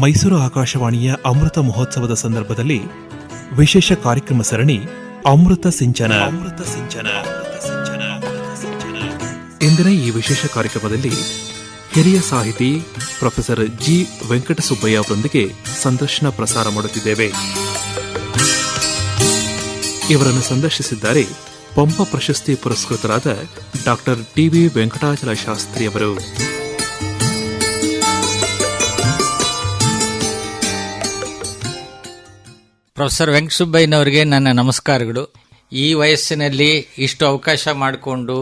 ಮೈಸೂರು ಆಕಾಶವಾಣಿಯ ಅಮೃತ ಮಹೋತ್ಸವದ ಸಂದರ್ಭದಲ್ಲಿ ವಿಶೇಷ ಕಾರ್ಯಕ್ರಮ ಸರಣಿ ಅಮೃತ ಸಿಂಚನ. ಇಂದಿನ ಈ ವಿಶೇಷ ಕಾರ್ಯಕ್ರಮದಲ್ಲಿ ಹಿರಿಯ ಸಾಹಿತಿ ಪ್ರೊಫೆಸರ್ ಜಿ ವೆಂಕಟಸುಬ್ಬಯ್ಯ ಅವರೊಂದಿಗೆ ಸಂದರ್ಶನ ಪ್ರಸಾರ ಮಾಡುತ್ತಿದ್ದೇವೆ. ಇವರನ್ನು ಸಂದರ್ಶಿಸಿದ್ದಾರೆ ಪಂಪ ಪ್ರಶಸ್ತಿ ಪುರಸ್ಕೃತರಾದ ಡಾಕ್ಟರ್ ಟಿ.ವಿ. ವೆಂಕಟಾಚಲ ಶಾಸ್ತ್ರಿ ಅವರು. ಪ್ರೊಫೆಸರ್ ವೆಂಕಟಸುಬ್ಬಯ್ಯನವರಿಗೆ ನನ್ನ ನಮಸ್ಕಾರಗಳು. ಈ ವಯಸ್ಸಿನಲ್ಲಿ ಇಷ್ಟು ಅವಕಾಶ ಮಾಡಿಕೊಂಡು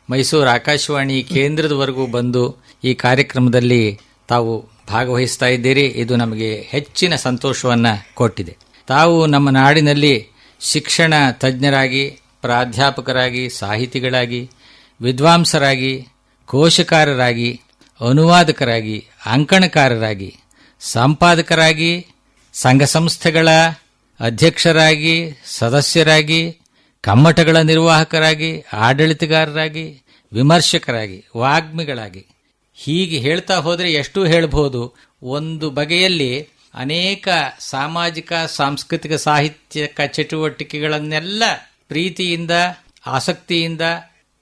ಮೈಸೂರು ಆಕಾಶವಾಣಿ ಕೇಂದ್ರದವರೆಗೂ ಬಂದು ಈ ಕಾರ್ಯಕ್ರಮದಲ್ಲಿ ತಾವು ಭಾಗವಹಿಸ್ತಾ ಇದ್ದೀರಿ. ಇದು ನಮಗೆ ಹೆಚ್ಚಿನ ಸಂತೋಷವನ್ನು ಕೊಟ್ಟಿದೆ. ತಾವು ನಮ್ಮ ನಾಡಿನಲ್ಲಿ ಶಿಕ್ಷಣ ತಜ್ಞರಾಗಿ, ಪ್ರಾಧ್ಯಾಪಕರಾಗಿ, ಸಾಹಿತಿಗಳಾಗಿ, ವಿದ್ವಾಂಸರಾಗಿ, ಕೋಶಕಾರರಾಗಿ, ಅನುವಾದಕರಾಗಿ, ಅಂಕಣಕಾರರಾಗಿ, ಸಂಪಾದಕರಾಗಿ, ಸಂಘ ಸಂಸ್ಥೆಗಳ ಅಧ್ಯಕ್ಷರಾಗಿ, ಸದಸ್ಯರಾಗಿ, ಕಮ್ಮಟಗಳ ನಿರ್ವಾಹಕರಾಗಿ, ಆಡಳಿತಗಾರರಾಗಿ, ವಿಮರ್ಶಕರಾಗಿ, ವಾಗ್ಮಿಗಳಾಗಿ, ಹೀಗೆ ಹೇಳ್ತಾ ಹೋದರೆ ಎಷ್ಟು ಹೇಳಬಹುದು. ಒಂದು ಬಗೆಯಲ್ಲಿ ಅನೇಕ ಸಾಮಾಜಿಕ, ಸಾಂಸ್ಕೃತಿಕ, ಸಾಹಿತ್ಯಿಕ ಚಟುವಟಿಕೆಗಳನ್ನೆಲ್ಲ ಪ್ರೀತಿಯಿಂದ, ಆಸಕ್ತಿಯಿಂದ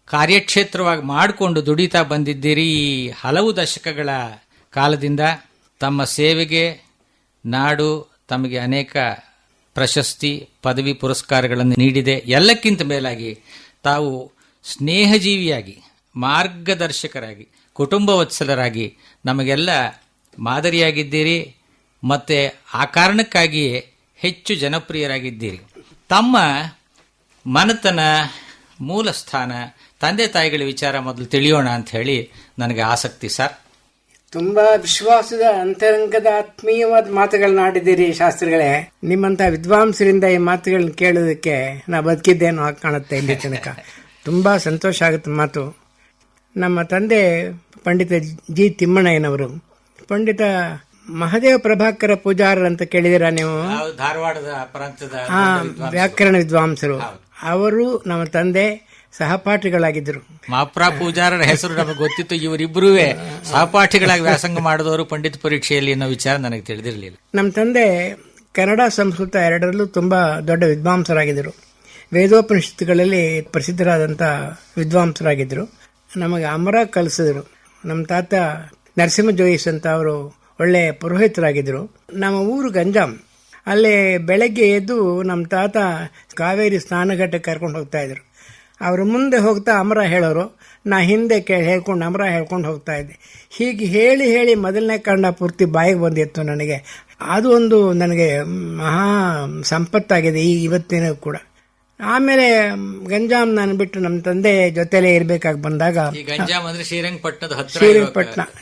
ಕಾರ್ಯಕ್ಷೇತ್ರವಾಗಿ ಮಾಡಿಕೊಂಡು ದುಡಿತಾ ಬಂದಿದ್ದೀರಿ. ಈ ಹಲವು ದಶಕಗಳ ಕಾಲದಿಂದ ತಮ್ಮ ಸೇವೆಗೆ ನಾಡು ತಮಗೆ ಅನೇಕ ಪ್ರಶಸ್ತಿ, ಪದವಿ, ಪುರಸ್ಕಾರಗಳನ್ನು ನೀಡಿದೆ. ಎಲ್ಲಕ್ಕಿಂತ ಮೇಲಾಗಿ ತಾವು ಸ್ನೇಹಜೀವಿಯಾಗಿ, ಮಾರ್ಗದರ್ಶಕರಾಗಿ, ಕುಟುಂಬ ವತ್ಸಲರಾಗಿ ನಮಗೆಲ್ಲ ಮಾದರಿಯಾಗಿದ್ದೀರಿ. ಮತ್ತು ಆ ಕಾರಣಕ್ಕಾಗಿಯೇ ಹೆಚ್ಚು ಜನಪ್ರಿಯರಾಗಿದ್ದೀರಿ. ತಮ್ಮ ಮನೆತನ, ಮೂಲ ಸ್ಥಾನ, ತಂದೆ ತಾಯಿಗಳ ವಿಚಾರ ಮೊದಲು ತಿಳಿಯೋಣ ಅಂತ ಹೇಳಿ ನನಗೆ ಆಸಕ್ತಿ ಸರ್. ತುಂಬಾ ವಿಶ್ವಾಸದ ಅಂತರಂಗದ ಆತ್ಮೀಯವಾದ ಮಾತುಗಳನ್ನ ಆಡಿದ್ದೀರಿ ಶಾಸ್ತ್ರಿಗಳೇ. ನಿಮ್ಮಂತ ವಿದ್ವಾಂಸರಿಂದ ಈ ಮಾತುಗಳನ್ನ ಕೇಳೋದಕ್ಕೆ ನಾ ಬದುಕಿದ್ದೇನೋ ಹಾಗೆ ಕಾಣುತ್ತೆ ಇಲ್ಲಿ ತನಕ. ತುಂಬಾ ಸಂತೋಷ ಆಗುತ್ತೆ ಮಾತು. ನಮ್ಮ ತಂದೆ ಪಂಡಿತ ಜಿ ತಿಮ್ಮಣ್ಣಯ್ಯನವರು, ಪಂಡಿತ ಮಹದೇವ ಪ್ರಭಾಕರ ಪೂಜಾರರ್ ಅಂತ ಕೇಳಿದಿರಾ ನೀವು? ಧಾರವಾಡದ ಪ್ರಾಂತದ ವ್ಯಾಕರಣ ವಿದ್ವಾಂಸರು. ಅವರು ನಮ್ಮ ತಂದೆ ಸಹಪಾಠಿಗಳಾಗಿದ್ದರು. ಮಾಪ್ರಾ ಪೂಜಾರರ ಹೆಸರು ನಮಗೆ ಗೊತ್ತಿತ್ತು. ಇವರಿಬ್ಬರೂ ಸಹಪಾಠಿಗಳಾಗಿ ವ್ಯಾಸಂಗ ಮಾಡಿದವರು ಪಂಡಿತ ಪರೀಕ್ಷೆಯಲ್ಲಿ ಅನ್ನೋ ವಿಚಾರ ನನಗೆ ತಿಳಿದಿರಲಿಲ್ಲ. ನಮ್ಮ ತಂದೆ ಕನ್ನಡ, ಸಂಸ್ಕೃತ ಎರಡರಲ್ಲೂ ತುಂಬಾ ದೊಡ್ಡ ವಿದ್ವಾಂಸರಾಗಿದ್ದರು. ವೇದೋಪನಿಷತ್ತುಗಳಲ್ಲಿ ಪ್ರಸಿದ್ಧರಾದಂಥ ವಿದ್ವಾಂಸರಾಗಿದ್ದರು. ನಮಗೆ ಅಮರ ಕಲಿಸಿದ್ರು. ನಮ್ಮ ತಾತ ನರಸಿಂಹ ಜೋಯಿಸ್ ಅಂತ ಅವರು ಒಳ್ಳೆ ಪುರೋಹಿತರಾಗಿದ್ದರು. ನಮ್ಮ ಊರು ಗಂಜಾಂ. ಅಲ್ಲಿ ಬೆಳಗ್ಗೆ ಎದ್ದು ನಮ್ಮ ತಾತ ಕಾವೇರಿ ಸ್ನಾನಘಟ್ಟಕ್ಕೆ ಕರ್ಕೊಂಡು ಹೋಗ್ತಾ ಇದ್ರು. ಅವರು ಮುಂದೆ ಹೋಗ್ತಾ ಅಮರ ಹೇಳೋರು, ನಾ ಹಿಂದೆ ಹೇಳ್ಕೊಂಡು ಅಮರ ಹೇಳ್ಕೊಂಡು ಹೋಗ್ತಾ ಇದ್ದೆ. ಹೀಗೆ ಹೇಳಿ ಹೇಳಿ ಮೊದಲನೇ ಕಾಂಡ ಪೂರ್ತಿ ಬಾಯಿಗೆ ಬಂದಿತ್ತು ನನಗೆ. ಅದು ಒಂದು ನನಗೆ ಮಹಾ ಸಂಪತ್ತಾಗಿದೆ ಇವತ್ತಿನ ಕೂಡ. ಆಮೇಲೆ ಗಂಜಾಂ ನಾನು ಬಿಟ್ಟು ನಮ್ಮ ತಂದೆ ಜೊತೆಲೇ ಇರಬೇಕಾಗಿ ಬಂದಾಗ,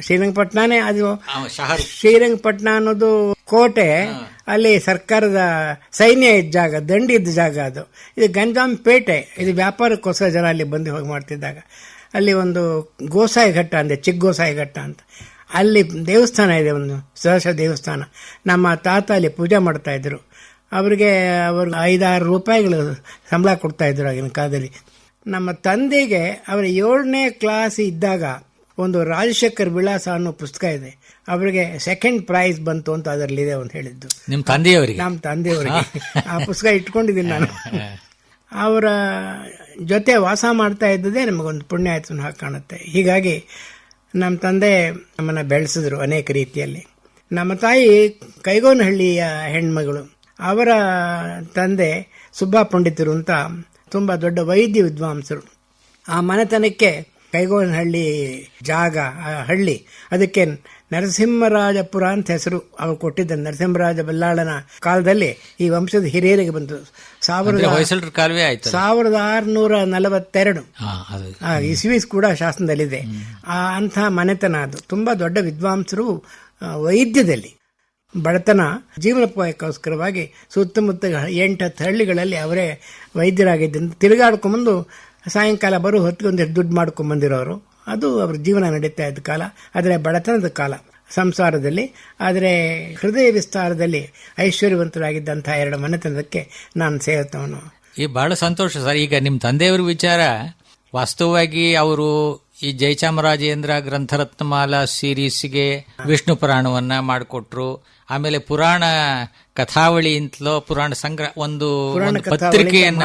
ಶ್ರೀರಂಗಪಟ್ಟಣನೇ ಅದು. ಶ್ರೀರಂಗಪಟ್ಟಣ ಅನ್ನೋದು ಕೋಟೆ, ಅಲ್ಲಿ ಸರ್ಕಾರದ ಸೈನ್ಯ ಇದ್ದ ಜಾಗ, ದಂಡಿ ಇದ್ದ ಜಾಗ ಅದು. ಇದು ಗಂಜಾಂ ಪೇಟೆ. ಇದು ವ್ಯಾಪಾರಕ್ಕೋಸ್ಕರ ಜನ ಅಲ್ಲಿ ಬಂದು ಹೋಗಿ ಮಾಡ್ತಿದ್ದಾಗ ಅಲ್ಲಿ ಒಂದು ಗೋಸಾಯಿ ಘಟ್ಟ ಅಂದೆ, ಚಿಕ್ಕ ಗೋಸಾಯಿ ಘಟ್ಟ ಅಂತ, ಅಲ್ಲಿ ದೇವಸ್ಥಾನ ಇದೆ, ಒಂದು ಸಹಸ ದೇವಸ್ಥಾನ. ನಮ್ಮ ತಾತ ಅಲ್ಲಿ ಪೂಜೆ ಮಾಡ್ತಾ ಇದ್ರು. ಅವ್ರಿಗೆ ಅವರು 5-6 ರೂಪಾಯಿಗಳು ಸಂಬಳ ಕೊಡ್ತಾ ಇದ್ರು ಆಗಿನ ಕಾಲದಲ್ಲಿ. ನಮ್ಮ ತಂದೆಗೆ ಅವರ 7ನೇ ಕ್ಲಾಸ್ ಇದ್ದಾಗ ಒಂದು ರಾಜಶೇಖರ್ ವಿಳಾಸ ಅನ್ನೋ ಪುಸ್ತಕ ಇದೆ, ಅವರಿಗೆ 2nd ಪ್ರೈಸ್ ಬಂತು ಅಂತ ಅದರಲ್ಲಿದೆ ಅಂತ ಹೇಳಿದ್ದು. ನಮ್ಮ ತಂದೆಯವರಿಗೆ ಆ ಪುಸ್ತಕ ಇಟ್ಕೊಂಡಿದ್ದೀನಿ ನಾನು. ಅವರ ಜೊತೆ ವಾಸ ಮಾಡ್ತಾ ಇದ್ದದೇ ನಮಗೊಂದು ಪುಣ್ಯ ಆಯ್ತು ಹಾಗೆ ಕಾಣುತ್ತೆ. ಹೀಗಾಗಿ ನಮ್ಮ ತಂದೆ ನಮ್ಮನ್ನು ಬೆಳೆಸಿದ್ರು ಅನೇಕ ರೀತಿಯಲ್ಲಿ. ನಮ್ಮ ತಾಯಿ ಕೈಗೋನಹಳ್ಳಿಯ ಹೆಣ್ಮಗಳು. ಅವರ ತಂದೆ ಸುಬ್ಬಾ ಪಂಡಿತರು ಅಂತ ತುಂಬ ದೊಡ್ಡ ವೈದ್ಯ ವಿದ್ವಾಂಸರು. ಆ ಮನೆತನಕ್ಕೆ ಕೈಗೋನಹಳ್ಳಿ ಜಾಗ, ಹಳ್ಳಿ, ಅದಕ್ಕೆ ನರಸಿಂಹರಾಜಪುರ ಅಂತ ಹೆಸರು ಅವರು ಕೊಟ್ಟಿದ್ದ. ನರಸಿಂಹರಾಜ ಬಲ್ಲಾಳನ ಕಾಲದಲ್ಲಿ ಈ ವಂಶದ ಹಿರಿಯರಿಗೆ ಬಂತು. 1642 ಇಸ್ವೀಸ್ ಕೂಡ ಶಾಸನದಲ್ಲಿದೆ. ಅಂಥ ಮನೆತನ ಅದು. ತುಂಬಾ ದೊಡ್ಡ ವಿದ್ವಾಂಸರು ವೈದ್ಯದಲ್ಲಿ. ಬಡತನ ಜೀವನೋಪಾಯಕ್ಕೋಸ್ಕರವಾಗಿ ಸುತ್ತಮುತ್ತ 8-10 ಹಳ್ಳಿಗಳಲ್ಲಿ ಅವರೇ ವೈದ್ಯರಾಗಿದ್ದ. ತಿರುಗಾಡ್ಕೊಂಬಂದು ಸಾಯಂಕಾಲ ಬರೋ ಹೊತ್ತಿಗೆ ಒಂದೆಷ್ಟು ದುಡ್ಡು ಮಾಡ್ಕೊಂಬಂದಿರೋರು. ಅದು ಅವ್ರ ಜೀವನ ನಡೀತಾ ಇದ್ದ ಕಾಲ. ಆದರೆ ಬಡತನದ ಕಾಲ ಸಂಸಾರದಲ್ಲಿ. ಆದರೆ ಹೃದಯ ವಿಸ್ತಾರದಲ್ಲಿ ಐಶ್ವರ್ಯವಂತರಾಗಿದ್ದಂತಹ 2 ಮನೆತನದಕ್ಕೆ ನಾನು ಸೇರ್ತವನು. ಈ ಬಹಳ ಸಂತೋಷ ಸರ್. ಈಗ ನಿಮ್ಮ ತಂದೆಯವ್ರ ವಿಚಾರ ವಾಸ್ತವವಾಗಿ ಅವರು ಈ ಜಯಚಾಮರಾಜೇಂದ್ರ ಗ್ರಂಥರತ್ನಮಾಲಾ ಸೀರೀಸ್ಗೆ ವಿಷ್ಣು ಪುರಾಣವನ್ನ ಮಾಡಿಕೊಟ್ರು. ಆಮೇಲೆ ಪುರಾಣ ಕಥಾವಳಿ ಅಂತಲೋ ಪುರಾಣ ಸಂಗ್ರಹ ಒಂದು ಪತ್ರಿಕೆಯನ್ನ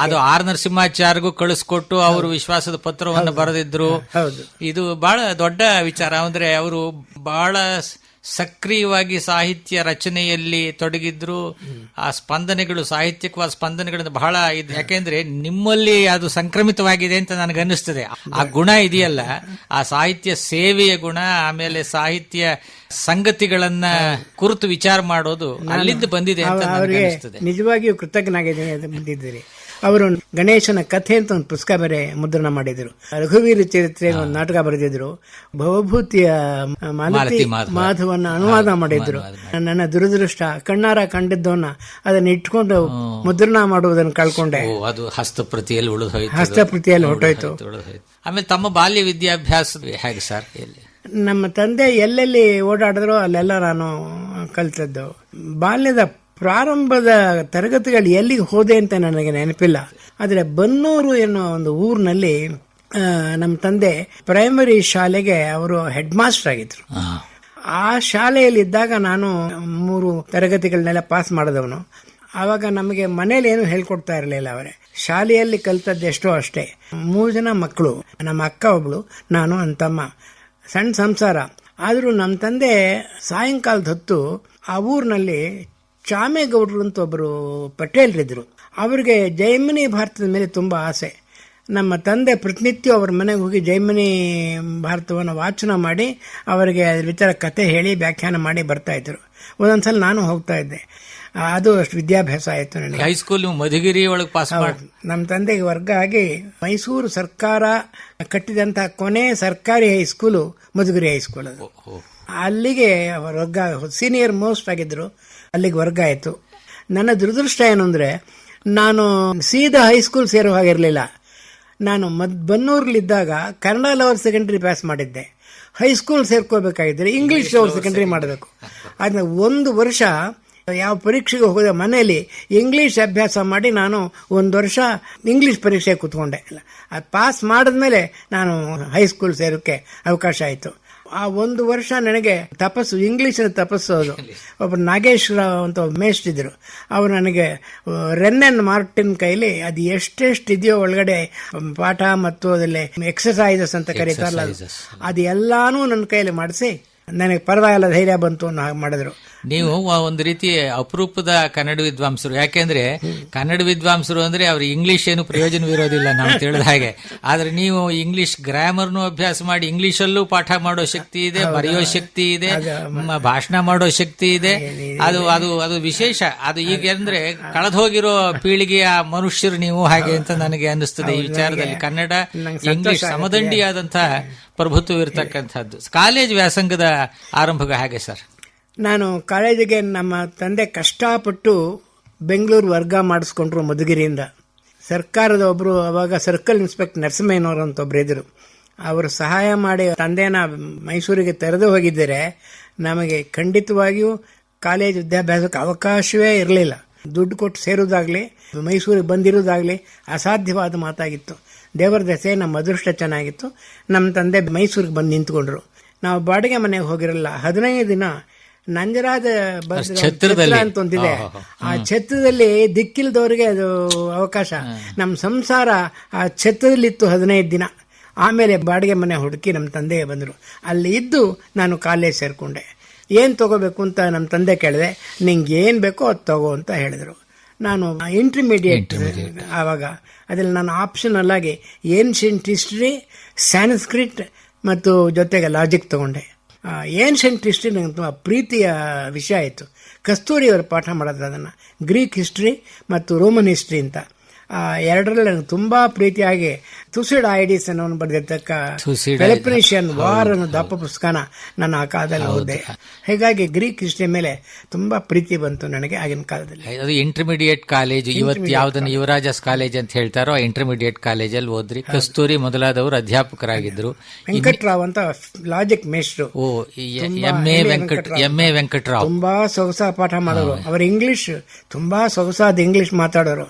ಅದು ಆರ್ ನರಸಿಂಹಾಚಾರ್ಯಗೂ ಕಳಿಸ್ಕೊಟ್ಟು ಅವರು ವಿಶ್ವಾಸದ ಪತ್ರವನ್ನು ಬರೆದಿದ್ರು. ಇದು ಬಹಳ ದೊಡ್ಡ ವಿಚಾರ. ಅಂದ್ರೆ ಅವರು ಬಹಳ ಸಕ್ರಿಯವಾಗಿ ಸಾಹಿತ್ಯ ರಚನೆಯಲ್ಲಿ ತೊಡಗಿದ್ರು. ಆ ಸ್ಪಂದನೆಗಳು, ಸಾಹಿತ್ಯಕವಾದ ಸ್ಪಂದನೆಗಳಿಂದ ಬಹಳ ಇದು. ಯಾಕೆಂದ್ರೆ ನಿಮ್ಮಲ್ಲಿ ಅದು ಸಂಕ್ರಮಿತವಾಗಿದೆ ಅಂತ ನನಗನ್ನಿಸ್ತದೆ. ಆ ಗುಣ ಇದೆಯಲ್ಲ, ಆ ಸಾಹಿತ್ಯ ಸೇವೆಯ ಗುಣ, ಆಮೇಲೆ ಸಾಹಿತ್ಯ ಸಂಗತಿಗಳನ್ನ ಕುರಿತು ವಿಚಾರ ಮಾಡೋದು ಅಲ್ಲಿಂದ ಬಂದಿದೆ ಅಂತ ನನಗನ್ನಿಸ್ತದೆ. ನಿಜವಾಗಿಯೂ ಕೃತಜ್ಞನಾಗಿದ್ದೇನೆ ಬಂದಿದ್ದೀರಿ. ಅವರು ಗಣೇಶನ ಕಥೆ ಅಂತ ಒಂದು ಪುಸ್ತಕ ಬೇರೆ ಮುದ್ರಣ ಮಾಡಿದ್ರು. ರಘುವೀರ ಚರಿತ್ರೆ ಒಂದು ನಾಟಕ ಬರೆದಿದ್ರು. ಭವಭೂತಿಯ ಮಾಲತಿ ಮಾಧವನ್ನ ಅನುವಾದ ಮಾಡಿದ್ರು. ನನ್ನ ದುರದೃಷ್ಟ ಕಣ್ಣಾರ ಕಂಡಿದ್ದವನ್ನ ಅದನ್ನ ಇಟ್ಕೊಂಡು ಮುದ್ರಣ ಮಾಡುವುದನ್ನು ಕಳ್ಕೊಂಡೆ. ಅದು ಹಸ್ತಪ್ರತಿಯಲ್ಲಿ ಉಳಿದೋಯ್ತು. ಹಸ್ತಪ್ರತಿಯಲ್ಲಿ ಹೊರಟೋಯ್ತು. ಆಮೇಲೆ ತಮ್ಮ ಬಾಲ್ಯ ವಿದ್ಯಾಭ್ಯಾಸ ಹೇಗೆ ಸರ್? ನಮ್ಮ ತಂದೆ ಎಲ್ಲೆಲ್ಲಿ ಓಡಾಡಿದ್ರು ಅಲ್ಲೆಲ್ಲ ನಾನು ಕಲಿತದ್ದು. ಬಾಲ್ಯದ ಪ್ರಾರಂಭದ ತರಗತಿಗಳು ಎಲ್ಲಿಗೆ ಹೋದೆ ಅಂತ ನನಗೆ ನೆನಪಿಲ್ಲ. ಆದರೆ ಬನ್ನೂರು ಎನ್ನುವ ಒಂದು ಊರಿನಲ್ಲಿ ನಮ್ಮ ತಂದೆ ಪ್ರೈಮರಿ ಶಾಲೆಗೆ ಅವರು ಹೆಡ್ ಮಾಸ್ಟರ್ ಆಗಿದ್ರು. ಆ ಶಾಲೆಯಲ್ಲಿದ್ದಾಗ ನಾನು 3 ತರಗತಿಗಳನ್ನೆಲ್ಲ ಪಾಸ್ ಮಾಡಿದವನು. ಆವಾಗ ನಮಗೆ ಮನೇಲಿ ಏನು ಹೇಳ್ಕೊಡ್ತಾ ಇರಲಿಲ್ಲ. ಅವರೇ ಶಾಲೆಯಲ್ಲಿ ಕಲಿತದ್ದೆಷ್ಟೋ ಅಷ್ಟೇ. 3 ಜನ ಮಕ್ಕಳು, ನಮ್ಮ ಅಕ್ಕ ಒಬ್ಳು, ನಾನು, ನನ್ನ ತಮ್ಮ. ಸಣ್ಣ ಸಂಸಾರ. ಆದರೂ ನಮ್ಮ ತಂದೆ ಸಾಯಂಕಾಲದ ಹೊತ್ತು ಆ ಊರಿನಲ್ಲಿ ಚಾಮೇಗೌಡರು ಅಂತ ಒಬ್ಬರು ಪಟೇಲ್ರಿದ್ರು. ಅವರಿಗೆ ಜೈಮಿನಿ ಭಾರತದ ಮೇಲೆ ತುಂಬ ಆಸೆ. ನಮ್ಮ ತಂದೆ ಪ್ರತಿನಿತ್ಯ ಅವ್ರ ಮನೆಗೆ ಹೋಗಿ ಜೈಮಿನಿ ಭಾರತವನ್ನು ವಾಚನ ಮಾಡಿ ಅವರಿಗೆ ಅದ್ರ ವಿಚಾರ ಕತೆ ಹೇಳಿ ವ್ಯಾಖ್ಯಾನ ಮಾಡಿ ಬರ್ತಾ ಇದ್ರು. ಒಂದೊಂದ್ಸಲ ನಾನು ಹೋಗ್ತಾ ಇದ್ದೆ. ಅದು ಅಷ್ಟು ವಿದ್ಯಾಭ್ಯಾಸ ಆಯಿತು ನನಗೆ. ಹೈಸ್ಕೂಲ್ ಮಧುಗಿರಿ ಒಳಗೆ ಪಾಸ್ ಮಾಡಿ ನಮ್ಮ ತಂದೆಗೆ ವರ್ಗ ಆಗಿ ಮೈಸೂರು ಸರ್ಕಾರ ಕಟ್ಟಿದಂತಹ ಕೊನೆ ಸರ್ಕಾರಿ ಹೈಸ್ಕೂಲು ಮಧುಗಿರಿ ಹೈಸ್ಕೂಲ್. ಅದು ಅಲ್ಲಿಗೆ ವರ್ಗ, ಸೀನಿಯರ್ ಮೋಸ್ಟ್ ಆಗಿದ್ರು, ಅಲ್ಲಿಗೆ ವರ್ಗ ಆಯಿತು. ನನ್ನ ದುರದೃಷ್ಟ ಏನು ಅಂದರೆ ನಾನು ಸೀದಾ ಹೈಸ್ಕೂಲ್ ಸೇರೋ ಹಾಗಿರಲಿಲ್ಲ. ನಾನು ಬನ್ನೂರ್ಲಿದ್ದಾಗ ಕನ್ನಡ ಲವರ್ ಸೆಕೆಂಡ್ರಿ ಪಾಸ್ ಮಾಡಿದ್ದೆ. ಹೈಸ್ಕೂಲ್ ಸೇರ್ಕೋಬೇಕಾಗಿದ್ದರೆ ಇಂಗ್ಲೀಷ್ ಲವರ್ ಸೆಕೆಂಡ್ರಿ ಮಾಡಬೇಕು. ಅದನ್ನ 1 ವರ್ಷ ಯಾವ ಪರೀಕ್ಷೆಗೆ ಹೋಗೋದೆ ಮನೆಯಲ್ಲಿ ಇಂಗ್ಲೀಷ್ ಅಭ್ಯಾಸ ಮಾಡಿ ನಾನು 1 ವರ್ಷ ಇಂಗ್ಲೀಷ್ ಪರೀಕ್ಷೆ ಕೂತ್ಕೊಂಡೆ. ಅದು ಪಾಸ್ ಮಾಡಿದ್ಮೇಲೆ ನಾನು ಹೈಸ್ಕೂಲ್ ಸೇರೋಕ್ಕೆ ಅವಕಾಶ ಆಯಿತು. ಆ 1 ವರ್ಷ ನನಗೆ ತಪಸ್ಸು, ಇಂಗ್ಲೀಷಿನ ತಪಸ್ಸು. ಅದು ಒಬ್ಬರು ನಾಗೇಶ್ ರಾವ್ ಅಂತ ಒಬ್ಬ ಮೇಷ್ಟ್ರಿದ್ರು. ಅವರು ನನಗೆ ರೆನ್ ಮಾರ್ಟಿನ್ ಕೈಲಿ ಅದು ಎಷ್ಟೆಷ್ಟಿದೆಯೋ ಒಳಗಡೆ ಪಾಠ ಮತ್ತು ಅದರಲ್ಲಿ ಎಕ್ಸಸೈಸಸ್ ಅಂತ ಕರೀತಾರಲ್ಲ, ಅದು ಎಲ್ಲಾನು ನನ್ನ ಕೈಯಲ್ಲಿ ಮಾಡಿಸಿ ನನಗೆ ಪರವಾಗಿಲ್ಲ, ಧೈರ್ಯ ಬಂತು ಅನ್ನೋ ಹಾಗೆ ಮಾಡಿದ್ರು. ನೀವು ಒಂದು ರೀತಿ ಅಪರೂಪದ ಕನ್ನಡ ವಿದ್ವಾಂಸರು. ಯಾಕೆಂದ್ರೆ ಕನ್ನಡ ವಿದ್ವಾಂಸರು ಅಂದ್ರೆ ಅವ್ರಿಗೆ ಇಂಗ್ಲಿಷ್ ಏನು ಪ್ರಯೋಜನವಿರೋದಿಲ್ಲ ನಾವು ತಿಳಿದ ಹಾಗೆ. ಆದ್ರೆ ನೀವು ಇಂಗ್ಲಿಷ್ ಗ್ರಾಮರ್ನು ಅಭ್ಯಾಸ ಮಾಡಿ ಇಂಗ್ಲಿಷಲ್ಲೂ ಪಾಠ ಮಾಡೋ ಶಕ್ತಿ ಇದೆ, ಬರೆಯೋ ಶಕ್ತಿ ಇದೆ, ಭಾಷಣ ಮಾಡೋ ಶಕ್ತಿ ಇದೆ. ಅದು ಅದು ಅದು ವಿಶೇಷ. ಅದು ಈಗ ಅಂದ್ರೆ ಕಳೆದು ಹೋಗಿರೋ ಪೀಳಿಗೆಯ ಮನುಷ್ಯರು ನೀವು ಹಾಗೆ ಅಂತ ನನಗೆ ಅನ್ನಿಸ್ತದೆ. ಈ ವಿಚಾರದಲ್ಲಿ ಕನ್ನಡ ಇಂಗ್ಲಿಷ್ ಸಮದಂಡಿಯಾದಂತಹ ಪ್ರಭುತ್ವವಿರ್ತಕ್ಕಂಥದ್ದು. ಕಾಲೇಜ್ ವ್ಯಾಸಂಗದ ಆರಂಭ ಹೇಗೆ ಸರ್? ನಾನು ಕಾಲೇಜಿಗೆ ನಮ್ಮ ತಂದೆ ಕಷ್ಟಪಟ್ಟು ಬೆಂಗಳೂರು ವರ್ಗ ಮಾಡಿಸ್ಕೊಂಡ್ರು ಮಧುಗಿರಿಯಿಂದ. ಸರ್ಕಾರದ ಒಬ್ಬರು ಅವಾಗ ಸರ್ಕಲ್ ಇನ್ಸ್ಪೆಕ್ಟರ್ ನರಸಿಂಹಯ್ಯನವರು ಅಂತ ಒಬ್ರು ಇದ್ರು. ಅವರು ಸಹಾಯ ಮಾಡಿ ತಂದೆನ ಮೈಸೂರಿಗೆ ತೆರೆದು ಹೋಗಿದ್ದರೆ ನಮಗೆ ಖಂಡಿತವಾಗಿಯೂ ಕಾಲೇಜ್ ವಿದ್ಯಾಭ್ಯಾಸಕ್ಕೆ ಅವಕಾಶವೇ ಇರಲಿಲ್ಲ. ದುಡ್ಡು ಕೊಟ್ಟು ಸೇರೋದಾಗ್ಲಿ ಮೈಸೂರಿಗೆ ಬಂದಿರೋದಾಗ್ಲಿ ಅಸಾಧ್ಯವಾದ ಮಾತಾಗಿತ್ತು. ದೇವರ ದಸೆ ನಮ್ಮ ಅದೃಷ್ಟ ಚೆನ್ನಾಗಿತ್ತು. ನಮ್ಮ ತಂದೆ ಮೈಸೂರಿಗೆ ಬಂದು ನಿಂತ್ಕೊಂಡ್ರು. ನಾವು ಬಾಡಿಗೆ ಮನೆಗೆ ಹೋಗಿರಲ್ಲ. 15 ದಿನ ನಂಜರಾದ ಛತ್ರ ಅಂತ ಒಂದಿದೆ, ಆ ಛತ್ರದಲ್ಲಿ ದಿಕ್ಕಿಲ್ದವ್ರಿಗೆ ಅದು ಅವಕಾಶ. ನಮ್ಮ ಸಂಸಾರ ಆ ಛತ್ರದಲ್ಲಿತ್ತು 15 ದಿನ. ಆಮೇಲೆ ಬಾಡಿಗೆ ಮನೆ ಹುಡುಕಿ ನಮ್ಮ ತಂದೆ ಬಂದರು. ಅಲ್ಲಿ ಇದ್ದು ನಾನು ಕಾಲೇಜ್ ಸೇರಿಕೊಂಡೆ. ಏನು ತಗೋಬೇಕು ಅಂತ ನಮ್ಮ ತಂದೆ ಕೇಳಿದೆ. ನಿಂಗೆ ಏನು ಬೇಕೋ ಅದು ತಗೋ ಅಂತ ಹೇಳಿದರು. ನಾನು ಇಂಟರ್ಮೀಡಿಯೇಟ್ ಆವಾಗ ಅದರಲ್ಲಿ ನಾನು ಆಪ್ಷನಲ್ ಆಗಿ ಏನ್ಷಿಯಂಟ್ ಹಿಸ್ಟ್ರಿ, ಸ್ಯಾನ್ಸ್ಕ್ರಿಟ್ ಮತ್ತು ಜೊತೆಗೆ ಲಾಜಿಕ್ ತಗೊಂಡೆ. ಏನ್ಷಿಯಂಟ್ ಹಿಸ್ಟ್ರಿ ನಂಗೆ ತುಂಬ ಪ್ರೀತಿಯ ವಿಷಯ ಆಯಿತು. ಕಸ್ತೂರಿ ಅವರು ಪಾಠ ಮಾಡೋದು ಅದನ್ನು. ಗ್ರೀಕ್ ಹಿಸ್ಟ್ರಿ ಮತ್ತು ರೋಮನ್ ಹಿಸ್ಟ್ರಿ ಅಂತ ಎರಡರಲ್ಲಿ ನನಗೆ ತುಂಬಾ ಪ್ರೀತಿಯಾಗಿ ಥುಸಿಡೈಡಿಸ್ ಅನ್ನೋನು ಬರೆದಿರ್ತಕ್ಕ ಪೆಲೋಪೊನೇಷಿಯನ್ ವಾರ್ ಅನ್ನೋ ದಪ್ಪ ಪುಸ್ತಕನ ನಾನು ಆ ಕಾಲದಲ್ಲಿ ಓದಿದೆ. ಹೀಗಾಗಿ ಗ್ರೀಕ್ ಹಿಸ್ಟ್ರಿ ಮೇಲೆ ತುಂಬಾ ಪ್ರೀತಿ ಬಂತು ನನಗೆ ಆಗಿನ ಕಾಲದಲ್ಲಿ. ಅದು ಇಂಟರ್ಮೀಡಿಯೇಟ್ ಕಾಲೇಜ್, ಇವತ್ತು ಯಾವ್ದನ್ನ ಯುವರಾಜಸ್ ಕಾಲೇಜ್ ಅಂತ ಹೇಳ್ತಾರೋ ಇಂಟರ್ಮೀಡಿಯೇಟ್ ಕಾಲೇಜಲ್ಲಿ ಓದ್ರಿ. ಕಸ್ತೂರಿ ಮೊದಲಾದವರು ಅಧ್ಯಾಪಕರಾಗಿದ್ರು. ವೆಂಕಟರಾವ್ ಅಂತ ಲಾಜಿಕ್ ಮೇಷ್ಟ್ರು. ಎಂ ಎ ವೆಂಕಟರಾವ್ ತುಂಬಾ ಸೊಗಸಾದ ಪಾಠ ಮಾಡೋರು. ಅವ್ರ ಇಂಗ್ಲಿಷ್ ತುಂಬಾ ಸೊಗಸಾದ ಇಂಗ್ಲಿಷ್ ಮಾತಾಡೋರು.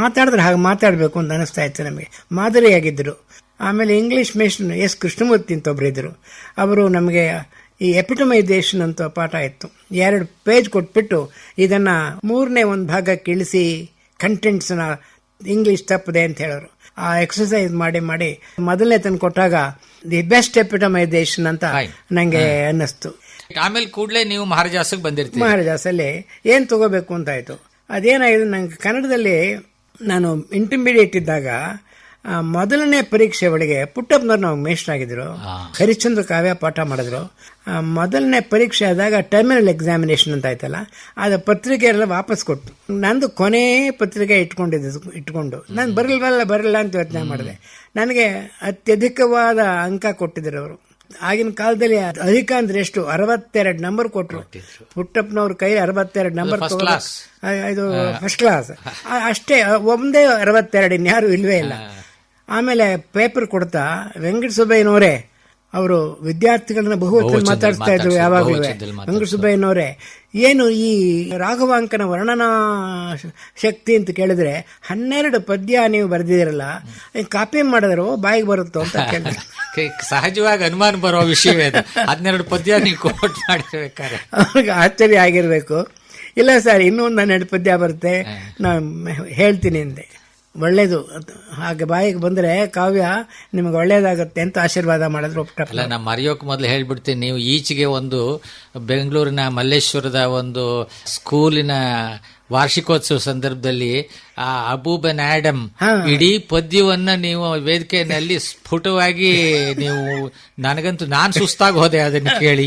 ಮಾತಾಡಿದ್ರೆ ಹಾಗೆ ಮಾತಾಡಬೇಕು ಅಂತ ಅನಿಸ್ತಾ ಇತ್ತು ನಮಗೆ. ಮಾದರಿಯಾಗಿದ್ದರು. ಆಮೇಲೆ ಇಂಗ್ಲಿಷ್ ಮೇಷ್ಟ್ರು ಎಸ್ ಕೃಷ್ಣಮೂರ್ತಿ ಅಂತ ಒಬ್ರು ಇದ್ರು. ಅವರು ನಮಗೆ ಈ ಎಪಿಟಮೈಸೇಷನ್ ಅಂತ ಪಾಠ ಇತ್ತು. 2 ಪೇಜ್ ಕೊಟ್ಬಿಟ್ಟು ಇದನ್ನ 3ನೇ ಒಂದು ಭಾಗಕ್ಕೆ ಇಳಿಸಿ ಕಂಟೆಂಟ್ಸ್ನ ಇಂಗ್ಲಿಷ್ ತಪ್ಪದೆ ಅಂತ ಹೇಳೋರು. ಆ ಎಕ್ಸರ್ಸೈಸ್ ಮಾಡಿ ಮೊದಲನೇ ತಂದು ಕೊಟ್ಟಾಗ ದಿ ಬೆಸ್ಟ್ ಎಪಿಟಮೈಸೇಷನ್ ಅಂತ ನಂಗೆ ಅನ್ನಿಸ್ತು. ಆಮೇಲೆ ಕೂಡಲೇ ನೀವು ಮಹಾರಾಜಾಸಕ್ಕೆ ಬಂದಿರ್ತೀವಿ. ಮಹಾರಾಜಾಸಲ್ಲಿ ಏನ್ ತಗೋಬೇಕು ಅಂತ ಆಯ್ತು. ಅದೇನಾಗಿದೆ, ನಂಗೆ ಕನ್ನಡದಲ್ಲಿ ನಾನು ಇಂಟರ್ಮೀಡಿಯೇಟ್ ಇದ್ದಾಗ ಮೊದಲನೇ ಪರೀಕ್ಷೆ ಒಳಗೆ ಪುಟ್ಟಪ್ಪನವ್ರು ನಾವು ಮೇಷ್ಟ್ರಾಗಿದ್ರು. ಹರಿಶ್ಚಂದ್ರ ಕಾವ್ಯ ಪಾಠ ಮಾಡಿದ್ರು. ಮೊದಲನೇ ಪರೀಕ್ಷೆ ಆದಾಗ ಟರ್ಮಿನಲ್ ಎಕ್ಸಾಮಿನೇಷನ್ ಅಂತ ಆಯ್ತಲ್ಲ, ಅದ ಪತ್ರಿಕೆ ಎಲ್ಲ ವಾಪಸ್ ಕೊಟ್ಟು ನಂದು ಕೊನೆ ಪತ್ರಿಕೆ ಇಟ್ಕೊಂಡು ನಾನು ಬರಲ್ಲ ಅಂತ ಯೋಚನೆ ಮಾಡಿದೆ. ನನಗೆ ಅತ್ಯಧಿಕವಾದ ಅಂಕ ಕೊಟ್ಟಿದ್ರು ಅವರು. ಆಗಿನ ಕಾಲದಲ್ಲಿ ಅಧಿಕ ಅಂದ್ರೆ ಎಷ್ಟು, 62 ನಂಬರ್ ಕೊಟ್ರು. ಪುಟ್ಟಪ್ಪನವ್ರ ಕೈ 62 ನಂಬರ್ ಇದು ಫಸ್ಟ್ ಕ್ಲಾಸ್ ಅಷ್ಟೇ, ಒಂದೇ 62, ಇನ್ಯಾರು ಇಲ್ವೇ ಇಲ್ಲ. ಆಮೇಲೆ ಪೇಪರ್ ಕೊಡ್ತಾ ವೆಂಕಟ ಸುಬ್ಬಯ್ಯನವರೇ ಅವರು ವಿದ್ಯಾರ್ಥಿಗಳನ್ನ ಬಹುವಚನ ಮಾತಾಡ್ತಾ ಇದ್ರು ಯಾವಾಗಲೂ. ವೆಂಕಟ ಸುಬ್ಬಯ್ಯನವರೇ, ಏನು ಈ ರಾಘವಾಂಕನ ವರ್ಣನಾ ಶಕ್ತಿ ಅಂತ ಕೇಳಿದ್ರೆ 12 ಪದ್ಯ ನೀವು ಬರೆದಿದ್ದೀರಲ್ಲ, ಕಾಪಿ ಮಾಡಿದ್ರು ಬಾಯಿಗೆ ಬರುತ್ತೋ ಅಂತ ಕೇಳಿದ್ರು. ಸಹಜವಾಗಿ ಅನುಮಾನ ಬರೋ ವಿಷಯವೇ 12 ಪದ್ಯ ನೀವು ಕೋಟ್ ಮಾಡಿರ್ಬೇಕಾರೆ ಅವ್ರಿಗೆ ಆಶ್ಚರ್ಯ ಆಗಿರ್ಬೇಕು. ಇಲ್ಲ ಸರ್, ಇನ್ನೂ ಒಂದು 12 ಪದ್ಯ ಬರುತ್ತೆ, ನಾನು ಹೇಳ್ತೀನಿ ಅಂದೆ. ಒಳ್ಳೇದು, ಹಾಗೆ ಬಾಯಿಗೆ ಬಂದ್ರೆ ಕಾವ್ಯ ನಿಮಗೆ ಒಳ್ಳೇದಾಗುತ್ತೆ ಅಂತ ಆಶೀರ್ವಾದ ಮಾಡಿದ್ರು. ಅಲ್ಲ, ನಾ ಮರೆಯೋಕೆ ಮೊದಲು ಹೇಳ್ಬಿಡ್ತೀನಿ, ನೀವು ಈಚೆಗೆ ಒಂದು ಬೆಂಗಳೂರಿನ ಮಲ್ಲೇಶ್ವರದ ಒಂದು ಸ್ಕೂಲಿನ ವಾರ್ಷಿಕೋತ್ಸವ ಸಂದರ್ಭದಲ್ಲಿ ಆ ಅಬೂಬನ್ ಆಡಮ್ ಇಡೀ ಪದ್ಯವನ್ನ ನೀವು ವೇದಿಕೆಯಲ್ಲಿ ಸ್ಫುಟವಾಗಿ ನೀವು, ನನಗಂತೂ ನಾನು ಸುಸ್ತಾಗಿ ಹೋದೆ ಅದನ್ನ ಕೇಳಿ.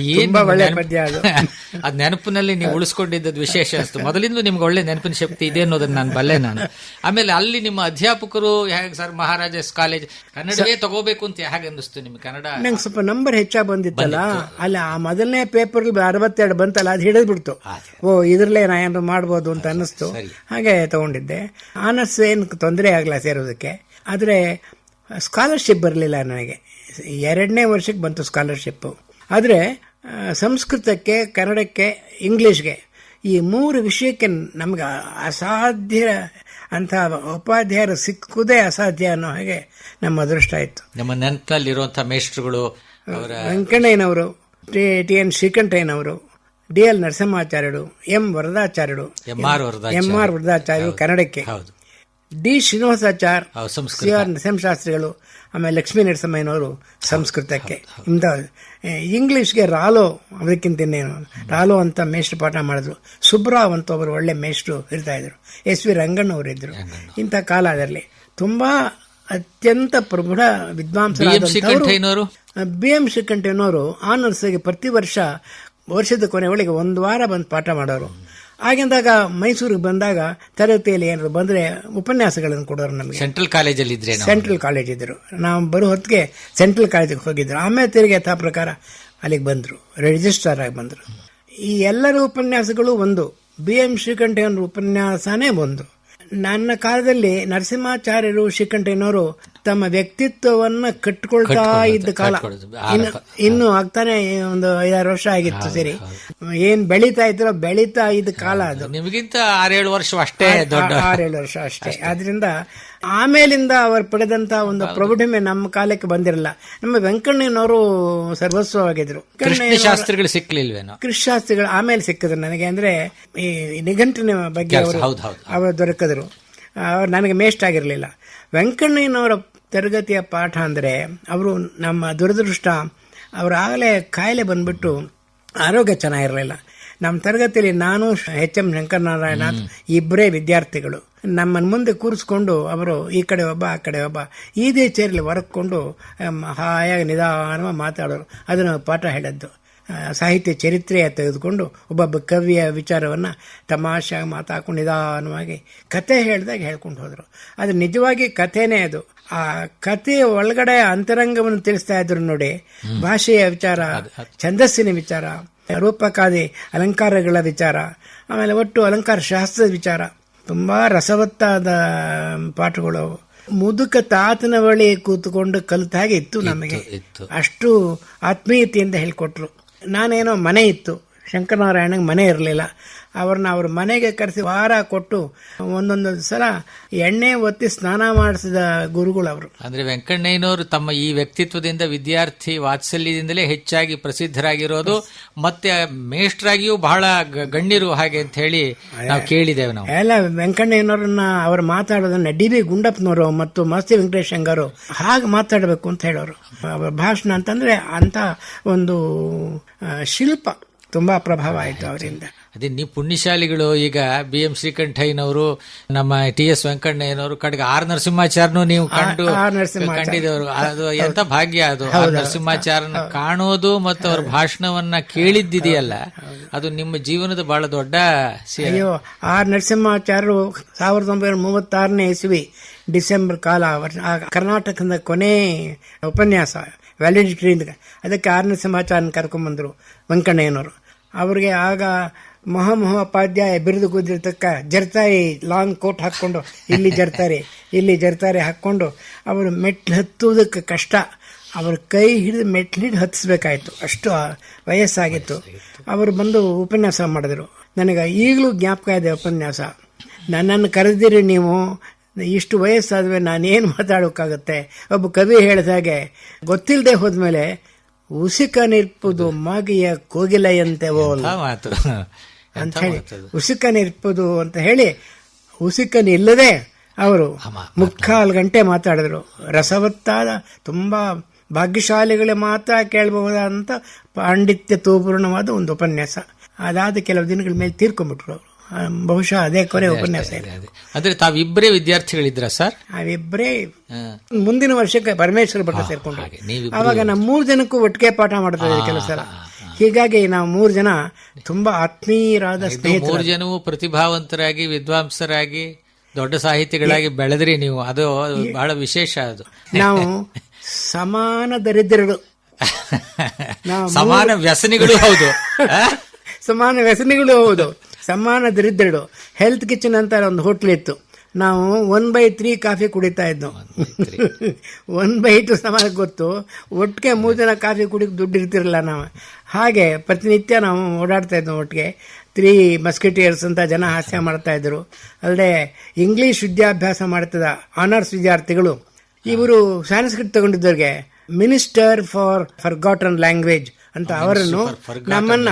ಅದ್ ನೆನಪಿನಲ್ಲಿ ನೀವು ಉಳಿಸ್ಕೊಂಡಿದ್ದದ್ದು ವಿಶೇಷ ಅನಿಸ್ತು. ಮೊದಲಿಂದ ನಿಮ್ಗೆ ಒಳ್ಳೆ ನೆನಪಿನ ಶಕ್ತಿ ಇದೆ ಅನ್ನೋದನ್ನ ನಾನು ಬಲ್ಲೆ ನಾನು. ಆಮೇಲೆ ಅಲ್ಲಿ ನಿಮ್ಮ ಅಧ್ಯಾಪಕರು ಹೇಗೆ ಸರ್, ಮಹಾರಾಜಾಸ್ ಕಾಲೇಜ್ ಕನ್ನಡವೇ ತಗೋಬೇಕು ಅಂತ ಹೇಗೆ ಅನ್ನಿಸ್ತು ನಿಮ್ಗೆ? ಕನ್ನಡ ನಂಗೆ ಸ್ವಲ್ಪ ನಂಬರ್ ಹೆಚ್ಚಾಗಿ ಬಂದಿತ್ತಲ್ಲ, ಅಲ್ಲ ಆ ಮೊದಲನೇ ಪೇಪರ್ 62 ಬಂತಲ್ಲ, ಅದು ಹಿಡಿದ್ಬಿಡ್ತು. ಓ, ಇದ್ರಲ್ಲೇ ನಾ ಏನಾದ್ರು ಮಾಡ್ಬೋದು ಅಂತ ಅನ್ನಿಸ್ತು. ಹಾಗೆ ತಗೊಂಡಿದ್ದೆ. ಆನರ್ಸ್ ಏನು ತೊಂದರೆ ಆಗಲ್ಲ ಸೇರೋದಕ್ಕೆ. ಆದರೆ ಸ್ಕಾಲರ್ಶಿಪ್ ಬರಲಿಲ್ಲ ನನಗೆ. 2ನೇ ವರ್ಷಕ್ಕೆ ಬಂತು ಸ್ಕಾಲರ್ಶಿಪ್. ಆದರೆ ಸಂಸ್ಕೃತಕ್ಕೆ, ಕನ್ನಡಕ್ಕೆ, ಇಂಗ್ಲಿಷ್ಗೆ ಈ 3 ವಿಷಯಕ್ಕೆ ನಮ್ಗೆ ಅಸಾಧ್ಯ ಅಂತ ಉಪಾಧ್ಯಾಯರು ಸಿಕ್ಕುದೇ ಅಸಾಧ್ಯ ಅನ್ನೋ ಹಾಗೆ ನಮ್ಮ ಅದೃಷ್ಟ ಇತ್ತು. ನಮ್ಮ ನೆನಪಲ್ಲಿರುವಂತಹ ಮೇಷ್ಟ್ರುಗಳು ವೆಂಕಣ್ಣಯ್ಯನವರು, ಟಿ.ಎನ್. ಶ್ರೀಕಂಠಯ್ಯನವರು, ಡಿ.ಎಲ್. ನರಸಿಂಹಾಚಾರ್ಯರು, ಎಂ. ವರದಾಚಾರ್ಯರು, ಎಂ.ಆರ್. ವರದಾಚಾರ್ಯರು ಕನ್ನಡಕ್ಕೆ, ಡಿ. ಶ್ರೀನಿವಾಸಾಚಾರ್, ಸಿ.ಆರ್. ನರಸಿಂಹಶಾಸ್ತ್ರಿಗಳು, ಆಮೇಲೆ ಲಕ್ಷ್ಮೀ ನರಸಿಂಹಯ್ಯನವರು ಸಂಸ್ಕೃತಕ್ಕೆ. ಇಂಗ್ಲಿಷ್ಗೆ ರಾಲೋ, ಅದಕ್ಕಿಂತ ಇನ್ನೇನು ರಾಲೋ ಅಂತ ಮೇಷ್ಟ್ರು ಪಾಠ ಮಾಡಿದ್ರು. ಸುಬ್ರಾವ್ ಅಂತ ಒಬ್ಬರು ಒಳ್ಳೆ ಮೇಷ್ಟ್ರು ಇರ್ತಾ ಇದ್ರು. ಎಸ್.ವಿ. ರಂಗಣ್ಣವರು ಇದ್ರು. ಇಂಥ ಕಾಲ ಅದರಲ್ಲಿ ತುಂಬಾ ಅತ್ಯಂತ ಪ್ರಬುಢ ವಿದ್ವಾಂಸರಾದಂಥವರು ಬಿ.ಎಂ. ಶ್ರೀಕಂಠಯ್ಯನವರು ಆನರ್ಸ್ಗೆ ಪ್ರತಿ ವರ್ಷದ ಕೊನೆ ಒಳಗೆ 1 ವಾರ ಬಂದು ಪಾಠ ಮಾಡೋರು. ಆಗಿಂದಾಗ ಮೈಸೂರಿಗೆ ಬಂದಾಗ ತರಗತಿಯಲ್ಲಿ ಏನಾದ್ರು ಬಂದ್ರೆ ಉಪನ್ಯಾಸಗಳನ್ನು ಕೊಡೋರು ನಮಗೆ. ಸೆಂಟ್ರಲ್ ಕಾಲೇಜಲ್ಲಿ ಇದ್ರೆ, ಸೆಂಟ್ರಲ್ ಕಾಲೇಜ್ ಇದ್ರು. ನಾವು ಬರೋ ಹೊತ್ತಿಗೆ ಸೆಂಟ್ರಲ್ ಕಾಲೇಜಿಗೆ ಹೋಗಿದ್ರು. ಆಮೇಲೆ ತಿರುಗಿ ಯಥಾ ಪ್ರಕಾರ ಅಲ್ಲಿಗೆ ಬಂದರು, ರಿಜಿಸ್ಟ್ರಾರ್ ಆಗಿ ಬಂದರು. ಈ ಎಲ್ಲರ ಉಪನ್ಯಾಸಗಳು ಒಂದು, ಬಿ.ಎಂ. ಶ್ರೀಕಂಠಯ್ಯನವರ ಉಪನ್ಯಾಸನೇ ಒಂದು. ನನ್ನ ಕಾಲದಲ್ಲಿ ನರಸಿಂಹಾಚಾರ್ಯರು, ಶ್ರೀಕಂಠಯ್ಯನವರು ತಮ್ಮ ವ್ಯಕ್ತಿತ್ವವನ್ನ ಕಟ್ಕೊಳ್ತಾ ಇದ್ದ ಕಾಲ. ಇನ್ನು ಆಗ್ತಾನೆ ಒಂದು 5-6 ವರ್ಷ ಆಗಿತ್ತು. ಸರಿ, ಏನ್ ಬೆಳೀತಾ ಇದ್ದ ಕಾಲ ಅದು. ನಿಮಗಿಂತ 6-7 ವರ್ಷ ಅಷ್ಟೇ, 6-7 ವರ್ಷ ಅಷ್ಟೇ. ಆದ್ರಿಂದ ಆಮೇಲಿಂದ ಅವರು ಪಡೆದಂತ ಒಂದು ಪ್ರೌಢಿಮೆ ನಮ್ಮ ಕಾಲಕ್ಕೆ ಬಂದಿರಲ್ಲ. ನಮ್ಮ ವೆಂಕಣ್ಣಯ್ಯನವರು ಸರ್ವಸ್ವವಾಗಿದ್ರು. ಶಾಸ್ತ್ರಿಗಳು ಸಿಕ್ಲಿಲ್ವೇನೋ? ಕೃಷಿಶಾಸ್ತ್ರಿಗಳು ಆಮೇಲೆ ಸಿಕ್ಕಿದ್ರು ನನಗೆ. ಅಂದ್ರೆ ಈ ನಿಘಂಟಿನ ಬಗ್ಗೆ ಅವರು ದೊರಕಿದ್ರು. ಅವ್ರು ನನಗೆ ಮೇಷ್ಟ್ ಆಗಿರಲಿಲ್ಲ. ವೆಂಕಣ್ಣಯ್ಯನವರ ತರಗತಿಯ ಪಾಠ ಅಂದರೆ, ಅವರು ನಮ್ಮ ದುರದೃಷ್ಟ, ಅವರಾಗಲೇ ಕಾಯಿಲೆ ಬಂದ್ಬಿಟ್ಟು ಆರೋಗ್ಯ ಚೆನ್ನಾಗಿರಲಿಲ್ಲ. ನಮ್ಮ ತರಗತಿಯಲ್ಲಿ ನಾನು, ಎಚ್.ಎಂ. ಶಂಕರನಾರಾಯಣನಾಥ್ ಇಬ್ಬರೇ ವಿದ್ಯಾರ್ಥಿಗಳು. ನಮ್ಮನ್ನು ಮುಂದೆ ಕೂರಿಸ್ಕೊಂಡು ಅವರು ಈ ಕಡೆ ಒಬ್ಬ ಆ ಕಡೆ ಒಬ್ಬ ಇದೇ ಚೇರಲ್ಲಿ ಹೊರಕೊಂಡು ಹಾಯಾಗಿ ನಿಧಾನವಾಗಿ ಮಾತಾಡೋರು. ಅದನ್ನು ಪಾಠ ಹೇಳಿದ್ದು. ಸಾಹಿತ್ಯ ಚರಿತ್ರೆಯ ತೆಗೆದುಕೊಂಡು ಒಬ್ಬೊಬ್ಬ ಕವಿಯ ವಿಚಾರವನ್ನು ತಮಾಷೆಯಾಗಿ ಮಾತಾಡ್ಕೊಂಡು ನಿಧಾನವಾಗಿ ಕತೆ ಹೇಳಿದಾಗ ಹೇಳ್ಕೊಂಡು ಹೋದರು. ಅದು ನಿಜವಾಗಿ ಕಥೆನೇ. ಅದು ಆ ಕಥೆಯ ಒಳಗಡೆ ಅಂತರಂಗವನ್ನು ತಿಳಿಸ್ತಾ ಇದ್ರು ನೋಡಿ. ಭಾಷೆಯ ವಿಚಾರ, ಛಂದಸ್ಸಿನ ವಿಚಾರ, ರೂಪಕಾದಿ ಅಲಂಕಾರಗಳ ವಿಚಾರ, ಆಮೇಲೆ ಒಟ್ಟು ಅಲಂಕಾರ ಶಾಸ್ತ್ರದ ವಿಚಾರ, ತುಂಬಾ ರಸವತ್ತಾದ ಪಾಠಗಳು. ಮುದುಕ ತಾತನ ಬಳಿ ಕೂತ್ಕೊಂಡು ಕಲಿತ ಹಾಗೆ ಇತ್ತು ನಮಗೆ. ಅಷ್ಟು ಆತ್ಮೀಯತೆಯಿಂದ ಹೇಳ್ಕೊಟ್ರು. ನಾನೇನೋ ಮನೆ ಇತ್ತು, ಶಂಕರನಾರಾಯಣಗೆ ಮನೆ ಇರಲಿಲ್ಲ. ಅವ್ರನ್ನ ಅವ್ರ ಮನೆಗೆ ಕರೆಸಿ ವಾರ ಕೊಟ್ಟು ಒಂದೊಂದು ಸಲ ಎಣ್ಣೆ ಒತ್ತಿ ಸ್ನಾನ ಮಾಡಿಸಿದ ಗುರುಗಳು ಅವರು. ಅಂದ್ರೆ ವೆಂಕಣ್ಣಯ್ಯನವರು ತಮ್ಮ ಈ ವ್ಯಕ್ತಿತ್ವದಿಂದ ವಿದ್ಯಾರ್ಥಿ ವಾತ್ಸಲ್ಯದಿಂದಲೇ ಹೆಚ್ಚಾಗಿ ಪ್ರಸಿದ್ಧರಾಗಿರೋದು, ಮತ್ತೆ ಮೇಷ್ಟ್ರಾಗಿಯೂ ಬಹಳ ಗಣ್ಯರು ಹಾಗೆ ಅಂತ ಹೇಳಿ ನಾವು ಕೇಳಿದ್ದೇವೆ. ನಾವು ಎಲ್ಲ ವೆಂಕಣ್ಣಯ್ಯನವ್ರನ್ನ ಅವ್ರು ಮಾತಾಡೋದನ್ನ ಡಿ.ಬಿ. ಗುಂಡಪ್ಪನವರು ಮತ್ತು ಮಾಸ್ತಿ ವೆಂಕಟೇಶ್ ಅವರು ಹಾಗೆ ಮಾತಾಡಬೇಕು ಅಂತ ಹೇಳೋರು. ಅವರ ಭಾಷಣ ಅಂತಂದ್ರೆ ಅಂತ ಒಂದು ಶಿಲ್ಪ ತುಂಬಾ ಪ್ರಭಾವ ಆಯಿತು ಅವರಿಂದ. ಅದೇ ನೀವು ಪುಣ್ಯಶಾಲಿಗಳು. ಈಗ BM ಶ್ರೀಕಂಠಯ್ಯನವರು, ನಮ್ಮ TS ವೆಂಕಣ್ಣಯ್ಯನವರು, ಕಡೆಗೆ ಆರ್ ನರಸಿಂಹಾಚಾರ್ಯನು ನೀವು ಕಂಡಿದವರು. ಅದು ಎಂತ ಭಾಗ್ಯ ಅದು. ಆರ್ ನರಸಿಂಹಾಚಾರ್ಯನ ಕಾಣೋದು ಮತ್ತು ಅವ್ರ ಭಾಷಣವನ್ನ ಕೇಳಿದ್ದಿದೆಯಲ್ಲ, ಅದು ನಿಮ್ಮ ಜೀವನದ ಬಹಳ ದೊಡ್ಡ. ಅಯ್ಯೋ, ಆರ್ ನರಸಿಂಹಾಚಾರ್ಯರು 1936ನೇ ಇಸ್ವಿ ಡಿಸೆಂಬರ್ ಕಾಲ ಕರ್ನಾಟಕದ ಕೊನೆ ಉಪನ್ಯಾಸ ವ್ಯಾಲಿಡಿಟಿ, ಅದಕ್ಕೆ ಆರ್ ನರಸಿಂಹಾಚಾರ್ಯನ ಕರ್ಕೊಂಡ್ಬಂದ್ರು ವೆಂಕಣ್ಣಯ್ಯನವರು. ಅವ್ರಿಗೆ ಆಗ ಮಹಾಮಹೋಪಾಧ್ಯಾಯ ಬಿರುದು ಕೂದಿರ್ತಕ್ಕ ಜರ್ತಾರಿ ಲಾಂಗ್ ಕೋಟ್ ಹಾಕ್ಕೊಂಡು ಇಲ್ಲಿ ಜರ್ತಾರೆ ಹಾಕ್ಕೊಂಡು ಅವರು ಮೆಟ್ಲು ಹತ್ತುವುದಕ್ಕೆ ಕಷ್ಟ. ಅವ್ರ ಕೈ ಹಿಡಿದು ಮೆಟ್ಲು ಹಿಡಿದು ಹತ್ತಿಸ್ಬೇಕಾಯ್ತು, ಅಷ್ಟು ವಯಸ್ಸಾಗಿತ್ತು. ಅವರು ಬಂದು ಉಪನ್ಯಾಸ ಮಾಡಿದ್ರು. ನನಗೆ ಈಗಲೂ ಜ್ಞಾಪಕ ಇದೆ ಉಪನ್ಯಾಸ. ನನ್ನನ್ನು ಕರೆದಿರಿ ನೀವು, ಇಷ್ಟು ವಯಸ್ಸಾದ್ಮೇಲೆ ನಾನೇನು ಮಾತಾಡೋಕ್ಕಾಗತ್ತೆ. ಒಬ್ಬ ಕವಿ ಹೇಳಿದಾಗೆ, ಗೊತ್ತಿಲ್ಲದೆ ಹೋದ್ಮೇಲೆ ಉಸಿಕ ನಿರ್ಪುದು ಮಾಗಿಯ ಕೋಗಿಲೆಯಂತೆ ಮಾತು ಅಂತ ಹೇಳಿ, ಉಸಿಕ ನಿರ್ಪುದು ಅಂತ ಹೇಳಿ ಉಸಿಕನಿಲ್ಲದೆ ಅವರು 3/4 ಗಂಟೆ ಮಾತಾಡಿದ್ರು. ರಸವತ್ತಾದ, ತುಂಬಾ ಭಾಗ್ಯಶಾಲಿಗಳೇ ಮಾತ್ರ ಕೇಳಬಹುದಾದಂತ ಪಾಂಡಿತ್ಯ ತೋಪೂರ್ಣವಾದ ಒಂದು ಉಪನ್ಯಾಸ. ಅದಾದ ಕೆಲವು ದಿನಗಳ ಮೇಲೆ ತೀರ್ಕೊಂಡ್ಬಿಟ್ರು ಅವರು. ಬಹುಶಃ ಅದೇ ಕೊನೆ ಉಪನ್ಯಾಸ ಇದೆ. ಅಂದ್ರೆ ತಾವಿಬ್ಬರೇ ವಿದ್ಯಾರ್ಥಿಗಳಿದ್ರ ಸರ್? ನಾವಿಬ್ಬರೇ. ಮುಂದಿನ ವರ್ಷಕ್ಕೆ ಪರಮೇಶ್ವರ ಭಟ್ಟ ಸೇರ್ಕೊಂಡ್ರು. ಆವಾಗ ನಾವು 3 ಜನಕ್ಕೂ ಒಟ್ಟಿಗೆ ಪಾಠ ಮಾಡ್ತಾ ಇದ್ದೀವಿ ಕೆಲವು ಸಲ. ಹೀಗಾಗಿ ನಾವು 3 ಜನ ತುಂಬಾ ಆತ್ಮೀಯರಾದ ಸ್ನೇಹಿತರು. 3 ಜನವು ಪ್ರತಿಭಾವಂತರಾಗಿ, ವಿದ್ವಾಂಸರಾಗಿ, ದೊಡ್ಡ ಸಾಹಿತಿಗಳಾಗಿ ಬೆಳೆದ್ರಿ ನೀವು. ಅದು ಬಹಳ ವಿಶೇಷ. ಅದು ನಾವು ಸಮಾನ ದರಿದ್ರರು, ಸಮಾನ ವ್ಯಸನಿಗಳು ಹೌದು, ಸಮಾನ ವ್ಯಸನಿಗಳು ಹೌದು, ಸಮಾನ ದರಿದ್ರರು. ಹೆಲ್ತ್ ಕಿಚನ್ ಅಂತ ಒಂದು ಹೋಟ್ಲ್ ಇತ್ತು. ನಾವು 1/3 ಕಾಫಿ ಕುಡಿತಾ ಇದ್ವು. 1/2 ಸಮಾನ ಗೊತ್ತು. ಒಟ್ಟಿಗೆ 3 ಜನ ಕಾಫಿ ಕುಡಿಗೆ ದುಡ್ಡು ಇರ್ತಿರಲಿಲ್ಲ ನಾವು. ಹಾಗೆ ಪ್ರತಿನಿತ್ಯ ನಾವು ಓಡಾಡ್ತಾ ಇದ್ವು ಒಟ್ಟಿಗೆ. 3 ಮಸ್ಕಿಟಿಯರ್ಸ್ ಅಂತ ಜನ ಹಾಸ್ಯ ಮಾಡ್ತಾ ಇದ್ರು. ಅಲ್ಲದೆ ಇಂಗ್ಲಿಷ್ ವಿದ್ಯಾಭ್ಯಾಸ ಮಾಡ್ತಿದ್ದ ಆನರ್ಸ್ ವಿದ್ಯಾರ್ಥಿಗಳು, ಇವರು ಸಂಸ್ಕೃತ ತಗೊಂಡಿದ್ದವ್ರಿಗೆ ಮಿನಿಸ್ಟರ್ ಫಾರ್ ಫರ್ಗಾಟನ್ ಲ್ಯಾಂಗ್ವೇಜ್ ಅಂತ ಅವರನ್ನು ನಮ್ಮನ್ನ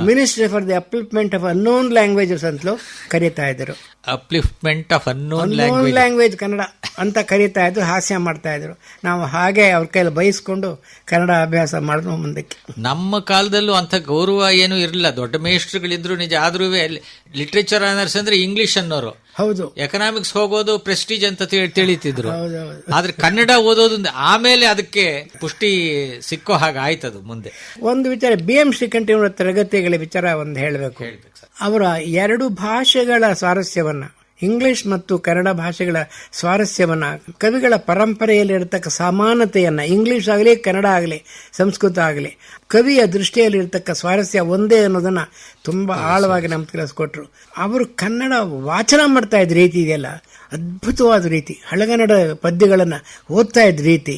ministry for the upliftment of unknown languages ಅಂತಲೂ ಕರೀತಾ ಇದ್ರು. Upliftment of unknown language Kannada ಅಂತ ಕರೀತಾ ಇದ್ರು, ಹಾಸ್ಯ ಮಾಡ್ತಾ ಇದ್ರು. ನಾವು ಹಾಗೆ ಅವ್ರ ಕೈಲಿ ಬಯಸ್ಕೊಂಡು ಕನ್ನಡ ಅಭ್ಯಾಸ ಮಾಡಿದ್ವು ಮುಂದಕ್ಕೆ. ನಮ್ಮ ಕಾಲದಲ್ಲೂ ಅಂತ ಗೌರವ ಏನು ಇರಲಿಲ್ಲ. ದೊಡ್ಡ ಮೇಷ್ಟ್ರುಗಳಿದ್ರು ನಿಜ, ಆದ್ರೂ ಲಿಟ್ರೇಚರ್ ಆನರ್ಸ್ ಅಂದ್ರೆ ಇಂಗ್ಲಿಷ್ ಅನ್ನೋರು. ಹೌದು, ಎಕನಾಮಿಕ್ಸ್ ಹೋಗೋದು ಪ್ರೆಸ್ಟೀಜ್ ಅಂತ ತಿಳಿತಿದ್ರು. ಆದ್ರೆ ಕನ್ನಡ ಓದೋದು ಆಮೇಲೆ ಅದಕ್ಕೆ ಪುಷ್ಟಿ ಸಿಕ್ಕೋ ಹಾಗೆ ಆಯ್ತದು ಮುಂದೆ. ಒಂದು ವಿಚಾರ, BM ಶ್ರೀಕಂಠಯ್ಯನವರ ತರಗತಿಗಳ ವಿಚಾರ ಒಂದು ಹೇಳಬೇಕು. ಅವರ 2 ಭಾಷೆಗಳ ಸ್ವಾರಸ್ಯವನ್ನ, ಇಂಗ್ಲಿಷ್ ಮತ್ತು ಕನ್ನಡ ಭಾಷೆಗಳ ಸ್ವಾರಸ್ಯವನ್ನ, ಕವಿಗಳ ಪರಂಪರೆಯಲ್ಲಿರತಕ್ಕ ಸಮಾನತೆಯನ್ನ, ಇಂಗ್ಲಿಷ್ ಆಗಲಿ ಕನ್ನಡ ಆಗಲಿ ಸಂಸ್ಕೃತ ಆಗಲಿ ಕವಿಯ ದೃಷ್ಟಿಯಲ್ಲಿರತಕ್ಕ ಸ್ವಾರಸ್ಯ ಒಂದೇ ಅನ್ನೋದನ್ನ ತುಂಬಾ ಆಳವಾಗಿ ನಮ್ಗೆ ತಿಳಿಸ್ಕೊಟ್ರು. ಅವರು ಕನ್ನಡ ವಾಚನ ಮಾಡ್ತಾ ಇದ್ದ ರೀತಿ ಇದೆಯಲ್ಲ, ಅದ್ಭುತವಾದ ರೀತಿ. ಹಳಗನ್ನಡ ಪದ್ಯಗಳನ್ನು ಓದ್ತಾ ಇದ್ದ ರೀತಿ,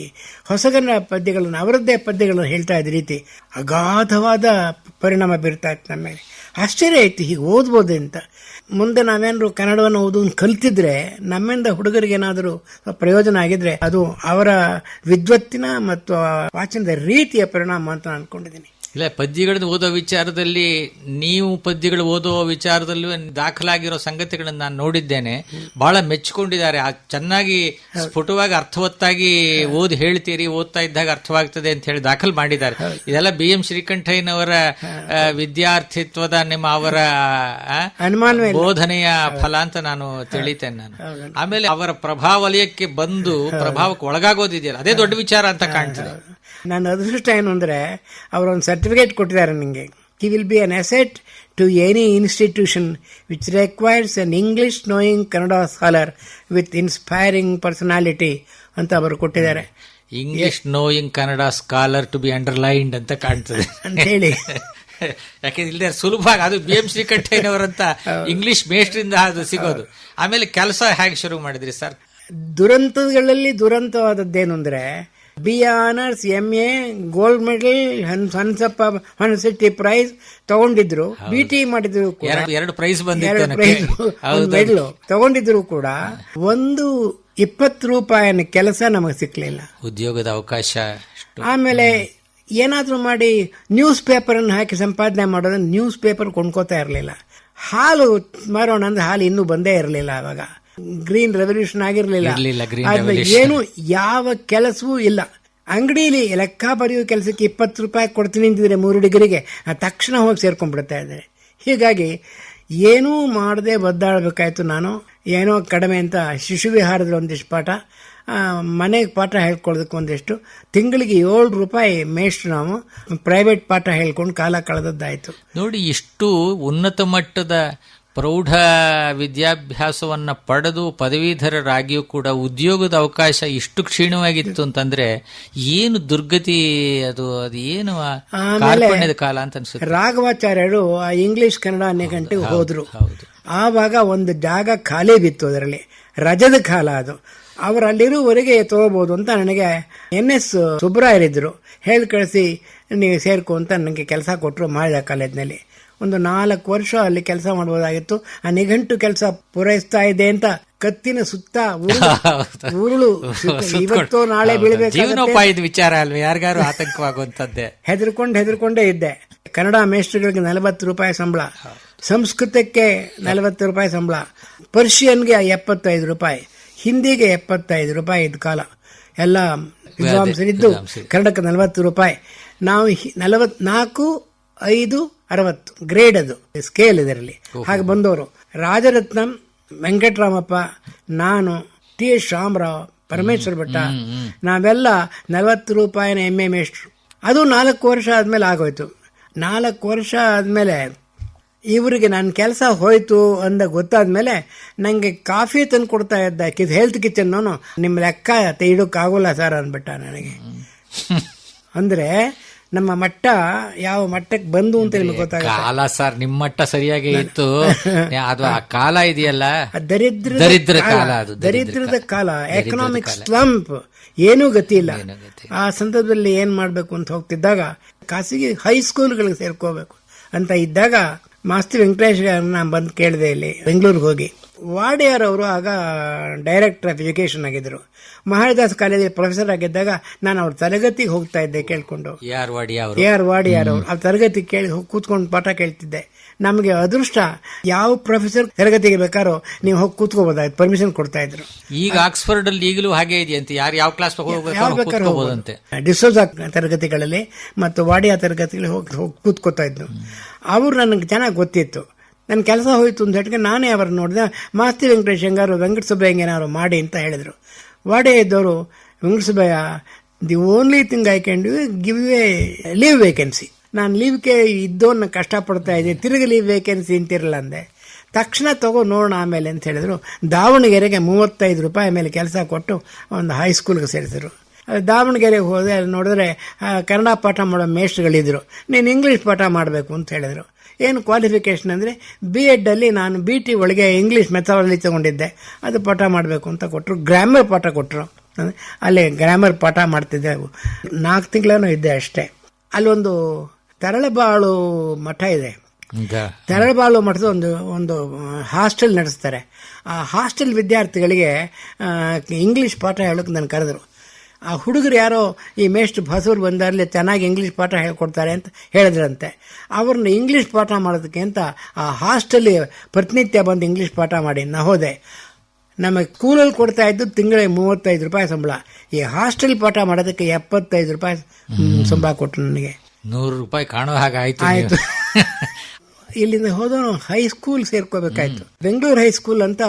ಹೊಸಗನ್ನಡ ಪದ್ಯಗಳನ್ನು, ಅವರದ್ದೇ ಪದ್ಯಗಳನ್ನು ಹೇಳ್ತಾ ಇದ್ದ ರೀತಿ ಅಗಾಧವಾದ ಪರಿಣಾಮ ಬೀರ್ತಾ ಇತ್ತು ನಮ್ಮ ಮೇಲೆ. ಆಶ್ಚರ್ಯ ಆಯ್ತು, ಹೀಗೆ ಓದ್ಬೋದು ಅಂತ. ಮುಂದೆ ನಾವೇನಾದ್ರು ಕನ್ನಡವನ್ನು ಓದೋದು ಕಲ್ತಿದ್ರೆ, ನಮ್ಮಿಂದ ಹುಡುಗರಿಗೇನಾದರೂ ಪ್ರಯೋಜನ ಆಗಿದ್ರೆ ಅದು ಅವರ ವಿದ್ವತ್ತಿನ ಮತ್ತು ವಾಚನದ ರೀತಿಯ ಪರಿಣಾಮ ಅಂತ ನಾನು ಅನ್ಕೊಂಡಿದ್ದೀನಿ. ಇಲ್ಲ, ಪದ್ಯಗಳನ್ನು ಓದೋ ವಿಚಾರದಲ್ಲಿ, ನೀವು ಪದ್ಯಗಳು ಓದೋ ವಿಚಾರದಲ್ಲೂ ದಾಖಲಾಗಿರೋ ಸಂಗತಿಗಳನ್ನು ನಾನು ನೋಡಿದ್ದೇನೆ. ಬಹಳ ಮೆಚ್ಚಿಕೊಂಡಿದ್ದಾರೆ. ಚೆನ್ನಾಗಿ ಸ್ಫುಟವಾಗಿ ಅರ್ಥವತ್ತಾಗಿ ಓದಿ ಹೇಳ್ತೀರಿ, ಓದ್ತಾ ಇದ್ದಾಗ ಅರ್ಥವಾಗ್ತದೆ ಅಂತ ಹೇಳಿ ದಾಖಲು ಮಾಡಿದ್ದಾರೆ. ಇದೆಲ್ಲ BM ಶ್ರೀಕಂಠಯ್ಯನವರ ವಿದ್ಯಾರ್ಥಿತ್ವದ ಅವರ ಬೋಧನೆಯ ಫಲ ಅಂತ ನಾನು ತಿಳಿತೇನೆ ನಾನು. ಆಮೇಲೆ ಅವರ ಪ್ರಭಾವಲಯಕ್ಕೆ ಬಂದು ಪ್ರಭಾವಕ್ಕೆ ಒಳಗಾಗೋದಿದೆಯಲ್ಲ, ಅದೇ ದೊಡ್ಡ ವಿಚಾರ ಅಂತ ಕಾಣ್ತದೆ. ನನ್ನ ಅದೃಷ್ಟ ಏನು ಅಂದರೆ, ಅವರೊಂದು ಸರ್ಟಿಫಿಕೇಟ್ ಕೊಟ್ಟಿದ್ದಾರೆ ನನಗೆ. He will be an asset to any institution which requires an English knowing Kannada scholar with inspiring personality ಅಂತ ಅವರು ಕೊಟ್ಟಿದ್ದಾರೆ. English knowing Kannada scholar to be underlined ಅಂತ ಕಾಣ್ತದೆ ಅಂತ ಹೇಳಿ. ಯಾಕೆಂದ್ರೆ ಇಲ್ಲದೆ ಸುಲಭ, ಅದು BM ಶ್ರೀಕಂಠಯ್ಯನವರಂತ ಇಂಗ್ಲಿಷ್ ಮೇಷ್ಟ್ರಿಂದ ಅದು ಸಿಗೋದು. ಆಮೇಲೆ ಕೆಲಸ ಹೇಗೆ ಶುರು ಮಾಡಿದ್ರಿ ಸರ್? ದುರಂತಗಳಲ್ಲಿ ದುರಂತವಾದದ್ದೇನು ಅಂದ್ರೆ, BA honours, MA, gold medal, Hansappa university prize ತಗೊಂಡಿದ್ರು. BT ಮಾಡಿದ್ರು ಕೂಡ ಎರಡು ಪ್ರೈಸ್ ಮೆಡಲ್ ತಗೊಂಡಿದ್ರು ಕೂಡ ಒಂದು 20 ರೂಪಾಯಿನ ಕೆಲಸ ನಮಗೆ ಸಿಕ್ಲಿಲ್ಲ, ಉದ್ಯೋಗದ ಅವಕಾಶ. ಆಮೇಲೆ ಏನಾದ್ರೂ ಮಾಡಿ ನ್ಯೂಸ್ ಪೇಪರ್ ಅನ್ನು ಹಾಕಿ ಸಂಪಾದನೆ ಮಾಡೋದು. ನ್ಯೂಸ್ ಪೇಪರ್ ಕೊಂಡ್ಕೋತಾ ಇರಲಿಲ್ಲ. ಹಾಲು ಮಾರೋಣ ಅಂದ್ರೆ ಹಾಲು ಇನ್ನೂ ಬಂದೇ ಇರಲಿಲ್ಲ. ಅವಾಗ ಗ್ರೀನ್ ರೆವಲ್ಯೂಷನ್ ಆಗಿರ್ಲಿಲ್ಲ. ಏನು ಯಾವ ಕೆಲಸವೂ ಇಲ್ಲ. ಅಂಗಡಿಲಿ ಲೆಕ್ಕ ಬರೆಯುವ ಕೆಲಸಕ್ಕೆ 20 ರೂಪಾಯಿ ಕೊಡ್ತೀನಿ ಅಂತಿದ್ರೆ 3 ಡಿಗ್ರಿಗೆ ತಕ್ಷಣ ಹೋಗಿ ಸೇರ್ಕೊಂಡ್ಬಿಡ್ತಾ ಇದ್ದಾರೆ. ಹೀಗಾಗಿ ಏನೂ ಮಾಡದೆ ಒದ್ದಾಡಬೇಕಾಯ್ತು. ನಾನು ಏನೋ ಕಡಿಮೆ ಅಂತ ಶಿಶುವಿಹಾರದಲ್ಲಿ ಒಂದಿಷ್ಟು ಪಾಠ, ಮನೆಗೆ ಪಾಠ ಹೇಳ್ಕೊಳ್ಳೋದಕ್ಕೆ ಒಂದಿಷ್ಟು, ತಿಂಗಳಿಗೆ 7 ರೂಪಾಯಿ ಮೇಷ್ಟು ನಾವು ಪ್ರೈವೇಟ್ ಪಾಠ ಹೇಳ್ಕೊಂಡು ಕಾಲ ಕಳೆದದ್ದಾಯ್ತು. ನೋಡಿ, ಇಷ್ಟು ಉನ್ನತ ಮಟ್ಟದ ಪ್ರೌಢ ವಿದ್ಯಾಭ್ಯಾಸವನ್ನ ಪಡೆದು ಪದವೀಧರರಾಗಿಯೂ ಕೂಡ ಉದ್ಯೋಗದ ಅವಕಾಶ ಇಷ್ಟು ಕ್ಷೀಣವಾಗಿತ್ತು ಅಂತಂದ್ರೆ ಏನು ದುರ್ಗತಿ ಅದು ಏನು ಕಾರ್ಪಣ್ಯದ ಕಾಲ ಅಂತ ಅನ್ಸುತ್ತೆ. ರಾಘವಾಚಾರ್ಯರು ಇಂಗ್ಲಿಷ್ ಕನ್ನಡ ನಿಘಂಟಿಗೆ ಹೋದ್ರು. ಆವಾಗ ಒಂದು ಜಾಗ ಖಾಲಿ ಬಿತ್ತು, ಅದರಲ್ಲಿ ರಜದ ಕಾಲ ಅದು. ಅವರು ಅಲ್ಲಿರುವವರೆಗೆ ತಗೋಬಹುದು ಅಂತ ನನಗೆ NS ಸುಬ್ರಾಯರಿದ್ರು ಹೇಳಿ ಕಳಿಸಿ, ನೀವು ಸೇರ್ಕೊ ಅಂತ ನನಗೆ ಕೆಲಸ ಕೊಟ್ಟರು ಮಾಡಿದ ಕಾಲೇಜ್ನಲ್ಲಿ. ಒಂದು 4 ವರ್ಷ ಅಲ್ಲಿ ಕೆಲಸ ಮಾಡಬಹುದಾಗಿತ್ತು. ಆ ನಿಘಂಟು ಕೆಲಸ ಪೂರೈಸ್ತಾ ಇದೆ ಅಂತ ಕತ್ತಿನ ಸುತ್ತ ಉರುಳು ಇವತ್ತು ನಾಳೆ ಬೀಳಬೇಕು ವಿಚಾರ ಅಲ್ವ, ಯಾರಿಗಾರು ಆತಂಕವಾಗುವಂತದ್ದೇ. ಹೆದರ್ಕೊಂಡೇ ಇದ್ದೆ. ಕನ್ನಡ ಮೇಸ್ಟ್ರುಗಳಿಗೆ 40 ರೂಪಾಯಿ ಸಂಬಳ, ಸಂಸ್ಕೃತಕ್ಕೆ 40 ರೂಪಾಯಿ ಸಂಬಳ, ಪರ್ಷಿಯನ್ಗೆ 75 ರೂಪಾಯಿ, ಹಿಂದಿಗೆ 75 ರೂಪಾಯಿ ಇದ್ದ ಕಾಲ. ಎಲ್ಲ ವಿದ್ವಾಂಸರಿದ್ದು ಕನ್ನಡಕ್ಕೆ 40 ರೂಪಾಯಿ. ನಾವು 44, 5, 60 ಗ್ರೇಡ್, ಅದು ಸ್ಕೇಲ್ ಇದರಲ್ಲಿ. ಹಾಗೆ ಬಂದವರು ರಾಜರತ್ನಂ, ವೆಂಕಟರಾಮಪ್ಪ, ನಾನು, TS ರಾಮರಾವ್, ಪರಮೇಶ್ವರ ಭಟ್ಟ, ನಾವೆಲ್ಲ 40 ರೂಪಾಯಿನ MA ಮೇಷ್ಟ್ರು. ಅದು 4 ವರ್ಷ ಆದ್ಮೇಲೆ ಆಗೋಯ್ತು. 4 ವರ್ಷ ಆದ್ಮೇಲೆ ಇವರಿಗೆ ನನ್ನ ಕೆಲಸ ಹೋಯ್ತು ಅಂದ ಗೊತ್ತಾದ್ಮೇಲೆ ನಂಗೆ ಕಾಫಿ ತಂದು ಕೊಡ್ತಾ ಇದ್ದ ಹೆಲ್ತ್ ಕಿಚನ್, ನಿಮ್ಮ ಲೆಕ್ಕ ಇಡೋಕ್ಕಾಗೋಲ್ಲ ಸರ್ ಅಂದ್ಬಿಟ್ಟ ನನಗೆ. ಅಂದ್ರೆ ನಮ್ಮ ಮಟ್ಟ ಯಾವ ಮಟ್ಟಕ್ಕೆ ಬಂದು ಅಂತ ನಿಮ್ಗೆ ಗೊತ್ತಾಗಲ್ಲ ಸರ್. ನಿಮ್ಮ ಮಟ್ಟ ಸರಿಯಾಗಿ ಇತ್ತು, ಅದು ಆ ಕಾಲ ಇದೆಯಲ್ಲ, ದರಿದ್ರದ ಕಾಲ, ದರಿದ್ರದ ಕಾಲ, ಎಕನಾಮಿಕ್ ಸ್ಲಂಪ್, ಏನೂ ಗತಿ ಇಲ್ಲ. ಆ ಸಂದರ್ಭದಲ್ಲಿ ಏನ್ ಮಾಡ್ಬೇಕು ಅಂತ ಹೋಗ್ತಿದ್ದಾಗ ಖಾಸಗಿ ಹೈಸ್ಕೂಲ್ಗಳಿಗೆ ಸೇರ್ಕೋಬೇಕು ಅಂತ ಇದ್ದಾಗ ಮಾಸ್ತಿ ವೆಂಕಟೇಶ್ ನಾನು ಬಂದು ಕೇಳಿದೆ ಇಲ್ಲಿ ಬೆಂಗಳೂರಿಗೆ ಹೋಗಿ. ವಾಡಿಯಾರ್ ಅವರು ಆಗ ಡೈರೆಕ್ಟರ್ ಆಫ್ ಎಜುಕೇಶನ್ ಆಗಿದ್ರು. ಮಹಾರಾಜಾಸ್ ಕಾಲೇಜ್ ಪ್ರೊಫೆಸರ್ ಆಗಿದ್ದಾಗ ನಾನು ಅವ್ರ ತರಗತಿಗೆ ಹೋಗ್ತಾ ಇದ್ದೆ ಕೇಳ್ಕೊಂಡು. AR ವಾಡಿಯಾರ್ ಅವರು ಆ ತರಗತಿ ಕೇಳಿ ಕೂತ್ಕೊಂಡು ಪಾಠ ಕೇಳ್ತಿದ್ದೆ. ನಮಗೆ ಅದೃಷ್ಟ, ಯಾವ ಪ್ರೊಫೆಸರ್ ತರಗತಿಗೆ ಬೇಕಾರೋ ನೀವು ಹೋಗಿ ಕೂತ್ಕೋಬಹುದಾಯ್ತು, ಪರ್ಮಿಷನ್ ಕೊಡ್ತಾ ಇದ್ರು. ಈಗ ಆಕ್ಸ್ಫರ್ಡ್ ಅಲ್ಲಿ ಈಗಲೂ ಹಾಗೆ ಇದೆಯಂತೆ, ಯಾರು ಯಾವ ಕ್ಲಾಸ್ ಹೋಗಬೇಕಂತೆ. ಡಿಸೋಜಾ ತರಗತಿಗಳಲ್ಲಿ ಮತ್ತು ವಾಡಿಯಾ ತರಗತಿಗಳಲ್ಲಿ ಹೋಗಿ ಕೂತ್ಕೋತಾ ಇದ್ರು. ಅವರು ನನಗೆ ಚೆನ್ನಾಗಿ ಗೊತ್ತಿತ್ತು. ನನ್ನ ಕೆಲಸ ಹೋಯ್ತು ಅಂತ ಹೇಳಿ ನಾನೇ ಅವ್ರು ನೋಡಿದೆ. ಮಾಸ್ತಿ ವೆಂಕಟೇಶ್ ಹೆಂಗಾರು ವೆಂಕಟ ಸುಬ್ಬಯ್ಯ ಏನಾರು ಮಾಡಿ ಅಂತ ಹೇಳಿದ್ರು. ವಾಡೆ ಇದ್ದವರು, Venkata Subbaiah, the only thing I can do give A leave vacancy. ನಾನು ಲೀವ್ಗೆ ಇದ್ದೋನ್ನ ಕಷ್ಟಪಡ್ತಾ ಇದ್ದೆ, ತಿರುಗಿ ಲೀವ್ ವೇಕೆನ್ಸಿ ಅಂತಿರಲ್ಲ ಅಂದೆ. ತಕ್ಷಣ ತಗೋ ನೋಡೋಣ ಆಮೇಲೆ ಅಂತ ಹೇಳಿದ್ರು. ದಾವಣಗೆರೆಗೆ 35 ರೂಪಾಯಿ ಮೇಲೆ ಕೆಲಸ ಕೊಟ್ಟು ಒಂದು ಹೈಸ್ಕೂಲ್ಗೆ ಸೇರಿಸಿದ್ರು. ದಾವಣಗೆರೆಗೆ ಹೋದೆ, ಅಲ್ಲಿ ನೋಡಿದ್ರೆ ಕನ್ನಡ ಪಾಠ ಮಾಡೋ ಮೇಷ್ಟ್ರುಗಳಿದ್ರು. ನೀನು ಇಂಗ್ಲೀಷ್ ಪಾಠ ಮಾಡಬೇಕು ಅಂತ ಹೇಳಿದ್ರು. ಏನು ಕ್ವಾಲಿಫಿಕೇಶನ್ ಅಂದರೆ B.Ed ಅಲ್ಲಿ ನಾನು BT ಒಳಗೆ ಇಂಗ್ಲೀಷ್ ಮೆಥಾಡಾಲಜಿ ತಗೊಂಡಿದ್ದೆ, ಅದು ಪಾಠ ಮಾಡಬೇಕು ಅಂತ ಕೊಟ್ಟರು. ಗ್ರಾಮರ್ ಪಾಠ ಕೊಟ್ಟರು. ಅಲ್ಲಿ ಗ್ರಾಮರ್ ಪಾಠ ಮಾಡ್ತಿದ್ದೆ. 4 ತಿಂಗಳೇನೋ ಇದ್ದೆ ಅಷ್ಟೇ. ಅಲ್ಲೊಂದು ತರಳಬಾಳು ಮಠ ಇದೆ. ತರಳಬಾಳು ಮಠದ ಒಂದು ಹಾಸ್ಟೆಲ್ ನಡೆಸ್ತಾರೆ. ಆ ಹಾಸ್ಟೆಲ್ ವಿದ್ಯಾರ್ಥಿಗಳಿಗೆ ಇಂಗ್ಲೀಷ್ ಪಾಠ ಹೇಳೋಕೆ ನಾನು ಕರೆದ್ರು. ಆ ಹುಡುಗರು ಯಾರೋ ಈ ಮೇಷ್ಟ್ರು ಬಸವರು ಬಂದಾರಲಿ ಚೆನ್ನಾಗಿ ಇಂಗ್ಲೀಷ್ ಪಾಠ ಹೇಳ್ಕೊಡ್ತಾರೆ ಅಂತ ಹೇಳಿದ್ರಂತೆ. ಅವ್ರನ್ನ ಇಂಗ್ಲೀಷ್ ಪಾಠ ಮಾಡೋದಕ್ಕೆ ಅಂತ ಆ ಹಾಸ್ಟೆಲ್ ಪ್ರತಿನಿತ್ಯ ಬಂದು ಇಂಗ್ಲೀಷ್ ಪಾಠ ಮಾಡಿ ನಾ ಹೋದೆ. ನಮಗೆ ಸ್ಕೂಲಲ್ಲಿ ಕೊಡ್ತಾ ಇದ್ದು ತಿಂಗಳಿಗೆ 35 ರೂಪಾಯಿ ಸಂಬಳ. ಈ ಹಾಸ್ಟೆಲ್ ಪಾಠ ಮಾಡೋದಕ್ಕೆ 75 ರೂಪಾಯಿ ಸಂಬಳ ಕೊಟ್ಟರು ನನಗೆ. 100 ರೂಪಾಯಿ ಕಾಣೋ ಹಾಗಾಯ್ತು. ಆಯ್ತು. ಇಲ್ಲಿಂದ ಹೋದವನು ಹೈಸ್ಕೂಲ್ ಸೇರ್ಕೋಬೇಕಾಯ್ತು. ಬೆಂಗಳೂರು ಹೈಸ್ಕೂಲ್ ಅಂತ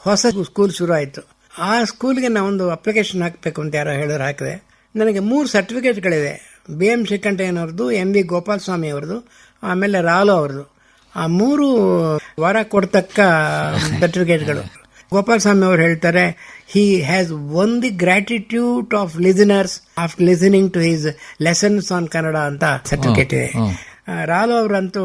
ಹೊಸ ಸ್ಕೂಲ್ ಶುರು ಆಯ್ತು. ಆ ಸ್ಕೂಲ್ಗೆ ನಾವೊಂದು ಅಪ್ಲಿಕೇಶನ್ ಹಾಕಬೇಕು ಅಂತ ಯಾರೋ ಹೇಳಿದ್ರು, ಹಾಕಿದೆ. ನನಗೆ 3 ಸರ್ಟಿಫಿಕೇಟ್ಗಳಿದೆ. BM ಶ್ರೀಕಂಠಯ್ಯನವ್ರದ್ದು, MV ಗೋಪಾಲಸ್ವಾಮಿ ಅವ್ರದ್ದು, ಆಮೇಲೆ ರಾಲು ಅವ್ರದ್ದು. ಆ 3 ವಾರ ಕೊಡ್ತಕ್ಕ ಸರ್ಟಿಫಿಕೇಟ್ಗಳು. ಗೋಪಾಲಸ್ವಾಮಿ ಅವರು ಹೇಳ್ತಾರೆ, he has won the gratitude of listeners after listening to his lessons on Kannada ಅಂತ ಸರ್ಟಿಫಿಕೇಟ್ ಇದೆ. ರಾಲು ಅವರಂತೂ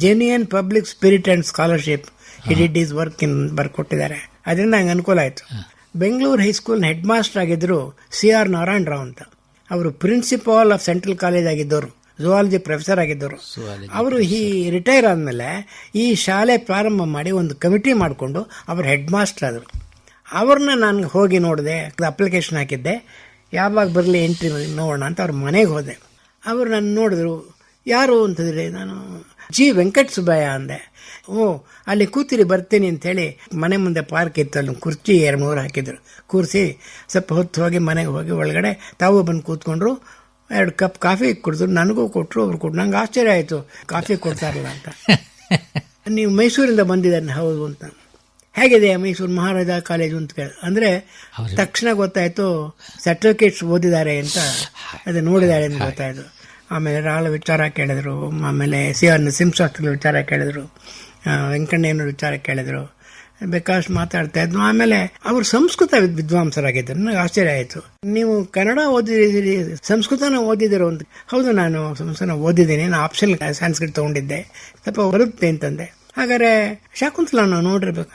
genuine public spirit and scholarship he did his work in ಬರ್ಕೊಟ್ಟಿದ್ದಾರೆ. ಅದರಿಂದ ನಂಗೆ ಅನುಕೂಲ ಆಯ್ತು. ಬೆಂಗಳೂರು ಹೈಸ್ಕೂಲ್ ಹೆಡ್ ಮಾಸ್ಟರ್ ಆಗಿದ್ರು CR ನಾರಾಯಣರಾವ್ ಅಂತ. ಅವರು ಪ್ರಿನ್ಸಿಪಾಲ್ ಆಫ್ ಸೆಂಟ್ರಲ್ ಕಾಲೇಜ್ ಆಗಿದ್ದವರು, ಝುವಾಲಜಿ ಪ್ರೊಫೆಸರ್ ಆಗಿದ್ದವರು. ಅವರು ಈ ರಿಟೈರ್ ಆದಮೇಲೆ ಈ ಶಾಲೆ ಪ್ರಾರಂಭ ಮಾಡಿ ಒಂದು ಕಮಿಟಿ ಮಾಡಿಕೊಂಡು ಅವರು ಹೆಡ್ ಮಾಸ್ಟರ್ ಆದರು. ಅವ್ರನ್ನ ನಾನು ಹೋಗಿ ನೋಡಿದೆ, ಅಪ್ಲಿಕೇಶನ್ ಹಾಕಿದ್ದೆ, ಯಾವಾಗ ಬರಲಿ ಎಂಟ್ರಿ ನೋಡೋಣ ಅಂತ ಅವ್ರ ಮನೆಗೆ ಹೋದೆ. ಅವರು ನನ್ನ ನೋಡಿದ್ರು. ಯಾರು ಅಂತಂದರೆ ನಾನು ಜಿ ವೆಂಕಟ ಸುಬ್ಬಯ್ಯ ಅಂದೆ. ಓ, ಅಲ್ಲಿ ಕೂತಿರಿ ಬರ್ತೀನಿ ಅಂತೇಳಿ ಮನೆ ಮುಂದೆ ಪಾರ್ಕ್ ಇತ್ತು, ಅಲ್ಲಿ ಕುರ್ಚಿ 2-3 ಹಾಕಿದ್ರು. ಕೂರಿಸಿ ಸ್ವಲ್ಪ ಹೊತ್ತು ಹೋಗಿ ಮನೆಗೆ ಹೋಗಿ ಒಳಗಡೆ ತಾವು ಬಂದು ಕೂತ್ಕೊಂಡ್ರು. 2 ಕಪ್ ಕಾಫಿ ಕುಡಿದ್ರು, ನನಗೂ ಕೊಟ್ಟರು, ಅವ್ರು ಕೊಟ್ಟರು. ನಂಗೆ ಆಶ್ಚರ್ಯ ಆಯಿತು, ಕಾಫಿ ಕೊಡ್ತಾರಲ್ಲ ಅಂತ. ನೀವು ಮೈಸೂರಿಂದ ಬಂದಿದ್ದಾನೆ? ಹೌದು ಅಂತ. ಹೇಗಿದೆ ಮೈಸೂರು ಮಹಾರಾಜ ಕಾಲೇಜು ಅಂತ ಕೇಳಿ ಅಂದರೆ ತಕ್ಷಣ ಗೊತ್ತಾಯಿತು ಸರ್ಟಿಫಿಕೇಟ್ಸ್ ಓದಿದ್ದಾರೆ ಅಂತ, ಅದು ನೋಡಿದ್ದಾರೆ ಅಂತ ಗೊತ್ತಾಯಿತು. ಆಮೇಲೆ ರಾಳ ವಿಚಾರ ಕೇಳಿದ್ರು, ಆಮೇಲೆ ನರಸಿಂಹಶಾಸ್ತ್ರಿಗಳ ವಿಚಾರ ಕೇಳಿದ್ರು, ವೆಂಕಣ್ಣಯ್ಯನವ್ರ ವಿಚಾರ ಕೇಳಿದ್ರು, ಬೇಕಾಷ್ಟು ಮಾತಾಡ್ತಾ ಇದ್ರು. ಆಮೇಲೆ ಅವರು ಸಂಸ್ಕೃತ ವಿದ್ವಾಂಸರಾಗಿದ್ದರು. ನನಗೆ ಆಶ್ಚರ್ಯ ಆಯಿತು. ನೀವು ಕನ್ನಡ ಓದಿದ್ದೀರಿ, ಸಂಸ್ಕೃತನ ಓದಿದಿರೋ ಅಂತ. ಹೌದು, ನಾನು ಸಂಸ್ಕೃತ ಓದಿದ್ದೀನಿ, ನಾನು ಆಪ್ಷನ್ ಸಂಸ್ಕೃತ ತಗೊಂಡಿದ್ದೆ, ಸ್ವಲ್ಪ ಬರುತ್ತೆ ಅಂತಂದೆ. ಹಾಗಾದ್ರೆ ಶಾಕುಂತಲ ನಾವು ನೋಡಿರ್ಬೇಕು,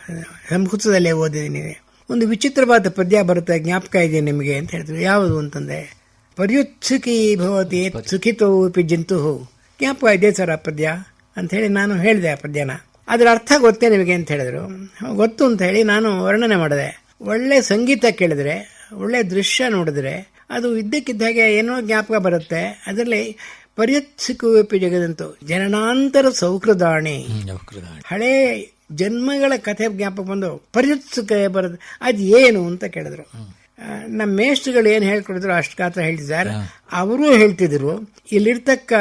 ಸಂಸ್ಕೃತದಲ್ಲೇ ಓದಿದ್ದೀನಿ. ಒಂದು ವಿಚಿತ್ರವಾದ ಪದ್ಯ ಬರುತ್ತೆ, ಜ್ಞಾಪಕ ಇದೆ ನಿಮಗೆ ಅಂತ ಹೇಳಿದ್ರು. ಯಾವುದು ಅಂತಂದೆ. ಪರ್ಯುತ್ಸುಖಿ ಭವತಿ ಸುಖಿತೋಪಿ ಜಂತು. ಜ್ಞಾಪಕ ಇದೆ ಸರ್ ಆ ಪದ್ಯ ಅಂತ ಹೇಳಿ ನಾನು ಹೇಳಿದೆ ಆ ಪದ್ಯನ. ಅದರ ಅರ್ಥ ಗೊತ್ತೇ ನಿಮಗೆ ಅಂತ ಹೇಳಿದ್ರು. ಗೊತ್ತು ಅಂತ ಹೇಳಿ ನಾನು ವರ್ಣನೆ ಮಾಡಿದೆ. ಒಳ್ಳೆ ಸಂಗೀತ ಕೇಳಿದ್ರೆ, ಒಳ್ಳೆ ದೃಶ್ಯ ನೋಡಿದ್ರೆ ಅದು ಇದ್ದಕ್ಕಿದ್ದಾಗೆ ಏನೋ ಜ್ಞಾಪಕ ಬರುತ್ತೆ. ಅದರಲ್ಲಿ ಪರ್ಯುತ್ಸುಖಿ ಜಗದಂತು ಜನನಾಂತರ ಸೌಕೃದಾಣಿ, ಹಳೇ ಜನ್ಮಗಳ ಕಥೆ ಜ್ಞಾಪಕ ಬಂದು ಪರ್ಯುತ್ಸುಖ ಬರುತ್ತೆ. ಅದು ಏನು ಅಂತ ಕೇಳಿದ್ರು. ನಮ್ಮ ಮೇಷ್ಟ್ರುಗಳು ಏನು ಹೇಳ್ಕೊಡಿದ್ರು ಅಷ್ಟು ಮಾತ್ರ ಹೇಳ್ತಿದ್ದಾರೆ. ಅವರೂ ಹೇಳ್ತಿದ್ರು. ಇಲ್ಲಿರ್ತಕ್ಕ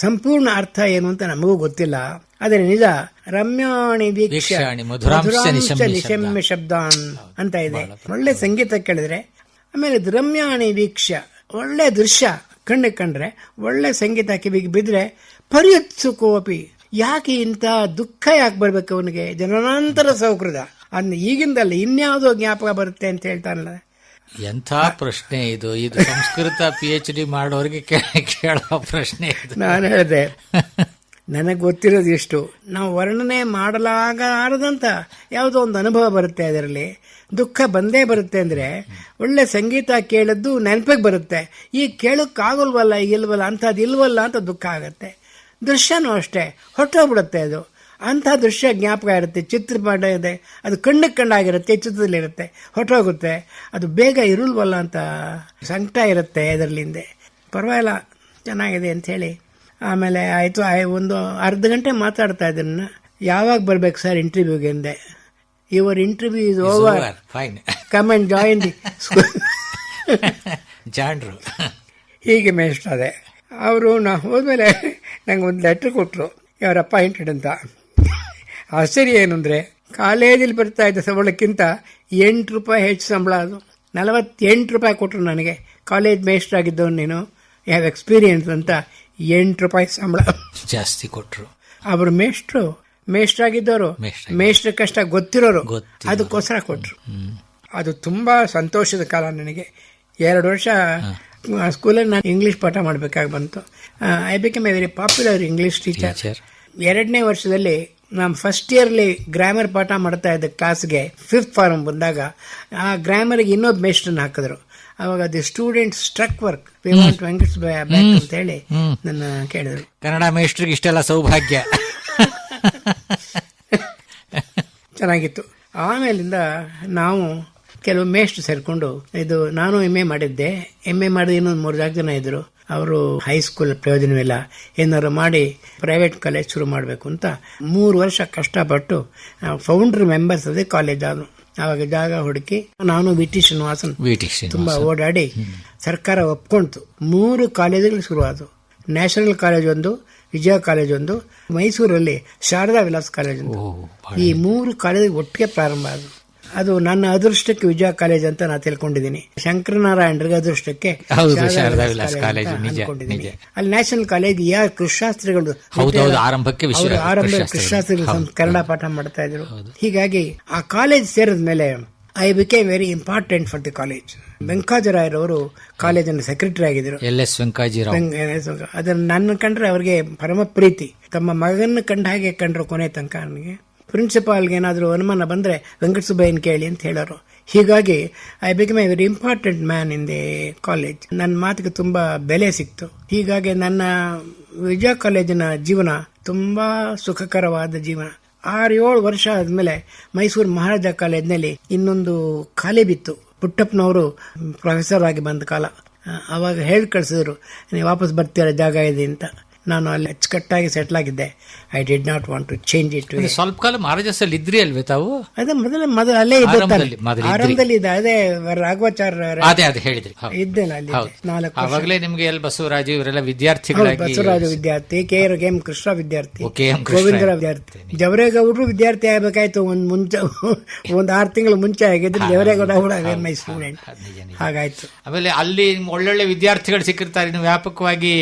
ಸಂಪೂರ್ಣ ಅರ್ಥ ಏನು ಅಂತ ನಮಗೂ ಗೊತ್ತಿಲ್ಲ. ಆದರೆ ನಿಜ, ರಮ್ಯಾಣಿ ವೀಕ್ಷ ನಿಶಮ್ಯ ಶಬ್ದ ಅಂತ ಇದೆ. ಒಳ್ಳೆ ಸಂಗೀತ ಕೇಳಿದ್ರೆ, ಆಮೇಲೆ ರಮ್ಯಾಣಿ ವೀಕ್ಷ, ಒಳ್ಳೆ ದೃಶ್ಯ ಕಣ್ಣಿಗೆ ಕಂಡ್ರೆ, ಒಳ್ಳೆ ಸಂಗೀತ ಕಿವಿಗೆ ಬಿದ್ರೆ, ಪರ್ಯುತ್ಸುಕೋಪಿ, ಯಾಕೆ ಇಂಥ ದುಃಖ ಯಾಕೆ ಬರ್ಬೇಕು ಅವನಿಗೆ, ಜನನಾಂತರ ಸೌಕೃತ ಅನ್ನ ಈಗಿಂದಲ್ಲ ಇನ್ಯಾವುದೋ ಜ್ಞಾಪಕ ಬರುತ್ತೆ ಅಂತ ಹೇಳ್ತಾನಲ್ಲ. ಎಂಥ ಪ್ರಶ್ನೆ ಇದು! ಇದು ಸಂಸ್ಕೃತ PhD ಮಾಡೋರಿಗೆ ಕೇಳೋ ಪ್ರಶ್ನೆ ಇದು. ನಾನು ಹೇಳಿದೆ, ನನಗೆ ಗೊತ್ತಿರೋದು ಇಷ್ಟು, ನಾವು ವರ್ಣನೆ ಮಾಡಲಾಗದಂತ ಯಾವುದೋ ಒಂದು ಅನುಭವ ಬರುತ್ತೆ, ಅದರಲ್ಲಿ ದುಃಖ ಬಂದೇ ಬರುತ್ತೆ. ಅಂದರೆ ಒಳ್ಳೆ ಸಂಗೀತ ಕೇಳದ್ದು ನೆನಪಿಗೆ ಬರುತ್ತೆ, ಈಗ ಕೇಳೋಕ್ಕಾಗಲ್ವಲ್ಲ, ಈಗ ಇಲ್ವಲ್ಲ, ಅಂಥದ್ದು ಇಲ್ವಲ್ಲ ಅಂತ ದುಃಖ ಆಗುತ್ತೆ. ದೃಶ್ಯನೂ ಅಷ್ಟೇ, ಹೊರಟೋಗ್ಬಿಡುತ್ತೆ ಅದು. ಅಂಥ ದೃಶ್ಯ ಜ್ಞಾಪಕ ಇರುತ್ತೆ, ಚಿತ್ರಪಟ ಇದೆ, ಅದು ಕಣ್ಣಿಗೆ ಕಂಡಾಗಿರುತ್ತೆ, ಚಿತ್ರದಲ್ಲಿರುತ್ತೆ, ಹೊರಟೋಗುತ್ತೆ. ಅದು ಬೇಗ ಇರಲ್ವಲ್ಲ ಅಂತ ಸಂಕಟ ಇರುತ್ತೆ ಅದರಲ್ಲಿಂದೆ. ಪರವಾಗಿಲ್ಲ, ಚೆನ್ನಾಗಿದೆ ಅಂಥೇಳಿ ಆಮೇಲೆ ಆಯಿತು. ಒಂದು ಅರ್ಧ ಗಂಟೆ ಮಾತಾಡ್ತಾ ಇದ್ದನ್ನ, ಯಾವಾಗ ಬರ್ಬೇಕು ಸರ್ ಇಂಟರ್ವ್ಯೂಗೆ ಅಂದೆ. Your interview is over, come and join the school. ಜಾಂಡ್ರು ಹೀಗೆ ಮೇಸ್ಟ್ ಅದೇ. ಅವರು ನಾ ಹೋದ್ಮೇಲೆ ನಂಗೆ ಒಂದು ಲೆಟ್ರ್ ಕೊಟ್ಟರು, ಅವರ ಅಪಾಯಿಂಟೆಡ್ ಅಂತ. ಆಶ್ಚರ್ಯ ಏನು ಅಂದರೆ, ಕಾಲೇಜಲ್ಲಿ ಬರ್ತಾ ಇದ್ದ ಸಂಬಳಕ್ಕಿಂತ 8 ರೂಪಾಯಿ ಹೆಚ್ಚು ಸಂಬಳ. ಅದು 48 ರೂಪಾಯಿ ಕೊಟ್ಟರು ನನಗೆ. ಕಾಲೇಜ್ ಮೇಸ್ಟ್ರ್ ಆಗಿದ್ದವನು ನೀನು, ಯು ಹ್ಯಾವ್ ಎಕ್ಸ್ಪೀರಿಯನ್ಸ್ ಅಂತ 8 ರೂಪಾಯಿ ಸಂಬಳ ಜಾಸ್ತಿ ಕೊಟ್ಟರು. ಅವರು ಮೇಸ್ಟ್ರ್ ಆಗಿದ್ದವರು, ಮೇಸ್ಟ್ರ ಕಷ್ಟ ಗೊತ್ತಿರೋರು, ಅದಕ್ಕೋಸ್ಕರ ಕೊಟ್ಟರು. ಅದು ತುಂಬಾ ಸಂತೋಷದ ಕಾಲ ನನಗೆ. 2 ವರ್ಷ ಸ್ಕೂಲಲ್ಲಿ ನಾನು ಇಂಗ್ಲಿಷ್ ಪಾಠ ಮಾಡಬೇಕಾಗಿ ಬಂತು. I become A very popular English teacher. 2ನೇ ವರ್ಷದಲ್ಲಿ ನಾನು ಫಸ್ಟ್ ಇಯರ್ಲಿ ಗ್ರಾಮರ್ ಪಾಠ ಮಾಡ್ತಾ ಇದ್ದ ಕ್ಲಾಸ್ಗೆ 5th ಫಾರಂ ಬಂದಾಗ ಆ ಗ್ರಾಮರ್ಗೆ ಇನ್ನೊಬ್ಬ ಮೇಸ್ಟ್ರನ್ನ ಹಾಕಿದ್ರು. ಅವಾಗ the student struck work we want Venkatesh back ಅಂತ ಹೇಳಿ ನನ್ನ ಕೇಳಿದ್ರು. ಕನ್ನಡ ಮೇಸ್ಟ್ರಿಗೆ ಇಷ್ಟೆಲ್ಲ ಸೌಭಾಗ್ಯ. ಚೆನ್ನಾಗಿತ್ತು. ಆಮೇಲಿಂದ ನಾವು ಕೆಲವು ಮೇಷ್ಟ್ರು ಸೇರಿಕೊಂಡು, ಇದು ನಾನು MA ಮಾಡಿದ್ದೆ. MA ಮಾಡಿದ ಇನ್ನೊಂದು 3 ಜನ ಇದ್ರು. ಅವರು ಹೈಸ್ಕೂಲ್ ಪ್ರಯೋಜನವಿಲ್ಲ, ಏನಾದ್ರು ಮಾಡಿ ಪ್ರೈವೇಟ್ ಕಾಲೇಜ್ ಶುರು ಮಾಡಬೇಕು ಅಂತ 3 ವರ್ಷ ಕಷ್ಟಪಟ್ಟು ಫೌಂಡರ್ ಮೆಂಬರ್ಸ್ ಅದೇ ಕಾಲೇಜ್ ಆದ್ರು. ಆವಾಗ ಜಾಗ ಹುಡುಕಿ ನಾನು VT ಶ್ರೀನಿವಾಸನ್ ತುಂಬಾ ಓಡಾಡಿ ಸರ್ಕಾರ ಒಪ್ಕೊಂತು 3 ಕಾಲೇಜುಗಳು ಶುರುವಾದವು. ನ್ಯಾಷನಲ್ ಕಾಲೇಜ್ ಒಂದು, ವಿಜಯ ಕಾಲೇಜ್ ಒಂದು, ಮೈಸೂರಲ್ಲಿ ಶಾರದಾ ವಿಲಾಸ್ ಕಾಲೇಜ್ ಒಂದು. ಈ 3 ಕಾಲೇಜ್ ಒಟ್ಟಿಗೆ ಪ್ರಾರಂಭ ಆದವು. ಅದು ನನ್ನ ಅದೃಷ್ಟಕ್ಕೆ ವಿಜಯ ಕಾಲೇಜ್ ಅಂತ ನಾನು ತಿಳ್ಕೊಂಡಿದ್ದೀನಿ. ಶಂಕರನಾರಾಯಣರಿಗೆ ಅದೃಷ್ಟಕ್ಕೆ ಶಾರದಾ ವಿಲಾಸ್ ಕಾಲೇಜ್ ಅನ್ಕೊಂಡಿದ್ದೀನಿ. ಅಲ್ಲಿ ನ್ಯಾಷನಲ್ ಕಾಲೇಜ್ ಕೃಷಿಶಾಸ್ತ್ರಿಗಳು ಆರಂಭ ಕೃಷಿಶಾಸ್ತ್ರಿಗಳು ಕನ್ನಡ ಪಾಠ ಮಾಡ್ತಾ ಇದ್ರು. ಹೀಗಾಗಿ ಆ ಕಾಲೇಜ್ ಸೇರಿದ ಮೇಲೆ I became very important for the college. ವೆಂಕಾಜರಾಯರವರು ಕಾಲೇಜಿನ ಸೆಕ್ರೆಟರಿ ಆಗಿದ್ರು. LS ವೆಂಕಾಜಿರಾವ್. ಅದನ್ನ ನನ್ನ ಕಂಡ್ರೆ ಅವ್ರಿಗೆ ಪರಮ ಪ್ರೀತಿ. ತಮ್ಮ ಮಗನ ಕಂಡ ಹಾಗೆ ಕಂಡ್ರು ಕೊನೆ ತನಕ. ನನಗೆ ಪ್ರಿನ್ಸಿಪಾಲ್ಗೆ ಏನಾದರೂ ಅನುಮಾನ ಬಂದರೆ ವೆಂಕಟ ಸುಬ್ಬಯ್ಯನ ಕೇಳಿ ಅಂತ ಹೇಳೋರು. ಹೀಗಾಗಿ I become A very important man in the college. ನನ್ನ ಮಾತಿಗೆ ತುಂಬಾ ಬೆಲೆ ಸಿಕ್ತು. ಹೀಗಾಗಿ ನನ್ನ ವಿಜಯ ಕಾಲೇಜಿನ ಜೀವನ ತುಂಬಾ ಸುಖಕರವಾದ ಜೀವನ. 6-7 ವರ್ಷ ಆದ್ಮೇಲೆ ಮೈಸೂರು ಮಹಾರಾಜ ಕಾಲೇಜಿನಲ್ಲಿ ಇನ್ನೊಂದು ಖಾಲಿ ಬಿತ್ತು. ಪುಟ್ಟಪ್ಪನವರು ಪ್ರೊಫೆಸರ್ ಆಗಿ ಬಂದ ಕಾಲ. ಅವಾಗ ಹೇಳಿ ಕಳಿಸಿದ್ರು, ನೀವು ವಾಪಸ್ ಬರ್ತೀರ, ಜಾಗ ಇದೆ ಅಂತ. ನಾನು ಅಲ್ಲಿ ಅಚ್ಚುಕಟ್ಟಾಗಿ ಸೆಟ್ಲ್ ಆಗಿದ್ದೆ. I did not want to change it. ಸ್ವಲ್ಪ ಕಾಲ ಮಹಾರಾಜಾಸ್ ಅಲ್ಲಿ ಇದ್ರಿ ಅಲ್ವೇ ತಾವು? ಅದೇ ಮೊದಲು ಅಲ್ಲೇ ಆರಂಭದಲ್ಲಿ ಇದೆ. ಅದೇ ರಾಘವಾಚಾರ್ಯ ಅದೇ ಹೇಳಿದ್ರಿ, ಇದ್ದೇನೆ ಅಲ್ಲಿ 4 ವರ್ಷ. ಅವಾಗಲೇ ನಿಮ್ಗೆ ಎಲ್ ಬಸವರಾಜ ಇವರೆಲ್ಲ ವಿದ್ಯಾರ್ಥಿಗಳಾಗಿ, ಬಸವರಾಜ ವಿದ್ಯಾರ್ಥಿ, KM ಕೃಷ್ಣ ವಿದ್ಯಾರ್ಥಿ, ಗೋವಿಂದರ ವಿದ್ಯಾರ್ಥಿ, ಜವರೇಗೌಡರು ವಿದ್ಯಾರ್ಥಿ ಆಗ್ಬೇಕಾಯ್ತು. ಒಂದ್ 6 ತಿಂಗಳು ಮುಂಚೆ ಆಗಿದ್ರೆ ಜವರೇಗೌಡ ಕೂಡ ಮೈ ಸ್ಟೂಡೆಂಟ್. ಹಾಗಾಯ್ತು. ಆಮೇಲೆ ಅಲ್ಲಿ ಒಳ್ಳೊಳ್ಳೆ ವಿದ್ಯಾರ್ಥಿಗಳು ಸಿಕ್ಕಿರ್ತಾರೆ. ನೀವು ವ್ಯಾಪಕವಾಗಿ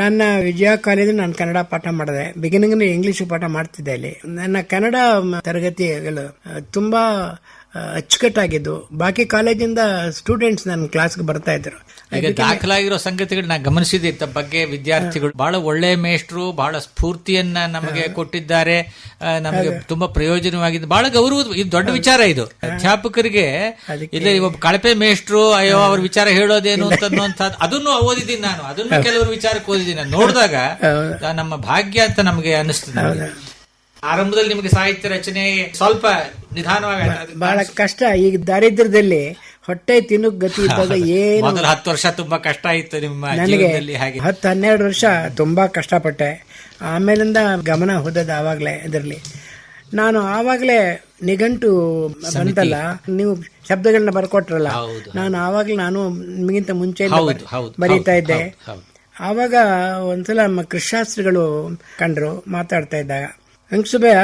ನನ್ನ ವಿಜಯ ಕಾಲೇಜ್ ನಾನು ಕನ್ನಡ ಪಾಠ ಮಾಡಿದೆ. ಬಿಗಿನಿಂಗ್ ಇಂಗ್ಲಿಷ್ ಪಾಠ ಮಾಡ್ತಿದ್ದೆ. ಅಲ್ಲಿ ನನ್ನ ಕನ್ನಡ ತರಗತಿಗಳು ತುಂಬಾ ಅಚ್ಚುಕಟ್ಟಾಗಿದ್ದು. ಬಾಕಿ ಕಾಲೇಜಿಂದ ಸ್ಟೂಡೆಂಟ್ಸ್ ನನ್ನ ಕ್ಲಾಸ್ಗೆ ಬರ್ತಾ ಇದ್ರು. ಈಗ ದಾಖಲಾಗಿರೋ ಸಂಗತಿಗಳು ನಾ ಗಮನಿಸಿದೆ ಬಗ್ಗೆ. ವಿದ್ಯಾರ್ಥಿಗಳು ಬಹಳ ಒಳ್ಳೆ ಮೇಷ್ಟ್ರು, ಬಹಳ ಸ್ಫೂರ್ತಿಯನ್ನ ನಮಗೆ ಕೊಟ್ಟಿದ್ದಾರೆ. ನಮಗೆ ತುಂಬಾ ಪ್ರಯೋಜನವಾಗಿದೆ. ಬಹಳ ಗೌರವ, ಇದು ದೊಡ್ಡ ವಿಚಾರ. ಇದು ಅಧ್ಯಾಪಕರಿಗೆ ಇಲ್ಲ ಒಬ್ಬ ಕಳಪೆ ಮೇಷ್ಟ್ರು, ಅಯ್ಯೋ ಅವ್ರ ವಿಚಾರ ಹೇಳೋದೇನು ಅಂತನ್ನುವಂಥದ್ದು ಅದನ್ನು ಓದಿದ್ದೀನಿ ನಾನು. ಅದನ್ನು ಕೆಲವರು ವಿಚಾರಕ್ಕೆ ಓದಿದ್ದೀನಿ. ನೋಡಿದಾಗ ನಮ್ಮ ಭಾಗ್ಯ ಅಂತ ನಮಗೆ ಅನಿಸ್ತದೆ. ಆರಂಭದಲ್ಲಿ ನಿಮಗೆ ಸಾಹಿತ್ಯ ರಚನೆ ಸ್ವಲ್ಪ ನಿಧಾನವಾಗಿ ಬಹಳ ಕಷ್ಟ. ಈಗ ದಾರಿದ್ರ್ಯದಲ್ಲಿ ಹೊಟ್ಟೆ ತಿನ್ನಕ್ ಗತಿ ಇದ್ದಾಗ ಏನು ಮೊದಲು 10 ವರ್ಷ ತುಂಬಾ ಕಷ್ಟ ಇತ್ತು ನಿಮ್ಮ ಜೀವನದಲ್ಲಿ. ಹಾಗೆ 10-12 ವರ್ಷ ತುಂಬಾ ಕಷ್ಟಪಟ್ಟೆ. ಆಮೇಲಿಂದ ಗಮನ ಹೋದದ್ದು ಆವಾಗ್ಲೇ. ಇದರಲ್ಲಿ ನಾನು ಆವಾಗ್ಲೇ ನಿಘಂಟು ಬಂತಲ್ಲ, ನೀವು ಶಬ್ದಗಳನ್ನ ಬರ್ಕೊಟ್ರಲ್ಲ, ನಾನು ಆವಾಗ್ಲೇ ನಾನು ನಿಮಗಿಂತ ಮುಂಚೆ ಬರೀತಾ ಇದ್ದೆ. ಆವಾಗ ಒಂದ್ಸಲ ನಮ್ಮ ಕೃಷಿಶಾಸ್ತ್ರಿಗಳು ಕಂಡ್ರು ಮಾತಾಡ್ತಾ ಇದ್ದಾಗ, ವೆಂಕಟಸುಬ್ಬಯ್ಯ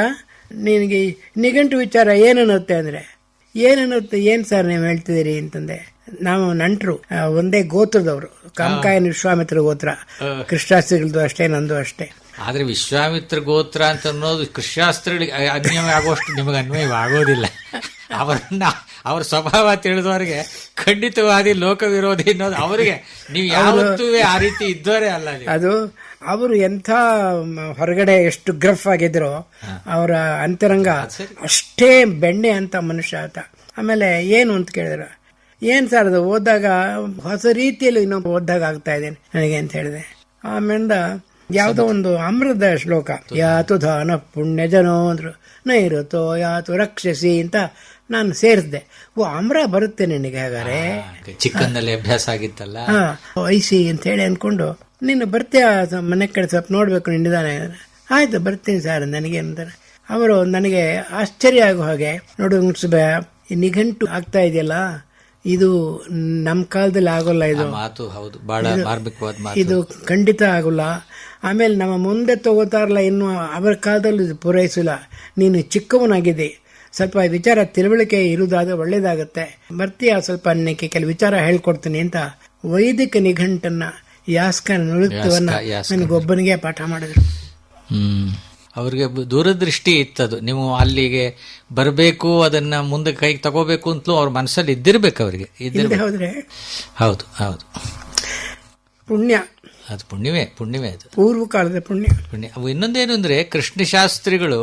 ನಿನಗೆ ನಿಘಂಟು ವಿಚಾರ ಏನನ್ನುತ್ತೆ ಅಂದ್ರೆ, ಏನನ್ನುತ್ತೆ, ಏನ್ ಸರ್ ನೀವು ಹೇಳ್ತಿದ್ದೀರಿ ಅಂತಂದೆ. ನಾವು ನಂಟರು, ಒಂದೇ ಗೋತ್ರದವರು, ಕಾಮಕಾಯನ ವಿಶ್ವಾಮಿತ್ರ ಗೋತ್ರ. ಕೃಷಿಶಾಸ್ತ್ರಿಗಳದ್ದು ಅಷ್ಟೇ, ನಂದು ಅಷ್ಟೇ. ಆದ್ರೆ ವಿಶ್ವಾಮಿತ್ರ ಗೋತ್ರ ಅಂತ ಅನ್ನೋದು ಕೃಷಿಶಾಸ್ತ್ರಗಳಿಗೆ ಅನ್ವಯ ಆಗುವಷ್ಟು ನಿಮಗೆ ಅನ್ವಯವಾಗೋದಿಲ್ಲ. ಅವ್ರ ಸ್ವಭಾವ ತಿಳಿದವರಿಗೆ ಖಂಡಿತವಾದಿ ಲೋಕ ವಿರೋಧಿ ಅನ್ನೋದು ಅವರಿಗೆ. ನೀವು ಯಾವತ್ತೂ ಆ ರೀತಿ ಇದ್ದವರೇ ಅಲ್ಲ. ಅದು ಅವರು ಎಂಥ ಹೊರಗಡೆ ಎಷ್ಟು ಗ್ರಫ್ ಆಗಿದ್ರು, ಅವರ ಅಂತರಂಗ ಅಷ್ಟೇ ಬೆಣ್ಣೆ ಅಂತ ಮನುಷ್ಯ ಆತ. ಆಮೇಲೆ ಏನು ಅಂತ ಕೇಳಿದ್ರು, ಏನ್ ಸರ್ ಅದು ಓದಾಗ ಹೊಸ ರೀತಿಯಲ್ಲಿ ಇನ್ನೊಂದು ಓದಾಗ ಆಗ್ತಾ ಇದ್ದೇನೆ ನನಗೆ ಅಂತ ಹೇಳಿದೆ. ಆಮೇಲಿಂದ ಯಾವುದೋ ಒಂದು ಅಮೃತ ಶ್ಲೋಕ, ಯಾತು ದಾನ ಪುಣ್ಯ ಜನೋ ಅಂದ್ರು, ನೈರುತೋ ಯಾತು ರಕ್ಷಸಿ ಅಂತ ನಾನು ಸೇರಿಸಿದೆ. ಓ, ಅಮ್ರ ಬರುತ್ತೆ ನಿನಗೆ ಹಾಗಾರೆ, ಚಿಕ್ಕಂದಲ್ಲಿ ಅಭ್ಯಾಸ ಆಗಿತ್ತಲ್ಲ. ಐಸಿ ಅಂತ ಹೇಳಿ ಅನ್ಕೊಂಡು, ನೀನು ಬರ್ತೀಯ ಮನೆ ಕಡೆ ಸ್ವಲ್ಪ ನೋಡ್ಬೇಕು ನಿನ್ನಿದಾನೆ. ಆಯ್ತು ಬರ್ತೀನಿ ಸರ್ ನನಗೆ ಅಂತಾರೆ ಅವರು. ನನಗೆ ಆಶ್ಚರ್ಯ ಆಗೋ ಹಾಗೆ, ನೋಡು ಈ ನಿಘಂಟು ಆಗ್ತಾ ಇದೆಯಲ್ಲ, ಇದು ನಮ್ಮ ಕಾಲದಲ್ಲಿ ಆಗೋಲ್ಲ. ಇದು ಮಾತು ಹೌದು, ಬಹಳ ಮಾರ್ಮಿಕವಾದ ಮಾತು. ಇದು ಖಂಡಿತ ಆಗೋಲ್ಲ. ಆಮೇಲೆ ನಮ್ಮ ಮುಂದೆ ತಗೋತಾರಲ್ಲ, ಇನ್ನು ಅವರ ಕಾಲದಲ್ಲಿ ಪೂರೈಸಿಲ್ಲ. ನೀನು ಚಿಕ್ಕವನಾಗಿದೆ, ಸ್ವಲ್ಪ ವಿಚಾರ ತಿಳುವಳಿಕೆ ಇರುವುದಾದ್ರೆ ಒಳ್ಳೇದಾಗತ್ತೆ, ಬರ್ತೀಯ ಸ್ವಲ್ಪ ಅನ್ನಕ್ಕೆ ಕೆಲವು ವಿಚಾರ ಹೇಳ್ಕೊಡ್ತೀನಿ ಅಂತ ವೈದಿಕ ನಿಘಂಟನ್ನ, ಯಾಸ್ಕ ನೃತ್ಯವನ್ನ ನನಗೊಬ್ಬನಿಗೆ ಪಾಠ ಮಾಡಿದ್ರು. ಅವ್ರಿಗೆ ದೂರದೃಷ್ಟಿ ಇತ್ತದು. ನೀವು ಅಲ್ಲಿಗೆ ಬರಬೇಕು, ಅದನ್ನ ಮುಂದೆ ಕೈಗೆ ತಗೋಬೇಕು ಅಂತಲೂ ಅವ್ರ ಮನಸ್ಸಲ್ಲಿ ಇದ್ದಿರ್ಬೇಕು. ಅವರಿಗೆ ಹೋದ್ರೆ ಹೌದು ಹೌದು, ಪುಣ್ಯ ಅದು ಪುಣ್ಯವೇ ಅದು, ಪೂರ್ವ ಕಾಲದ ಪುಣ್ಯ. ಇನ್ನೊಂದೇನು ಅಂದ್ರೆ, ಕೃಷ್ಣಶಾಸ್ತ್ರಿಗಳು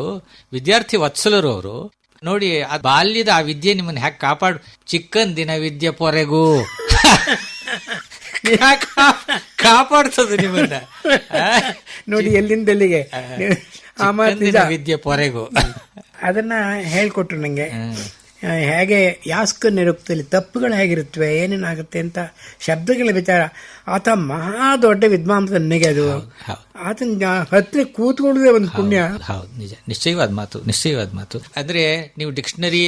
ವಿದ್ಯಾರ್ಥಿ ವತ್ಸಲರು. ಅವರು ನೋಡಿ, ಆ ಬಾಲ್ಯದ ಆ ವಿದ್ಯೆ ನಿಮ್ಮನ್ನ ಹ್ಯಾಕ್ ಕಾಪಾಡು. ಚಿಕ್ಕಂದಿನ ವಿದ್ಯೆ ಪೊರೆಗೂ ಕಾಪಾಡ್ತದೆ ನಿಮ್ಮನ್ನ. ನೋಡಿ ಎಲ್ಲಿಂದ ಎಲ್ಲಿಗೆ ವಿದ್ಯೆ ಪೊರೆಗೂ ಅದನ್ನ ಹೇಳ್ಕೊಟ್ರು ನಂಗೆ. ಹೇಗೆ ಯಾಸ್ಕ ನಿರುಕ್ತಿಯಲ್ಲಿ ತಪ್ಪುಗಳು ಹೇಗಿರುತ್ತವೆ, ಏನೇನಾಗುತ್ತೆ ಅಂತ ಶಬ್ದಗಳ ವಿಚಾರ. ಆತ ಮಹಾ ದೊಡ್ಡ ವಿದ್ವಾಂಸ ನನಗೆ. ಅದು ಆತನ ಹತ್ರ ಕೂತ್ಕೊಳ್ಳುದೇ ಒಂದು ಪುಣ್ಯ. ಹೌದು, ನಿಜ, ನಿಶ್ಚಯವಾದ ಮಾತು. ಅಂದ್ರೆ ನೀವು ಡಿಕ್ಷನರಿ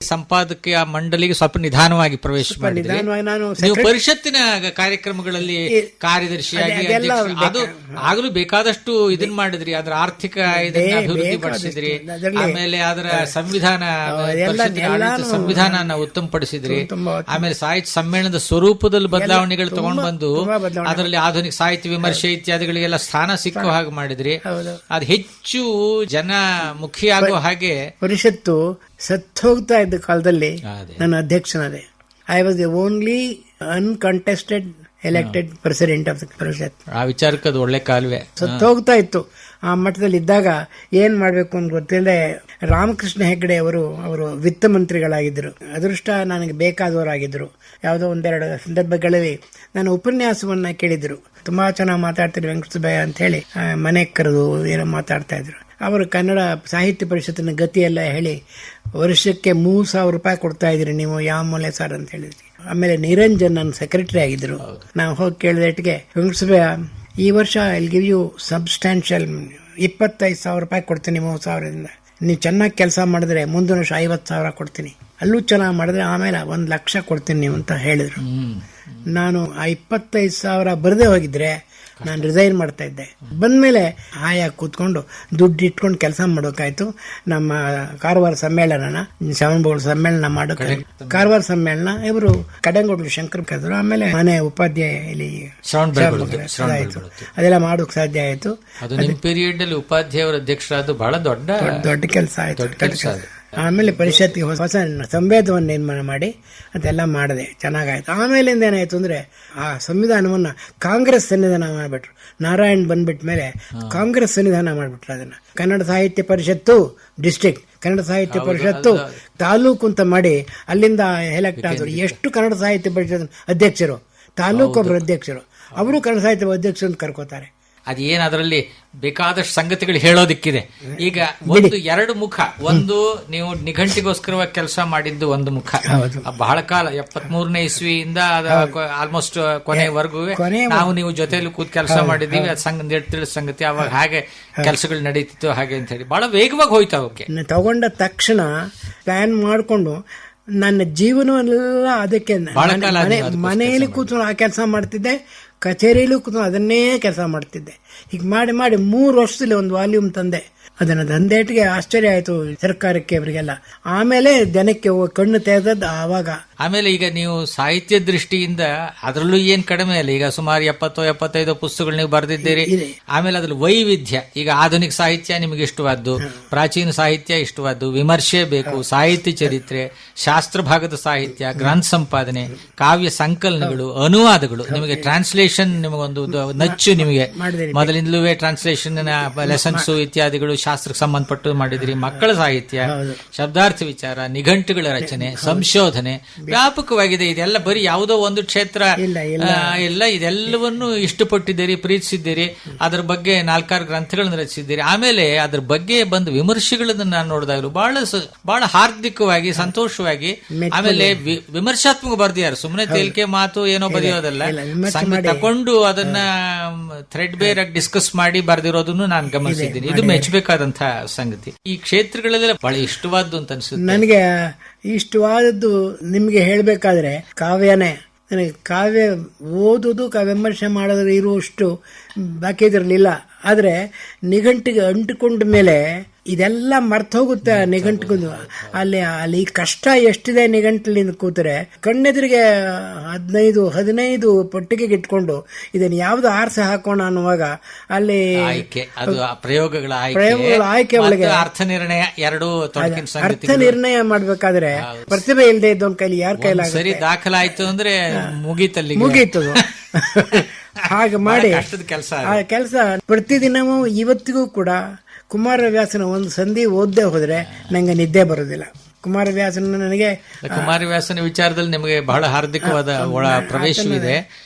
ಸಂಪಾದಕೀಯ ಮಂಡಳಿಗೆ ಸ್ವಲ್ಪ ನಿಧಾನವಾಗಿ ಪ್ರವೇಶ ಮಾಡಿದ್ರಿ. ನೀವು ಪರಿಷತ್ತಿನ ಕಾರ್ಯಕ್ರಮಗಳಲ್ಲಿ ಕಾರ್ಯದರ್ಶಿಯಾಗಿ ಅದು ಆಗಲೂ ಬೇಕಾದಷ್ಟು ಇದನ್ ಮಾಡಿದ್ರಿ. ಅದರ ಆರ್ಥಿಕ ಇದನ್ನ ಅಭಿವೃದ್ಧಿ ಪಡಿಸಿದ್ರಿ. ಆಮೇಲೆ ಅದರ ಸಂವಿಧಾನ ಉತ್ತಮಪಡಿಸಿದ್ರಿ. ಆಮೇಲೆ ಸಾಹಿತ್ಯ ಸಮ್ಮೇಳನದ ಸ್ವರೂಪದಲ್ಲಿ ಬದಲಾವಣೆಗಳು ತಗೊಂಡು ಬಂದು ಅದರಲ್ಲಿ ಆಧುನಿಕ ಸಾಹಿತ್ಯ ವಿಮರ್ಶೆ ಇತ್ಯಾದಿಗಳಿಗೆಲ್ಲ ಸ್ಥಾನ ಸಿಕ್ಕೋ ಹಾಗೆ ಮಾಡಿದ್ರಿ. ಅದು ಹೆಚ್ಚು ಜನ ಮುಖಿಯಾಗೋ ಹಾಗೆ. ಪರಿಷತ್ತು ಸತ್ತೋಗ್ತಾ ಇದ್ದ ಕಾಲದಲ್ಲಿ ನನ್ನ ಅಧ್ಯಕ್ಷನಾದೆ. I was the only uncontested elected president of the Parishat. ಆ ವಿಚಾರಕ್ಕೆ ಅದು ಒಳ್ಳೆ ಕಾಲುವೆ. ಹೋಗ್ತಾ ಇತ್ತು. ಆ ಮಟ್ಟದಲ್ಲಿ ಇದ್ದಾಗ ಏನ್ ಮಾಡ್ಬೇಕು ಅಂತ ಗೊತ್ತಿಲ್ಲದೆ ರಾಮಕೃಷ್ಣ ಹೆಗಡೆ ಅವರು ವಿತ್ತ ಮಂತ್ರಿಗಳಾಗಿದ್ದರು. ಅದೃಷ್ಟ ನನಗೆ ಬೇಕಾದವರಾಗಿದ್ದರು. ಯಾವುದೋ ಒಂದೆರಡು ಸಂದರ್ಭಗಳಲ್ಲಿ ನಾನು ಉಪನ್ಯಾಸವನ್ನ ಕೇಳಿದ್ರು. ತುಂಬಾ ಚೆನ್ನಾಗಿ ಮಾತಾಡ್ತಿದ್ರು ವೆಂಕಟಸುಬ್ಬಯ್ಯ ಅಂತ ಹೇಳಿ ಮನೆಗೆ ಕರೆದು ಏನೋ ಮಾತಾಡ್ತಾ ಇದ್ರು. ಅವರು ಕನ್ನಡ ಸಾಹಿತ್ಯ ಪರಿಷತ್ತಿನ ಗತಿಯೆಲ್ಲ ಹೇಳಿ ವರ್ಷಕ್ಕೆ 3,000 ರೂಪಾಯಿ ಕೊಡ್ತಾ ಇದ್ರಿ ನೀವು, ಯಾವ ಮೂಲೆ ಸರ್ ಅಂತ ಹೇಳಿದ್ರಿ. ಆಮೇಲೆ ನಿರಂಜನ್ ನನ್ನ ಸೆಕ್ರೆಟರಿ ಆಗಿದ್ರು. ನಾವು ಹೋಗಿ ಕೇಳಿದಟ್ಟಿಗೆ, ವೆಂಕಟಸುಬ್ಬಯ್ಯ ಈ ವರ್ಷ ಐಲ್ ಗಿವ್ ಯು ಸಬ್ಸ್ಟ್ಯಾನ್ಷಿಯಲ್ 25,000 ರೂಪಾಯಿ ಕೊಡ್ತೀನಿ 3,000ದಿಂದ. ನೀವು ಚೆನ್ನಾಗಿ ಕೆಲಸ ಮಾಡಿದ್ರೆ ಮುಂದಿನ ವರ್ಷ 50,000 ಕೊಡ್ತೀನಿ, ಅಲ್ಲೂ ಚೆನ್ನಾಗಿ ಮಾಡಿದ್ರೆ ಆಮೇಲೆ 1,00,000 ಕೊಡ್ತೀನಿ ನೀವು ಅಂತ ಹೇಳಿದ್ರು. ನಾನು ಆ 25,000 ಬರದೇ ಹೋಗಿದ್ರೆ ನಾನು ರಿಸೈನ್ ಮಾಡ್ತಾ ಇದ್ದೆ. ಬಂದ್ಮೇಲೆ ಆಯಾಗಿ ಕೂತ್ಕೊಂಡು ದುಡ್ಡು ಇಟ್ಕೊಂಡು ಕೆಲಸ ಮಾಡೋಕಾಯ್ತು. ನಮ್ಮ ಕಾರವಾರ ಸಮ್ಮೇಳನ ಶ್ರವಣಬೆಳಗೊಳ ಸಮ್ಮೇಳನ ಮಾಡೋಕೆ, ಕಾರವಾರ ಸಮ್ಮೇಳನ ಇವರು ಕಡಂಗೋಡ್ಲು ಶಂಕರ್ ಕರೆದ್ರು. ಆಮೇಲೆ ಮನೆ ಉಪಾಧ್ಯಾಯ ಇಲ್ಲಿ ಆಯ್ತು, ಅದೆಲ್ಲ ಮಾಡೋಕೆ ಸಾಧ್ಯ ಆಯ್ತು. ಅದು ನಿಮ್ಮ ಪೀರಿಯಡ್ ಅಲ್ಲಿ ಉಪಾಧ್ಯಾಯರ ಅಧ್ಯಕ್ಷರಾದ ಬಹಳ ದೊಡ್ಡ ಕೆಲಸ ಆಯ್ತು. ಆಮೇಲೆ ಪರಿಷತ್ಗೆ ಹೊಸ ಸಂವೇದವನ್ನು ನಿರ್ಮಾಣ ಮಾಡಿ ಅದೆಲ್ಲ ಮಾಡಿದೆ, ಚೆನ್ನಾಗಾಯ್ತು. ಆಮೇಲಿಂದ ಏನಾಯ್ತು ಅಂದ್ರೆ ಆ ಸಂವಿಧಾನವನ್ನ ಕಾಂಗ್ರೆಸ್ ಸಂವಿಧಾನ ಮಾಡಿಬಿಟ್ರು. ನಾರಾಯಣ್ ಬಂದ್ಬಿಟ್ಟ ಮೇಲೆ ಕಾಂಗ್ರೆಸ್ ಸಂವಿಧಾನ ಮಾಡಿಬಿಟ್ರು. ಅದನ್ನ ಕನ್ನಡ ಸಾಹಿತ್ಯ ಪರಿಷತ್ತು ಡಿಸ್ಟ್ರಿಕ್ಟ್, ಕನ್ನಡ ಸಾಹಿತ್ಯ ಪರಿಷತ್ತು ತಾಲೂಕು ಅಂತ ಮಾಡಿ ಅಲ್ಲಿಂದ ಎಲೆಕ್ಟ್ ಆದ್ರು. ಎಷ್ಟು ಕನ್ನಡ ಸಾಹಿತ್ಯ ಪರಿಷತ್ ಅಧ್ಯಕ್ಷರು, ತಾಲೂಕು ಒಬ್ಬರು ಅಧ್ಯಕ್ಷರು, ಅವರು ಕನ್ನಡ ಸಾಹಿತ್ಯ ಅಧ್ಯಕ್ಷರು ಅಂತ ಕರ್ಕೋತಾರೆ. ಅದೇನ್ ಅದರಲ್ಲಿ ಬೇಕಾದಷ್ಟು ಸಂಗತಿಗಳು ಹೇಳೋದಿಕ್ಕಿದೆ. ಈಗ ಒಂದು ಎರಡು ಮುಖ, ಒಂದು ನೀವು ನಿಘಂಟಿಗೋಸ್ಕರವಾಗಿ ಕೆಲಸ ಮಾಡಿದ್ದು ಒಂದು ಮುಖ, ಬಹಳ ಕಾಲ 73ನೇ ಇಸ್ವಿಯಿಂದ ಆಲ್ಮೋಸ್ಟ್ ಕೊನೆವರೆಗೂ ನಾವು ನೀವು ಜೊತೆಯಲ್ಲಿ ಕೂತ್ ಕೆಲಸ ಮಾಡಿದೀವಿ. ತಿಳಿದ ಸಂಗತಿ ಅವಾಗ ಹಾಗೆ ಕೆಲಸಗಳು ನಡೀತಿತ್ತು ಹಾಗೆ ಅಂತ ಹೇಳಿ ಬಹಳ ವೇಗವಾಗಿ ಹೋಯ್ತು. ಅವಕ್ಕೆ ತಗೊಂಡ ತಕ್ಷಣ ಪ್ಲಾನ್ ಮಾಡಿಕೊಂಡು ನನ್ನ ಜೀವನವೆಲ್ಲ ಅದಕ್ಕೆ ಮನೆಯಲ್ಲಿ ಕೂತ್ಕೊಂಡು ಆ ಕೆಲಸ ಮಾಡ್ತಿದ್ದೆ, ಕಚೇರಿಯಲ್ಲೂ ಕೂತ್ಕೊಂಡು ಅದನ್ನೇ ಕೆಲಸ ಮಾಡ್ತಿದ್ದೆ. ಹೀಗೆ ಮಾಡಿ ಮಾಡಿ 3 ವರ್ಷದಲ್ಲಿ ಒಂದು ವಾಲ್ಯೂಮ್ ತಂದೆ. ಅದನ್ನ ದಂಧೇಟಿಗೆ ಆಶ್ಚರ್ಯ ಆಯ್ತು ಸರ್ಕಾರಕ್ಕೆ, ಅವರಿಗೆಲ್ಲ. ಆಮೇಲೆ ಜನಕ್ಕೆ ಕಣ್ಣು ತೆರೆದದ್ದು ಆವಾಗ. ಆಮೇಲೆ ಈಗ ನೀವು ಸಾಹಿತ್ಯ ದೃಷ್ಟಿಯಿಂದ ಅದರಲ್ಲೂ ಏನ್ ಕಡಿಮೆ ಅಲ್ಲ, ಈಗ ಸುಮಾರು 70-75 ಪುಸ್ತಕಗಳು ನೀವು ಬರೆದಿದ್ದೀರಿ. ಆಮೇಲೆ ಅದ್ರಲ್ಲಿ ವೈವಿಧ್ಯ, ಈಗ ಆಧುನಿಕ ಸಾಹಿತ್ಯ ನಿಮಗೆ ಇಷ್ಟವಾದ್ದು, ಪ್ರಾಚೀನ ಸಾಹಿತ್ಯ ಇಷ್ಟವಾದ್ದು, ವಿಮರ್ಶೆ ಬೇಕು, ಸಾಹಿತ್ಯ ಚರಿತ್ರೆ, ಶಾಸ್ತ್ರ ಭಾಗದ ಸಾಹಿತ್ಯ, ಗ್ರಂಥ ಸಂಪಾದನೆ, ಕಾವ್ಯ ಸಂಕಲನಗಳು, ಅನುವಾದಗಳು, ನಿಮಗೆ ಟ್ರಾನ್ಸ್ಲೇಷನ್ ನಿಮಗೊಂದು ನಚ್ಚು. ನಿಮಗೆ ಮೊದಲಿಂದಲೂ ಟ್ರಾನ್ಸ್ಲೇಷನ್ ಲೆಸನ್ಸ್ ಇತ್ಯಾದಿಗಳು ಶಾಸ್ತ್ರಕ್ಕೆ ಸಂಬಂಧಪಟ್ಟು ಮಾಡಿದ್ರಿ. ಮಕ್ಕಳ ಸಾಹಿತ್ಯ, ಶಬ್ದಾರ್ಥ ವಿಚಾರ, ನಿಘಂಟುಗಳ ರಚನೆ, ಸಂಶೋಧನೆ ವ್ಯಾಪಕವಾಗಿದೆ. ಇದೆಲ್ಲ ಬರೀ ಯಾವುದೋ ಒಂದು ಕ್ಷೇತ್ರ ಇಲ್ಲ, ಇದೆಲ್ಲವನ್ನು ಇಷ್ಟಪಟ್ಟಿದ್ದೀರಿ, ಪ್ರೀತಿಸಿದ್ದೀರಿ. ಅದರ ಬಗ್ಗೆ 4-6 ಗ್ರಂಥಗಳನ್ನು ರಚಿಸಿದ್ದೀರಿ. ಆಮೇಲೆ ಅದ್ರ ಬಗ್ಗೆ ಬಂದ ವಿಮರ್ಶೆಗಳನ್ನು ನಾನು ನೋಡಿದಾಗಲೂ ಬಹಳ ಹಾರ್ದಿಕವಾಗಿ, ಸಂತೋಷವಾಗಿ, ಆಮೇಲೆ ವಿಮರ್ಶಾತ್ಮಕ ಬರ್ದಿದ್ದಾರೆ. ಸುಮ್ಮನೆ ತೇಲಿಕೆ ಮಾತು ಏನೋ ಬರೆಯೋದಲ್ಲ, ತಕೊಂಡು ಅದನ್ನ ಥ್ರೆಡ್ ಬೇರ್ ಆಗಿ ಡಿಸ್ಕಸ್ ಮಾಡಿ ಬರೆದಿರೋದನ್ನು ನಾನು ಗಮನಿಸಿದ್ದೀನಿ. ಇದು ಮೆಚ್ಚಬೇಕಾದಂತಹ ಸಂಗತಿ. ಈ ಕ್ಷೇತ್ರಗಳೆಲ್ಲ ಬಹಳ ಇಷ್ಟವಾದ್ದು ಅಂತ ಅನ್ಸುತ್ತೆ ನನಗೆ. ಇಷ್ಟವಾದದ್ದು ನಿಮ್ಗೆ ಹೇಳ್ಬೇಕಾದ್ರೆ ಕಾವ್ಯನೇ. ನನಗೆ ಕಾವ್ಯ ಓದುದು, ಕಾವ್ಯ ವಿಮರ್ಶೆ ಮಾಡೋದು ಇರುವಷ್ಟು ಬಾಕಿ ಇದಿರಲಿಲ್ಲ. ಆದ್ರೆ ನಿಘಂಟಿಗೆ ಅಂಟಿಕೊಂಡ ಮೇಲೆ ಇದೆಲ್ಲ ಮರ್ತ ಹೋಗುತ್ತೆ. ನಿಘಂಟಿಗೆ ಅಲ್ಲಿ ಕಷ್ಟ ಎಷ್ಟಿದೆ ನಿಘಂಟಲಿಂದ ಕೂತರೆ ಕಣ್ಣೆದುರಿಗೆ 15 ಪಟ್ಟಿಗೆಗೆ ಇಟ್ಕೊಂಡು ಇದನ್ನ ಯಾವ್ದು ಆರಿಸಿ ಹಾಕೋಣ ಅನ್ನುವಾಗ ಅಲ್ಲಿ ಪ್ರಯೋಗಗಳ ಆಯ್ಕೆ ಒಳಗೆ ಅರ್ಥ ನಿರ್ಣಯ ಮಾಡ್ಬೇಕಾದ್ರೆ ಪ್ರತಿಭೆ ಇಲ್ಲದೆ ಇದ್ದವನ್ ಕೈಲಿ ಯಾರ ಕೈಲಾಗ ಸರಿ ದಾಖಲಾಯ್ತು ಅಂದ್ರೆ ಮುಗೀತು. ಹಾಗೆ ಮಾಡಿ ಕೆಲಸ ಪ್ರತಿದಿನವೂ ಇವತ್ತಿಗೂ ಕೂಡ ಕುಮಾರವ್ಯಾಸನ ಒಂದು ಸಂಧಿ ಓದ್ದೇ ಹೋದ್ರೆ ನಂಗೆ ನಿದ್ದೆ ಬರೋದಿಲ್ಲ. ಕುಮಾರವ್ಯಾಸನ ವಿಚಾರದಲ್ಲಿ ನಿಮಗೆ ಬಹಳ ಹಾರ್ದಿಕವಾದ ಒಳ ಪ್ರವೇಶವಿದೆ.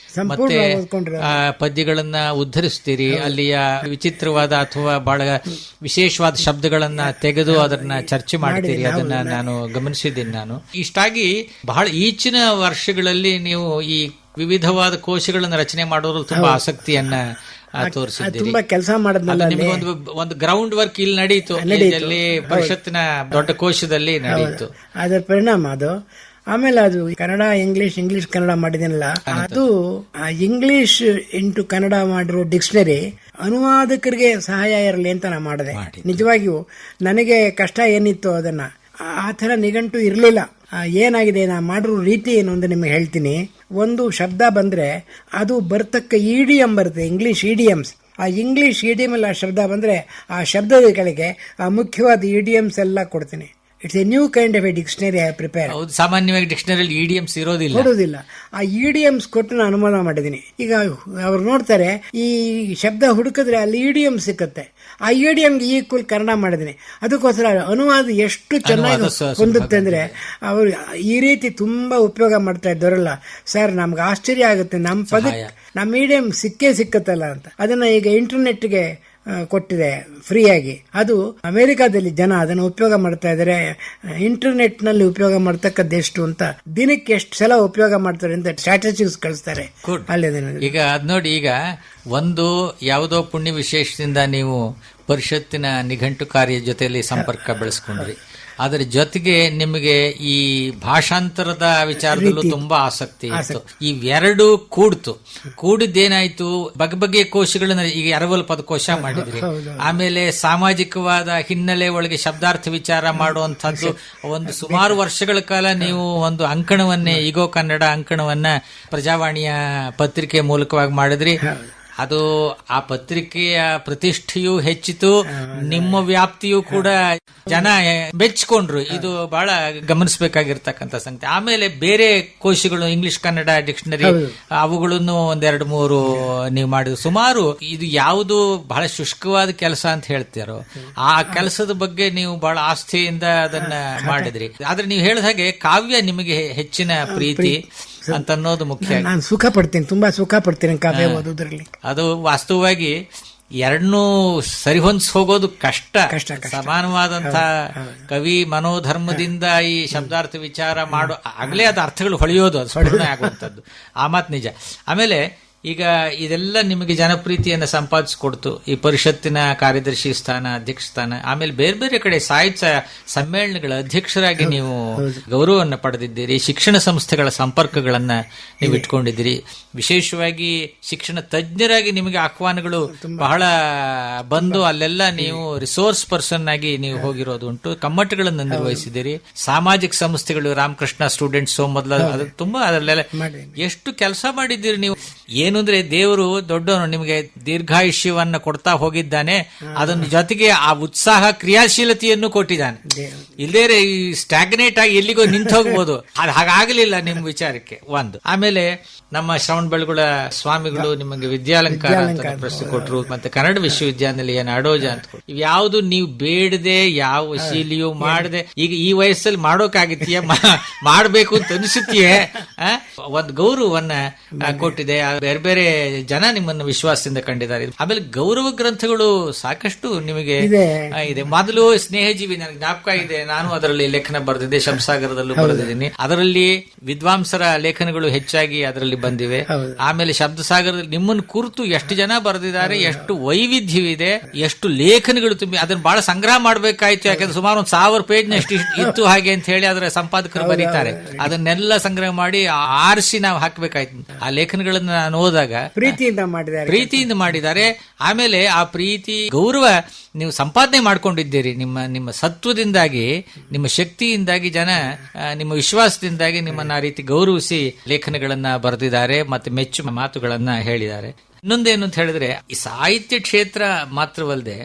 ಮತ್ತೆ ಪದ್ಯಗಳನ್ನ ಉದ್ಧರಿಸ್ತೀರಿ, ಅಲ್ಲಿಯ ವಿಚಿತ್ರವಾದ ಅಥವಾ ಬಹಳ ವಿಶೇಷವಾದ ಶಬ್ದಗಳನ್ನ ತೆಗೆದು ಅದನ್ನ ಚರ್ಚೆ ಮಾಡ್ತೀರಿ. ಅದನ್ನ ನಾನು ಗಮನಿಸಿದ್ದೀನಿ. ನಾನು ಇಷ್ಟಾಗಿ ಬಹಳ ಈಚಿನ ವರ್ಷಗಳಲ್ಲಿ ನೀವು ಈ ವಿವಿಧವಾದ ಕೋಶಗಳನ್ನು ರಚನೆ ಮಾಡೋರು ತುಂಬಾ ಆಸಕ್ತಿಯನ್ನ ತೋರಿಸಿದ್ದೀರಿ. ತುಂಬಾ ಕೆಲಸ ಮಾಡಿದ್ನಲ್ಲ. ಒಂದು ಗ್ರೌಂಡ್ ವರ್ಕ್ ಇಲ್ಲಿ ನಡೀತು, ಪರಿಷತ್ತಿನ ದೊಡ್ಡ ಕೋಶದಲ್ಲಿ ನಡೀತು. ಅದರ ಪರಿಣಾಮ ಅದು. ಆಮೇಲೆ ಅದು ಕನ್ನಡ ಇಂಗ್ಲಿಷ್ ಕನ್ನಡ ಮಾಡಿದನಲ್ಲ, ಅದು ಇಂಗ್ಲಿಷ್ ಇಂಟು ಕನ್ನಡ ಮಾಡಿರೋ ಡಿಕ್ಷನರಿ ಅನುವಾದಕರಿಗೆ ಸಹಾಯ ಇರಲಿ ಅಂತ ನಾ ಮಾಡಿದೆ. ನಿಜವಾಗಿಯೂ ನನಗೆ ಕಷ್ಟ ಏನಿತ್ತು ಅದನ್ನ ಆ ಥರ ನಿಘಂಟು ಇರಲಿಲ್ಲ. ಏನಾಗಿದೆ ನಾ ಮಾಡಿರೋ ರೀತಿ ಏನು ಅಂತ ನಿಮಗೆ ಹೇಳ್ತೀನಿ. ಒಂದು ಶಬ್ದ ಬಂದ್ರೆ ಅದು ಬರ್ತಕ್ಕ ಇಡಿಯಂ ಬರುತ್ತೆ, ಇಂಗ್ಲಿಷ್ ಇಡಿಯಮ್ಸ್. ಆ ಇಂಗ್ಲಿಷ್ ಇಡಿಯಂ ಅಲ್ಲಿ ಆ ಶಬ್ದ ಬಂದ್ರೆ ಆ ಶಬ್ದದ ಕೆಳಗೆ ಆ ಮುಖ್ಯವಾದ ಇಡಿಯಮ್ಸ್ ಎಲ್ಲ ಕೊಡ್ತೀನಿ. It's A new kind of A dictionary I prepare. ಹೌದು, ಸಾಮಾನ್ಯವಾಗಿ ಡಿಕ್ಷನರಿಯಲ್ಲಿ ಇಡಿಯಮ್ಸ್ ಕೊಡೋದಿಲ್ಲ. ಆ ಇಡಿಯಮ್ಸ್ ಕೊಟ್ಟು ನಾನು ಅನುವಾದ ಮಾಡಿದ್ದೀನಿ. ಈಗ ಅವ್ರು ನೋಡ್ತಾರೆ, ಈ ಶಬ್ದ ಹುಡುಕಿದ್ರೆ ಅಲ್ಲಿ ಇಡಿಯಮ್ ಸಿಕ್ಕತ್ತೆ, ಆ ಇಡಿಯಮ್ಗೆ ಈಕ್ವಲ್ ಕನ್ನಡ ಮಾಡಿದ್ದೀನಿ. ಅದಕ್ಕೋಸ್ಕರ ಅನುವಾದ ಎಷ್ಟು ಚೆನ್ನಾಗಿ ಹೊಂದುತ್ತೆ ಅಂದ್ರೆ ಅವರು ಈ ರೀತಿ ತುಂಬಾ ಉಪಯೋಗ ಮಾಡ್ತಾ ಇದ್ದವರಲ್ಲ ಸರ್, ನಮ್ಗೆ ಆಶ್ಚರ್ಯ ಆಗುತ್ತೆ. ನಮ್ಮ ಪದಕ್ಕೆ ನಮ್ಮ ಇಡಿಯಮ್ ಸಿಕ್ಕತ್ತಲ್ಲ ಅಂತ. ಅದನ್ನ ಈಗ ಇಂಟರ್ನೆಟ್ಗೆ ಕೊಟ್ಟಿದೆ ಫ್ರೀಯಾಗಿ. ಅದು ಅಮೆರಿಕಾದಲ್ಲಿ ಜನ ಅದನ್ನು ಉಪಯೋಗ ಮಾಡ್ತಾ ಇದ್ದಾರೆ. ಇಂಟರ್ನೆಟ್ ನಲ್ಲಿ ಉಪಯೋಗ ಮಾಡ್ತಕ್ಕದ್ದು ಎಷ್ಟು ಅಂತ, ದಿನಕ್ಕೆ ಎಷ್ಟು ಸಲ ಉಪಯೋಗ ಮಾಡ್ತಾರೆ ಅಂತ ಸ್ಟ್ರಾಟಜಿಸ್ ಕಳಿಸ್ತಾರೆ. ಈಗ ಅದ್ ನೋಡಿ, ಈಗ ಒಂದು ಯಾವುದೋ ಪುಣ್ಯ ವಿಶೇಷದಿಂದ ನೀವು ಪರಿಷತ್ತಿನ ನಿಘಂಟು ಕಾರ್ಯ ಜೊತೆಯಲ್ಲಿ ಸಂಪರ್ಕ ಬೆಳೆಸ್ಕೊಂಡ್ರಿ. ಅದರ ಜೊತೆಗೆ ನಿಮಗೆ ಈ ಭಾಷಾಂತರದ ವಿಚಾರದಲ್ಲೂ ತುಂಬಾ ಆಸಕ್ತಿ ಇತ್ತು. ಇವೆರಡು ಕೂಡಿದ್ದೇನಾಯ್ತು, ಬಗೆಯ ಕೋಶಗಳನ್ನ ಈಗ ಎರವಲು ಪದಕೋಶ ಮಾಡಿದ್ರಿ. ಆಮೇಲೆ ಸಾಮಾಜಿಕವಾದ ಹಿನ್ನೆಲೆ ಒಳಗೆ ಶಬ್ದಾರ್ಥ ವಿಚಾರ ಮಾಡುವಂತದ್ದು ಒಂದು ಸುಮಾರು ವರ್ಷಗಳ ಕಾಲ ನೀವು ಒಂದು ಅಂಕಣವನ್ನೇ, ಈಗೋ ಕನ್ನಡ ಅಂಕಣವನ್ನ ಪ್ರಜಾವಾಣಿಯ ಪತ್ರಿಕೆ ಮೂಲಕವಾಗಿ ಮಾಡಿದ್ರಿ. ಅದು ಆ ಪತ್ರಿಕೆಯ ಪ್ರತಿಷ್ಠೆಯೂ ಹೆಚ್ಚಿತು, ನಿಮ್ಮ ವ್ಯಾಪ್ತಿಯೂ ಕೂಡ ಜನ ಬೆಚ್ಕೊಂಡ್ರು. ಇದು ಬಹಳ ಗಮನಿಸಬೇಕಾಗಿರ್ತಕ್ಕಂಥ ಸಂಗತಿ. ಆಮೇಲೆ ಬೇರೆ ಕೋಶಗಳು, ಇಂಗ್ಲಿಷ್ ಕನ್ನಡ ಡಿಕ್ಷನರಿ, ಅವುಗಳನ್ನು ಒಂದೆರಡು ಮೂರು ನೀವು ಮಾಡಿದ್ರು. ಸುಮಾರು ಇದು ಯಾವುದು ಬಹಳ ಶುಷ್ಕವಾದ ಕೆಲಸ ಅಂತ ಹೇಳ್ತಾರೋ ಆ ಕೆಲಸದ ಬಗ್ಗೆ ನೀವು ಬಹಳ ಆಸ್ಥೆಯಿಂದ ಅದನ್ನ ಮಾಡಿದ್ರಿ. ಆದ್ರೆ ನೀವು ಹೇಳಿದ ಹಾಗೆ ಕಾವ್ಯ ನಿಮಗೆ ಹೆಚ್ಚಿನ ಪ್ರೀತಿ ಅಂತ ಅನ್ನೋದು ಮುಖ್ಯ. ನಾನು ಸುಖ ಪಡ್ತೀನಿ, ತುಂಬಾ ಸುಖ ಪಡ್ತೀನಿ ಕಾವ್ಯ ಓದೋದ್ರಲ್ಲಿ. ಅದು ವಾಸ್ತವವಾಗಿ ಎರಡನ್ನೂ ಸರಿಹೊಂದಿಸಿ ಹೋಗೋದು ಕಷ್ಟ. ಸಮಾನವಾದಂತ ಕವಿ ಮನೋಧರ್ಮದಿಂದ ಈ ಶಬ್ದಾರ್ಥ ವಿಚಾರ ಮಾಡೋ ಆಗ್ಲೇ ಅದು ಅರ್ಥಗಳು ಹೊಳೆಯೋದು, ಅದು ಸ್ಫುರಣೆ ಆಗುವಂಥದ್ದು. ಆ ಮಾತು ನಿಜ. ಆಮೇಲೆ ಈಗ ಇದೆಲ್ಲ ನಿಮಗೆ ಜನಪ್ರೀತಿಯನ್ನು ಸಂಪಾದಿಸಿಕೊಡ್ತು. ಈ ಪರಿಷತ್ತಿನ ಕಾರ್ಯದರ್ಶಿ ಸ್ಥಾನ, ಅಧ್ಯಕ್ಷ ಸ್ಥಾನ, ಆಮೇಲೆ ಬೇರೆ ಬೇರೆ ಕಡೆ ಸಾಹಿತ್ಯ ಸಮ್ಮೇಳನಗಳ ಅಧ್ಯಕ್ಷರಾಗಿ ನೀವು ಗೌರವವನ್ನು ಪಡೆದಿದ್ದೀರಿ. ಶಿಕ್ಷಣ ಸಂಸ್ಥೆಗಳ ಸಂಪರ್ಕಗಳನ್ನ ನೀವು ಇಟ್ಕೊಂಡಿದ್ದೀರಿ. ವಿಶೇಷವಾಗಿ ಶಿಕ್ಷಣ ತಜ್ಞರಾಗಿ ನಿಮಗೆ ಆಹ್ವಾನಗಳು ಬಹಳ ಬಂದು ಅಲ್ಲೆಲ್ಲ ನೀವು ರಿಸೋರ್ಸ್ ಪರ್ಸನ್ ಆಗಿ ನೀವು ಹೋಗಿರೋದು ಉಂಟು. ಕಮ್ಮಟಗಳನ್ನು ನಿರ್ವಹಿಸಿದ್ದೀರಿ. ಸಾಮಾಜಿಕ ಸಂಸ್ಥೆಗಳು, ರಾಮಕೃಷ್ಣ ಸ್ಟೂಡೆಂಟ್ಸ್ ಮೊದಲ ತುಂಬಾ ಅದರಲ್ಲೆಲ್ಲ ಎಷ್ಟು ಕೆಲಸ ಮಾಡಿದ್ದೀರಿ ನೀವು. ಏನು ಅಂದ್ರೆ ದೇವರು ದೊಡ್ಡವನು, ನಿಮಗೆ ದೀರ್ಘಾಯುಷ್ಯವನ್ನ ಕೊಡ್ತಾ ಹೋಗಿದ್ದಾನೆ. ಅದನ್ನ ಜೊತೆಗೆ ಆ ಉತ್ಸಾಹ, ಕ್ರಿಯಾಶೀಲತೆಯನ್ನು ಕೊಟ್ಟಿದ್ದಾನೆ. ಇಲ್ಲದೇ ಈ ಸ್ಟಾಗ್ನೇಟ್ ಆಗಿ ಎಲ್ಲಿಗೋ ನಿಂತು ಹೋಗ್ಬೋದು. ಅದು ಹಾಗಾಗಲಿಲ್ಲ ನಿಮ್ಮ ವಿಚಾರಕ್ಕೆ. ಒಂದು ಆಮೇಲೆ ನಮ್ಮ ಶ್ರವಣ ಬೆಳಗೊಳ ಸ್ವಾಮಿಗಳು ನಿಮಗೆ ವಿದ್ಯಾಲಂಕಾರ ಅಂತ ಪ್ರಶ್ನೆ ಕೊಟ್ಟರು. ಮತ್ತೆ ಕನ್ನಡ ವಿಶ್ವವಿದ್ಯಾನಿಲಯ ನಾಡೋಜ ಅಂತ ಕೊಟ್ಟರು. ಇವ್ಯಾವುದು ನೀವು ಬೇಡದೆ, ಯಾವ ಶೀಲಿಯೂ ಮಾಡದೆ, ಈಗ ಈ ವಯಸ್ಸಲ್ಲಿ ಮಾಡೋಕಾಗಿತ್ತೀಯ, ಮಾಡಬೇಕು ಅಂತ ಅನಿಸುತ್ತೀಯೇ, ಒಂದು ಗೌರವವನ್ನ ಕೊಟ್ಟಿದೆ. ಬೇರೆ ಬೇರೆ ಜನ ನಿಮ್ಮನ್ನು ವಿಶ್ವಾಸದಿಂದ ಕಂಡಿದ್ದಾರೆ. ಆಮೇಲೆ ಗೌರವ ಗ್ರಂಥಗಳು ಸಾಕಷ್ಟು ನಿಮಗೆ ಇದೆ. ಮೊದಲು ಸ್ನೇಹಜೀವಿ ನನಗೆ ಜ್ಞಾಪಕ ಇದೆ, ನಾನು ಅದರಲ್ಲಿ ಲೇಖನ ಬರೆದಿದ್ದೆ, ಶಂಸಾಗರದಲ್ಲೂ ಬರೆದಿದ್ದೀನಿ. ಅದರಲ್ಲಿ ವಿದ್ವಾಂಸರ ಲೇಖನಗಳು ಹೆಚ್ಚಾಗಿ ಅದರಲ್ಲಿ ಬಂದಿವೆ. ಆಮೇಲೆ ಶಬ್ದಸಾಗರದಲ್ಲಿ ನಿಮ್ಮನ್ನು ಕುರಿತು ಎಷ್ಟು ಜನ ಬರೆದಿದ್ದಾರೆ, ಎಷ್ಟು ವೈವಿಧ್ಯವಿದೆ, ಎಷ್ಟು ಲೇಖನಗಳು ತುಂಬಿ ಅದನ್ನ ಬಹಳ ಸಂಗ್ರಹ ಮಾಡಬೇಕಾಯ್ತು. ಯಾಕಂದ್ರೆ ಸುಮಾರು 1000 ಪೇಜ್ ನಷ್ಟು ಇತ್ತು ಹಾಗೆ ಅಂತ ಹೇಳಿ ಅದರ ಸಂಪಾದಕರು ಬರೀತಾರೆ. ಅದನ್ನೆಲ್ಲ ಸಂಗ್ರಹ ಮಾಡಿ ಆರಿಸಿ ನಾವು ಹಾಕಬೇಕಾಯ್ತು. ಆ ಲೇಖನಗಳನ್ನ ನಾನು ಹೋದಾಗ ಪ್ರೀತಿಯಿಂದ ಮಾಡಿದ್ದಾರೆ. ಆಮೇಲೆ ಆ ಪ್ರೀತಿ, ಗೌರವ ನೀವು ಸಂಪಾದನೆ ಮಾಡ್ಕೊಂಡಿದ್ದೀರಿ. ನಿಮ್ಮ ಸತ್ವದಿಂದಾಗಿ, ನಿಮ್ಮ ಶಕ್ತಿಯಿಂದಾಗಿ, ಜನ ನಿಮ್ಮ ವಿಶ್ವಾಸದಿಂದಾಗಿ ನಿಮ್ಮನ್ನ ಆ ರೀತಿ ಗೌರವಿಸಿ ಲೇಖನಗಳನ್ನ ಬರೆದಿದ್ದಾರೆ, ಮತ್ತೆ ಮೆಚ್ಚು ಮಾತುಗಳನ್ನ ಹೇಳಿದ್ದಾರೆ. ಇನ್ನೊಂದೇನು ಅಂತ ಹೇಳಿದ್ರೆ, ಈ ಸಾಹಿತ್ಯ ಕ್ಷೇತ್ರ ಮಾತ್ರವಲ್ಲದೆ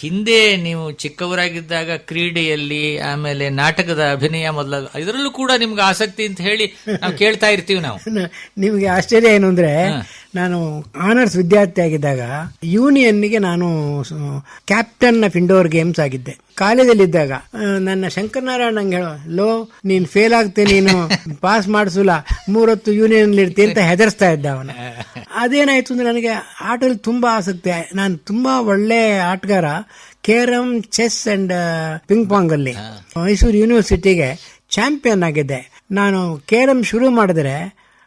ಹಿಂದೆ ನೀವು ಚಿಕ್ಕವರಾಗಿದ್ದಾಗ ಕ್ರೀಡೆಯಲ್ಲಿ, ಆಮೇಲೆ ನಾಟಕದ ಅಭಿನಯ ಮೊದಲಾದ ಇದರಲ್ಲೂ ಕೂಡ ನಿಮ್ಗೆ ಆಸಕ್ತಿ ಅಂತ ಹೇಳಿ ನಾವು ಕೇಳ್ತಾ ಇರ್ತೀವಿ. ನಾವು ನಿಮ್ಗೆ ಆಶ್ಚರ್ಯ ಏನು ಅಂದ್ರೆ, ನಾನು ಆನರ್ಸ್ ವಿದ್ಯಾರ್ಥಿ ಆಗಿದ್ದಾಗ ಯೂನಿಯನ್ಗೆ ನಾನು ಕ್ಯಾಪ್ಟನ್ ಆಫ್ ಇಂಡೋರ್ ಗೇಮ್ಸ್ ಆಗಿದ್ದೆ. ಕಾಲೇಜಲ್ಲಿದ್ದಾಗ ನನ್ನ ಶಂಕರನಾರಾಯಣ ನಂಗೆ ಹೇಳೋ, ಲೋ ನೀನ್ ಫೇಲ್ ಆಗ್ತೇ, ನೀನು ಪಾಸ್ ಮಾಡಿಸಲ್ಲ, 3 ಹೊತ್ತು ಯೂನಿಯನ್ ಇರ್ತೀನಿ ಅಂತ ಹೆದರ್ಸ್ತಾ ಇದ್ದ ಅವನು. ಅದೇನಾಯ್ತು ಅಂದ್ರೆ ನನಗೆ ಆಟದಲ್ಲಿ ತುಂಬಾ ಆಸಕ್ತಿ. ನಾನು ತುಂಬಾ ಒಳ್ಳೆ ಆಟಗಾರ. Carrom, chess and ping Pong ಅಲ್ಲಿ ಮೈಸೂರು ಯೂನಿವರ್ಸಿಟಿಗೆ ಚಾಂಪಿಯನ್ ಆಗಿದ್ದೆ. ನಾನು ಕೇರಂ ಶುರು ಮಾಡಿದ್ರೆ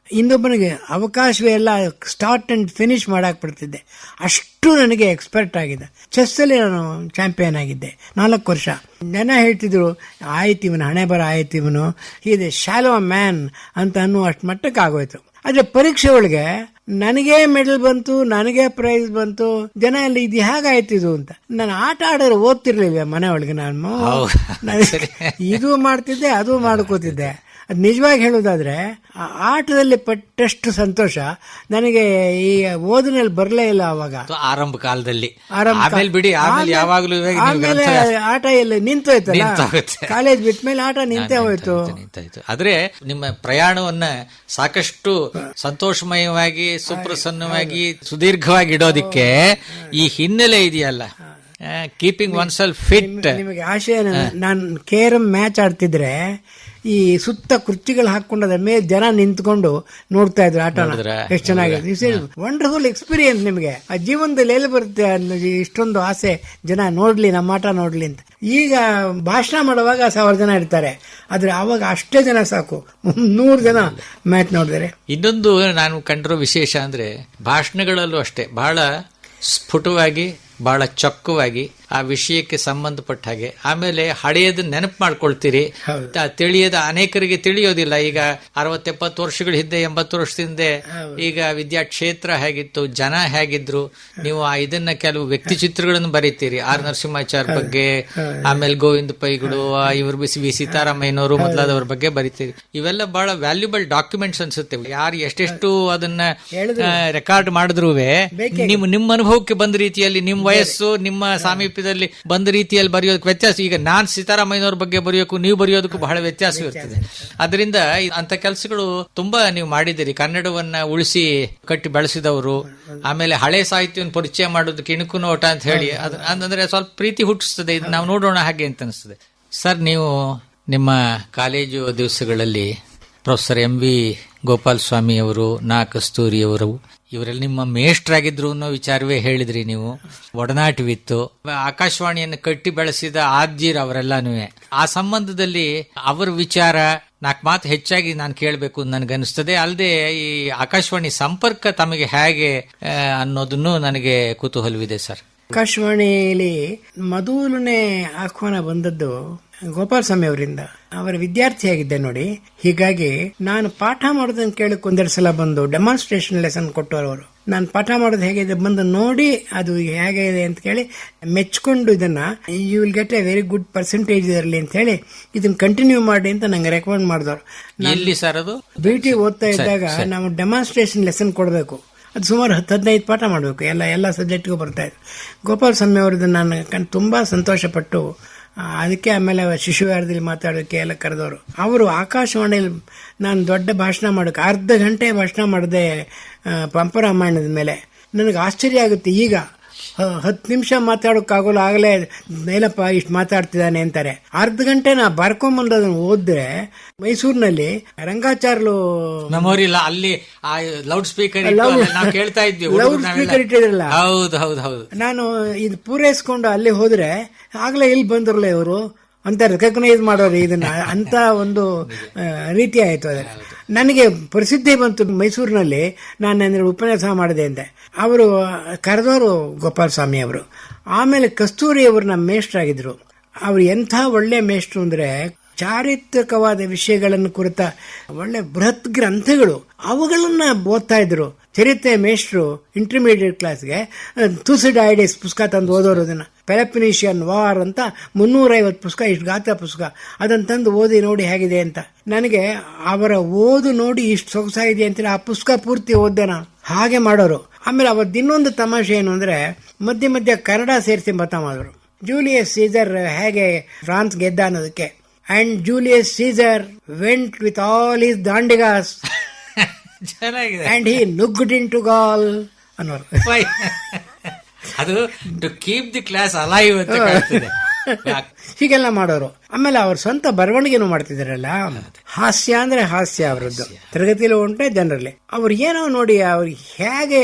ಇನ್ನೊಬ್ಬನಿಗೆ ಅವಕಾಶವೇ ಎಲ್ಲ, ಸ್ಟಾರ್ಟ್ ಅಂಡ್ ಫಿನಿಶ್ ಮಾಡಕ್ ಬಿಡ್ತಿದ್ದೆ. ಅಷ್ಟು ನನಗೆ ಎಕ್ಸ್ಪರ್ಟ್ ಆಗಿದೆ. ಚೆಸ್ ಅಲ್ಲಿ ನಾನು ಚಾಂಪಿಯನ್ ಆಗಿದ್ದೆ 4 ವರ್ಷ. ಜನ ಹೇಳ್ತಿದ್ರು, ಆಯ್ತು ಇವನು ಹಣೆ ಬರ, ಆಯ್ತು ಇವನು ಇದೆ ಶಾಲೋ ಮ್ಯಾನ್ ಅಂತ ಅನ್ನೋ ಅಷ್ಟು ಮಟ್ಟಕ್ಕೆ ಆಗೋಯ್ತು. ಆದ್ರೆ ಪರೀಕ್ಷೆ ಒಳಗೆ ನನಗೇ ಮೆಡಲ್ ಬಂತು, ನನಗೇ ಪ್ರೈಸ್ ಬಂತು. ಜನ ಎಲ್ಲ ಇದು ಹೇಗಾಯ್ತಿದು ಅಂತ. ನಾನು ಆಟ ಆಡೋರು ಓದ್ತಿರ್ಲಿಲ್ಲ ಮನೆ ಒಳಗೆ. ನಾನು ಇದು ಮಾಡ್ತಿದ್ದೆ, ಅದು ಮಾಡ್ಕೋತಿದ್ದೆ. ಅದು ನಿಜವಾಗಿ ಹೇಳೋದಾದ್ರೆ ಆ ಆಟದಲ್ಲಿ ಪಟ್ಟಷ್ಟು ಸಂತೋಷ ನನಗೆ ಈ ಓದಿನಲ್ಲಿ ಬರಲೇ ಇಲ್ಲ ಅವಾಗ ಆರಂಭ ಕಾಲದಲ್ಲಿ. ಆರಂಭ ಆಮೇಲೆ ಬಿಡಿ, ಆಮೇಲೆ ಯಾವಾಗ್ಲೂ ಆಮೇಲೆ ಆಟ ಎಲ್ಲ ನಿಂತೋಯ್ತಲ್ಲ, ಕಾಲೇಜ್ ಬಿಟ್ಮೇಲೆ ಆಟ ನಿಂತೇ ಹೋಯ್ತು. ಆದ್ರೆ ನಿಮ್ಮ ಪ್ರಯಾಣವನ್ನ ಸಾಕಷ್ಟು ಸಂತೋಷಮಯವಾಗಿ, ಸುಪ್ರಸನ್ನವಾಗಿ, ಸುದೀರ್ಘವಾಗಿ ಇಡೋದಿಕ್ಕೆ ಈ ಹಿನ್ನೆಲೆ ಇದೆಯಲ್ಲ, ಕೀಪಿಂಗ್ ಒನ್ ಸೆಲ್ಫ್ ಫಿಟ್. ನಿಮಗೆ ಆಶಯ, ನಾನು ಕೇರಂ ಮ್ಯಾಚ್ ಆಡ್ತಿದ್ರೆ ಈ ಸುತ್ತ ಕುರ್ಚಿಗಳು ಹಾಕೊಂಡು ಅದ್ರ ಮೇಲೆ ಜನ ನಿಂತ್ಕೊಂಡು ನೋಡ್ತಾ ಇದ್ರು ಆಟನ. ಎಷ್ಟು ಚೆನ್ನಾಗಿದೆ, ವಂಡರ್ಫುಲ್ ಎಕ್ಸ್ಪೀರಿಯನ್ಸ್. ನಿಮಗೆ ಆ ಜೀವನದಲ್ಲಿ ಎಲ್ಲಿ ಬರುತ್ತೆ ಇಷ್ಟೊಂದು ಆಸೆ ಜನ ನೋಡ್ಲಿ, ನಮ್ಮ ಆಟ ನೋಡ್ಲಿ ಅಂತ. ಈಗ ಭಾಷಣ ಮಾಡುವಾಗ 1000 ಜನ ಇರ್ತಾರೆ, ಆದ್ರೆ ಅವಾಗ ಅಷ್ಟೇ ಜನ ಸಾಕು, 100 ಜನ ಮ್ಯಾಚ್ ನೋಡಿದರೆ. ಇನ್ನೊಂದು ನಾನು ಕಂಡಿರೋ ವಿಶೇಷ ಅಂದ್ರೆ ಭಾಷಣಗಳಲ್ಲೂ ಅಷ್ಟೇ ಬಹಳ ಸ್ಫುಟವಾಗಿ, ಬಹಳ ಚೊಕ್ಕವಾಗಿ ಆ ವಿಷಯಕ್ಕೆ ಸಂಬಂಧಪಟ್ಟ ಹಾಗೆ. ಆಮೇಲೆ ಹಳೆಯದನ್ನ ನೆನಪು ಮಾಡ್ಕೊಳ್ತೀರಿ, ತಿಳಿಯದ ಅನೇಕರಿಗೆ ತಿಳಿಯೋದಿಲ್ಲ. ಈಗ 60-70 ವರ್ಷಗಳ ಹಿಂದೆ, 80 ವರ್ಷದ ಹಿಂದೆ ಈಗ ವಿದ್ಯಾಕ್ಷೇತ್ರ ಹೇಗಿತ್ತು, ಜನ ಹೇಗಿದ್ರು, ನೀವು ಇದನ್ನ ಕೆಲವು ವ್ಯಕ್ತಿ ಚಿತ್ರಗಳನ್ನು ಬರೀತೀರಿ. ಆರ್ ನರಸಿಂಹಾಚಾರ್ ಬಗ್ಗೆ, ಆಮೇಲೆ ಗೋವಿಂದ ಪೈಗಳು, ಇವರು ವಿ ಸೀತಾರಾಮಯ್ಯನವರು ಮೊದಲಾದವ್ರ ಬಗ್ಗೆ ಬರೀತೀರಿ. ಇವೆಲ್ಲ ಬಹಳ ವ್ಯಾಲ್ಯೂಬಲ್ ಡಾಕ್ಯುಮೆಂಟ್ಸ್ ಅನ್ಸುತ್ತೆ. ಯಾರು ಎಷ್ಟೆಷ್ಟು ಅದನ್ನ ರೆಕಾರ್ಡ್ ಮಾಡಿದ್ರು ನಿಮ್ಮ ಅನುಭವಕ್ಕೆ ಬಂದ ರೀತಿಯಲ್ಲಿ, ನಿಮ್ಮ ವಯಸ್ಸು, ನಿಮ್ಮ ಸಾಮೀಪ್ಯದಲ್ಲಿ ಬಂದ ರೀತಿಯಲ್ಲಿ ಬರೆಯೋದಕ್ಕೆ ವ್ಯತ್ಯಾಸ. ಈಗ ನಾನ್ ಸೀತಾರಾಮಯ್ಯನವ್ರ ಬಗ್ಗೆ ಬರೆಯೋಕ್ಕೂ ನೀವು ಬರೆಯೋದಕ್ಕೂ ಬಹಳ ವ್ಯತ್ಯಾಸ ಇರ್ತದೆ. ಅದರಿಂದ ಅಂತ ಕೆಲಸಗಳು ತುಂಬಾ ನೀವು ಮಾಡಿದ್ದೀರಿ. ಕನ್ನಡವನ್ನ ಉಳಿಸಿ ಕಟ್ಟಿ ಬೆಳೆಸಿದವರು, ಆಮೇಲೆ ಹಳೆ ಸಾಹಿತ್ಯವನ್ನು ಪರಿಚಯ ಮಾಡೋದಕ್ಕೆ ಇಣುಕು ನೋಟ ಅಂತ ಹೇಳಿ, ಅಂದ್ರೆ ಸ್ವಲ್ಪ ಪ್ರೀತಿ ಹುಟ್ಟಿಸ್ತದೆ. ಇದು ನಾವು ನೋಡೋಣ ಹಾಗೆ ಅಂತ ಅನಿಸ್ತದೆ. ಸರ್, ನೀವು ನಿಮ್ಮ ಕಾಲೇಜು ದಿವಸಗಳಲ್ಲಿ ಪ್ರೊಫೆಸರ್ MV ಗೋಪಾಲ್ ಸ್ವಾಮಿ ಅವರು, ನಾ ಕಸ್ತೂರಿ ಅವರು, ಇವರೆಲ್ಲ ನಿಮ್ಮ ಮೇಷ್ಟ್ರಾಗಿದ್ರು ಅನ್ನೋ ವಿಚಾರವೇ ಹೇಳಿದ್ರಿ. ನೀವು ಒಡನಾಟವಿತ್ತು. ಆಕಾಶವಾಣಿಯನ್ನು ಕಟ್ಟಿ ಬೆಳೆಸಿದ ಆದ್ಯರ್ ಅವರೆಲ್ಲಾನು. ಆ ಸಂಬಂಧದಲ್ಲಿ ಅವರ ವಿಚಾರ 4 ಮಾತು ಹೆಚ್ಚಾಗಿ ನಾನು ಕೇಳಬೇಕು ನನಗನ್ನಿಸ್ತದೆ. ಅಲ್ಲದೆ ಈ ಆಕಾಶವಾಣಿ ಸಂಪರ್ಕ ತಮಗೆ ಹೇಗೆ ಅನ್ನೋದನ್ನು ನನಗೆ ಕುತೂಹಲವಿದೆ ಸರ್. ಆಕಾಶವಾಣಿಯಲ್ಲಿ ಮೊದಲನೇ ಆಹ್ವಾನ ಬಂದದ್ದು ಗೋಪಾಲ್ ಸ್ವಾಮಿ ಅವರಿಂದ. ಅವರ ವಿದ್ಯಾರ್ಥಿಯಾಗಿದ್ದೆ ನೋಡಿ. ಹೀಗಾಗಿ ನಾನು ಪಾಠ ಮಾಡೋದನ್ನ ಕೇಳಕ್ 1-2 ಸಲ ಬಂದು ಡೆಮಾನ್ಸ್ಟ್ರೇಷನ್ ಲೆಸನ್ ಕೊಟ್ಟವರು ಅವರು. ನಾನು ಪಾಠ ಮಾಡೋದು ಹೇಗಿದೆ ಬಂದು ನೋಡಿ ಅದು ಹೇಗೆ ಇದೆ ಅಂತ ಕೇಳಿ ಮೆಚ್ಕೊಂಡು, ಇದನ್ನ you will get a very good percentage ಇರಲಿ ಅಂತ ಹೇಳಿ ಇದನ್ನ ಕಂಟಿನ್ಯೂ ಮಾಡಿ ಅಂತ ನಂಗೆ ರೆಕಮೆಂಡ್ ಮಾಡಿದವರು. ಎಲ್ಲಿ ಸರ್ ಅದು? BT ಓದ್ತಾ ಇದ್ದಾಗ ನಾವು ಡೆಮಾನ್ಸ್ಟ್ರೇಷನ್ ಲೆಸನ್ ಕೊಡಬೇಕು. ಅದು ಸುಮಾರು 10-15 ಪಾಠ ಮಾಡಬೇಕು, ಎಲ್ಲ ಸಬ್ಜೆಕ್ಟ್ಗೂ ಬರ್ತಾ ಇತ್ತು. ಗೋಪಾಲ್ ಸ್ವಾಮಿ ಅವರದ್ದು ನಾನು ತುಂಬಾ ಸಂತೋಷಪಟ್ಟು ಅದಕ್ಕೆ ಆಮೇಲೆ ಶಿಶುವಾರದಲ್ಲಿ ಮಾತಾಡೋಕ್ಕೆ ಎಲ್ಲ ಕರೆದವರು. ಅವರು ಆಕಾಶವಾಣಿಯಲ್ಲಿ ನಾನು ದೊಡ್ಡ ಭಾಷಣ ಮಾಡೋಕೆ ಅರ್ಧ ಗಂಟೆ ಭಾಷಣ ಮಾಡಿದೆ ಪಂಪರಾಮಾಯಣದ ಮೇಲೆ. ನನಗೆ ಆಶ್ಚರ್ಯ ಆಗುತ್ತೆ. ಈಗ 10 ನಿಮಿಷ ಮಾತಾಡೋಕ್ಕಾಗೋಲ್ಲ, ಆಗಲೇ ಮೇಲಪ್ಪ ಇಷ್ಟು ಮಾತಾಡ್ತಿದ್ದಾನೆ ಅಂತಾರೆ. ಅರ್ಧ ಗಂಟೆ ನಾ ಬರ್ಕೊಂಬಂದು ಅದನ್ನು ಓದಿದ್ರೆ ಮೈಸೂರಿನಲ್ಲಿ ರಂಗಾಚಾರ್ಲು ಮೆಮೊರಿ ಅಲ್ಲಿ ಲೌಡ್ ಸ್ಪೀಕರ್ ಕೇಳ್ತಾ ಇದ್ವಿ. ಲೌಡ್ ಸ್ಪೀಕರ್ ಇಟ್ಟಿದ್ರಲ್ಲ, ಹೌದು. ನಾನು ಇದು ಪೂರೈಸ್ಕೊಂಡು ಅಲ್ಲಿ ಹೋದ್ರೆ ಆಗ್ಲೇ ಇಲ್ಲಿ ಬಂದ್ರಲ್ಲ ಇವರು ಅಂತ ರೆಕಗ್ನೈಸ್ ಮಾಡೋರು ಇದನ್ನ ಅಂತ ಒಂದು ರೀತಿ ಆಯ್ತು. ಅದೇ ನನಗೆ ಪ್ರಸಿದ್ಧಿ ಬಂತು ಮೈಸೂರಿನಲ್ಲಿ. ನಾನು ಉಪನ್ಯಾಸ ಮಾಡಿದೆ ಅಂತೆ. ಅವರು ಕರೆದವರು ಗೋಪಾಲ್ ಸ್ವಾಮಿ ಅವರು. ಆಮೇಲೆ ಕಸ್ತೂರಿ ಅವರು ನಮ್ಮ ಮೇಷ್ಟ್ರಾಗಿದ್ರು. ಅವ್ರು ಎಂಥ ಒಳ್ಳೆ ಮೇಷ್ಟ್ರು ಅಂದ್ರೆ, ಚಾರಿತ್ರಿಕವಾದ ವಿಷಯಗಳನ್ನು ಕುರಿತ ಒಳ್ಳೆ ಬೃಹತ್ ಗ್ರಂಥಗಳು ಅವುಗಳನ್ನ ಓದ್ತಾ ಇದ್ರು. ಚರಿತ್ರೆ ಮೇಷ್ಟ್ರು ಇಂಟರ್ಮೀಡಿಯೇಟ್ ಕ್ಲಾಸ್ಗೆ ಥೂಸಿಡೈಡಿಸ್ ಪುಸ್ತಕ ತಂದು ಓದೋರು. ಅದನ್ನ ಪೆಲಪಿನಿಷಿಯನ್ ವಾರ್ ಅಂತ 350 ಪುಸ್ತಕ, ಇಷ್ಟು ಗಾತ್ರ ಪುಸ್ತಕ, ಅದನ್ನ ತಂದು ಓದಿ ನೋಡಿ ಹೇಗಿದೆ ಅಂತ. ನನಗೆ ಅವರ ಓದು ನೋಡಿ ಇಷ್ಟು ಸೊಗಸಾಗಿದೆ ಅಂತೇಳಿ ಆ ಪುಸ್ತಕ ಪೂರ್ತಿ ಓದ್ದೆ ನಾನು. ಹಾಗೆ ಮಾಡೋರು. ಆಮೇಲೆ ಅವತ್ತು ಇನ್ನೊಂದು ತಮಾಷೆ ಏನು ಅಂದ್ರೆ, ಮಧ್ಯ ಮಧ್ಯ ಕನ್ನಡ ಸೇರಿಸಿ ಮತ ಮಾಡಿದ್ರು. ಜೂಲಿಯಸ್ ಸೀಸರ್ ಹೇಗೆ ಫ್ರಾನ್ಸ್ ಗೆದ್ದ ಅನ್ನೋದಕ್ಕೆ, and Julius Caesar went with all his ದಾಂಡಿಗಾಸ್ ಚೆನ್ನಾಗಿದೆ ಅಂಡ್ ಹಿ ನುಗ್ಡ್ ಇನ್ ಟು ಗಾಲ್ ಅನ್ನೋರು. ಅದು to keep the class alive ಅಂತ ಕಾಣ್ತದೆ. ಹೀಗೆಲ್ಲ ಮಾಡೋರು. ಆಮೇಲೆ ಅವ್ರ ಸ್ವಂತ ಬರವಣಿಗೆನೂ ಮಾಡ್ತಿದಾರಲ್ಲ. ಹಾಸ್ಯ ಅಂದ್ರೆ ಹಾಸ್ಯ ಅವರದ್ದು ತರಗತಿಯಲ್ಲಿ ಉಂಟೆ ಜನರಲ್ಲಿ. ಅವ್ರು ಏನೋ ನೋಡಿ, ಅವ್ರಿಗೆ ಹೇಗೆ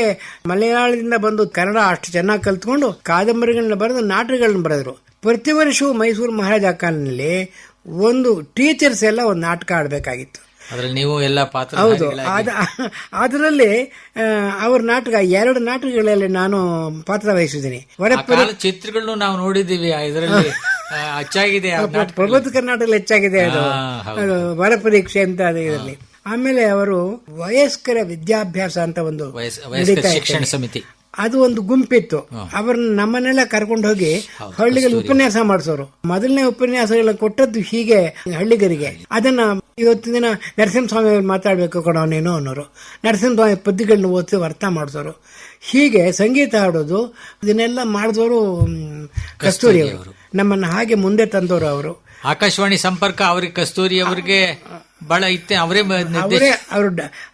ಮಲಯಾಳದಿಂದ ಬಂದು ಕನ್ನಡ ಅಷ್ಟು ಚೆನ್ನಾಗಿ ಕಲ್ತ್ಕೊಂಡು ಕಾದಂಬರಿಗಳನ್ನ ಬರೆದು ನಾಟಕಗಳನ್ನ ಬರೆದ್ರು. ಪ್ರತಿ ವರ್ಷವೂ ಮೈಸೂರು ಮಹಾರಾಜ ಕಾಲದಲ್ಲಿ ಒಂದು ಟೀಚರ್ಸ್ ಎಲ್ಲ ಒಂದು ನಾಟಕ ಆಡ್ಬೇಕಾಗಿತ್ತು. ನೀವು ಎಲ್ಲ ಪಾತ್ರ. ಹೌದು, ಅದರಲ್ಲಿ ಅವ್ರ ನಾಟಕ 2 ನಾಟಕಗಳಲ್ಲಿ ನಾನು ಪಾತ್ರ ವಹಿಸಿದ್ದೀನಿ. ಚಿತ್ರಗಳನ್ನು ನಾವು ನೋಡಿದ್ದೀವಿ. ಇದರಲ್ಲಿ ಹೆಚ್ಚಾಗಿದೆ ಪ್ರಬುದ್ಧ ಕರ್ನಾಟಕದಲ್ಲಿ ಹೆಚ್ಚಾಗಿದೆ ಅದು ವರ ಪರೀಕ್ಷೆ ಅಂತ ಅದು ಇದರಲ್ಲಿ. ಆಮೇಲೆ ಅವರು ವಯಸ್ಕರ ವಿದ್ಯಾಭ್ಯಾಸ ಅಂತ ಒಂದು ಶಿಕ್ಷಣ ಸಮಿತಿ ಅದು ಒಂದು ಗುಂಪಿತ್ತು. ಅವ್ರನ್ನ ನಮ್ಮನ್ನೆಲ್ಲ ಕರ್ಕೊಂಡು ಹೋಗಿ ಹಳ್ಳಿಗಳಲ್ಲಿ ಉಪನ್ಯಾಸ ಮಾಡಿಸೋರು. ಮೊದಲನೇ ಉಪನ್ಯಾಸಗಳ ಕೊಟ್ಟದ್ದು ಹೀಗೆ ಹಳ್ಳಿಗರಿಗೆ. ಅದನ್ನ ಇವತ್ತಿನ ದಿನ ನರಸಿಂಹಸ್ವಾಮಿ ಅವ್ರು ಮಾತಾಡ್ಬೇಕು ಕಣೋ ನೀನು ಅನ್ನೋರು. ನರಸಿಂಹಸ್ವಾಮಿ ಪದ್ಯಗಳನ್ನ ಓದಿಸಿ ಅರ್ಥ ಮಾಡಿಸೋರು. ಹೀಗೆ ಸಂಗೀತ ಹಾಡೋದು ಇದನ್ನೆಲ್ಲ ಮಾಡಿದವರು ಕಸ್ತೂರಿ ಅವರು. ನಮ್ಮನ್ನ ಹಾಗೆ ಮುಂದೆ ತಂದವರು ಅವರು. ಆಕಾಶವಾಣಿ ಸಂಪರ್ಕ ಅವ್ರಿಗೆ ಕಸ್ತೂರಿ ಅವರಿಗೆ ಬಹಳ ಇತ್ತೆ. ಅವರೇ ಅವರು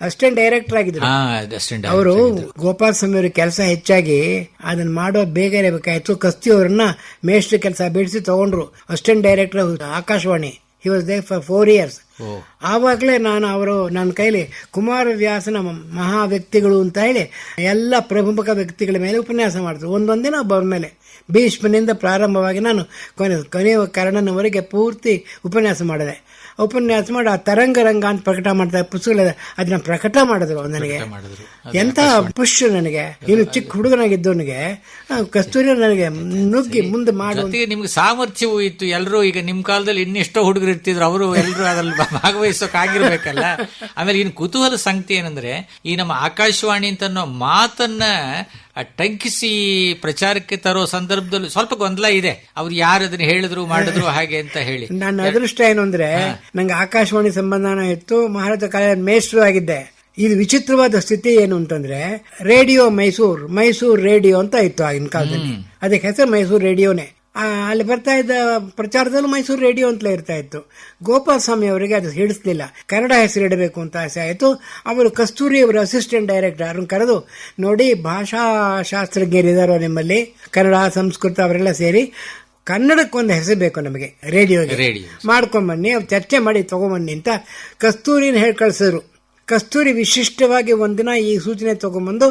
ಅಸಿಸ್ಟೆಂಟ್ ಡೈರೆಕ್ಟರ್ ಆಗಿದ್ರು. ಅವರು ಗೋಪಾಲ ಸ್ವಾಮಿ ಅವ್ರ ಕೆಲಸ ಹೆಚ್ಚಾಗಿ ಅದನ್ನ ಮಾಡೋ ಬೇಗ ಇರಬೇಕಾಯ್ತು. ಕಸ್ತೂರಿ ಅವರನ್ನ ಮೇಷ್ಟ್ರ ಕೆಲಸ ಬಿಡಿಸಿ ತಗೊಂಡ್ರು. Assistant director Akashvani. He was there for 4 years. ಆವಾಗಲೇ ನನ್ನ ಕೈಲಿ ಕುಮಾರವ್ಯಾಸನ ಮಹಾ ವ್ಯಕ್ತಿಗಳು ಅಂತ ಹೇಳಿ ಎಲ್ಲ ಪ್ರಮುಖ ವ್ಯಕ್ತಿಗಳ ಮೇಲೆ ಉಪನ್ಯಾಸ ಮಾಡಿದ್ರು. ಒಂದೊಂದಿನ ಒಬ್ಬರ ಮೇಲೆ ಭೀಷ್ಮನಿಂದ ಪ್ರಾರಂಭವಾಗಿ ನಾನು ಕೊನೆಯ ಕರ್ಣನವರೆಗೆ ಪೂರ್ತಿ ಉಪನ್ಯಾಸ ಮಾಡಿದೆ. ಉಪನ್ಯಾಸ ಮಾಡಿ ಆ ತರಂಗರಂಗ ಅಂತ ಪ್ರಕಟ ಮಾಡ್ತಾರೆ ಪುಸ್ತಕಗಳ ಅದನ್ನ ಪ್ರಕಟ ಮಾಡಿದ್ರು ನನಗೆ. ಎಂತ ಪುಷ್ ನನಗೆ. ಇನ್ನು ಚಿಕ್ಕ ಹುಡುಗನಾಗಿದ್ದವನಿಗೆ ಕಸ್ತೂರಿ ನನಗೆ ನುಗ್ಗಿ ಮುಂದೆ ಮಾಡಿ. ನಿಮ್ಗೆ ಸಾಮರ್ಥ್ಯವೂ ಇತ್ತು. ಎಲ್ಲರೂ ಈಗ ನಿಮ್ ಕಾಲದಲ್ಲಿ ಇನ್ನೆಷ್ಟೋ ಹುಡುಗರು ಇರ್ತಿದ್ರು, ಅವರು ಎಲ್ಲರೂ ಅದ್ರಲ್ಲಿ ಭಾಗವಹಿಸೋಕಾಗಿರ್ಬೇಕಲ್ಲ. ಆಮೇಲೆ ಇನ್ನು ಕುತೂಹಲ ಸಂಗತಿ ಏನಂದ್ರೆ, ಈ ನಮ್ಮ ಆಕಾಶವಾಣಿ ಅಂತ ಅನ್ನೋ ಮಾತನ್ನ ಟಂಕಿಸಿ ಪ್ರಚಾರಕ್ಕೆ ತರೋ ಸಂದರ್ಭದಲ್ಲಿ ಸ್ವಲ್ಪ ಗೊಂದಲ ಇದೆ. ಅವ್ರು ಯಾರು ಅದನ್ನ ಹೇಳಿದ್ರು ಮಾಡಿದ್ರು ಹಾಗೆ ಅಂತ ಹೇಳಿ. ನನ್ನ ಅದೃಷ್ಟ ಏನು ಅಂದ್ರೆ, ನಂಗೆ ಆಕಾಶವಾಣಿ ಸಂಬಂಧನ ಇತ್ತು. ಮಹಾರಾಜ ಕಾಲೇಜ್ ಮೇಷ್ಟ್ರು ಆಗಿದ್ದೆ. ಇದು ವಿಚಿತ್ರವಾದ ಸ್ಥಿತಿ ಏನು ಅಂತಂದ್ರೆ, ರೇಡಿಯೋ ಮೈಸೂರು ರೇಡಿಯೋ ಅಂತ ಇತ್ತು ಆಗಿನ ಕಾಲದಲ್ಲಿ. ಅದಕ್ಕೆ ಹೆಸರು ಮೈಸೂರು ರೇಡಿಯೋನೇ. ಅಲ್ಲಿ ಬರ್ತಾ ಇದ್ದ ಪ್ರಚಾರದಲ್ಲೂ ಮೈಸೂರು ರೇಡಿಯೋ ಅಂತಲೇ ಇರ್ತಾ ಇತ್ತು. ಗೋಪಾಲ ಸ್ವಾಮಿ ಅವರಿಗೆ ಅದು ಹಿಡಿಸ್ಲಿಲ್ಲ. ಕನ್ನಡ ಹೆಸರು ಇಡಬೇಕು ಅಂತ ಆಸೆ ಆಯಿತು. ಅವರು ಕಸ್ತೂರಿ ಅವರು ಅಸಿಸ್ಟೆಂಟ್ ಡೈರೆಕ್ಟರ್ ಅವ್ರನ್ನ ಕರೆದು, ನೋಡಿ ಭಾಷಾಶಾಸ್ತ್ರಜ್ಞರಿದಾರೋ ನಿಮ್ಮಲ್ಲಿ, ಕನ್ನಡ ಸಂಸ್ಕೃತ ಅವರೆಲ್ಲ ಸೇರಿ ಕನ್ನಡಕ್ಕೊಂದು ಹೆಸರು ಬೇಕು ನಮಗೆ, ರೇಡಿಯೋಗೆ ಮಾಡ್ಕೊಂಬನ್ನಿ, ಅವ್ರು ಚರ್ಚೆ ಮಾಡಿ ತಗೊಂಬನ್ನಿ ಅಂತ ಕಸ್ತೂರಿನ ಹೇಳಿ ಕಳ್ಸಿದ್ರು. ಕಸ್ತೂರಿ ವಿಶಿಷ್ಟವಾಗಿ ಒಂದಿನ ಈ ಸೂಚನೆ ತಗೊಂಡ್ಬಂದು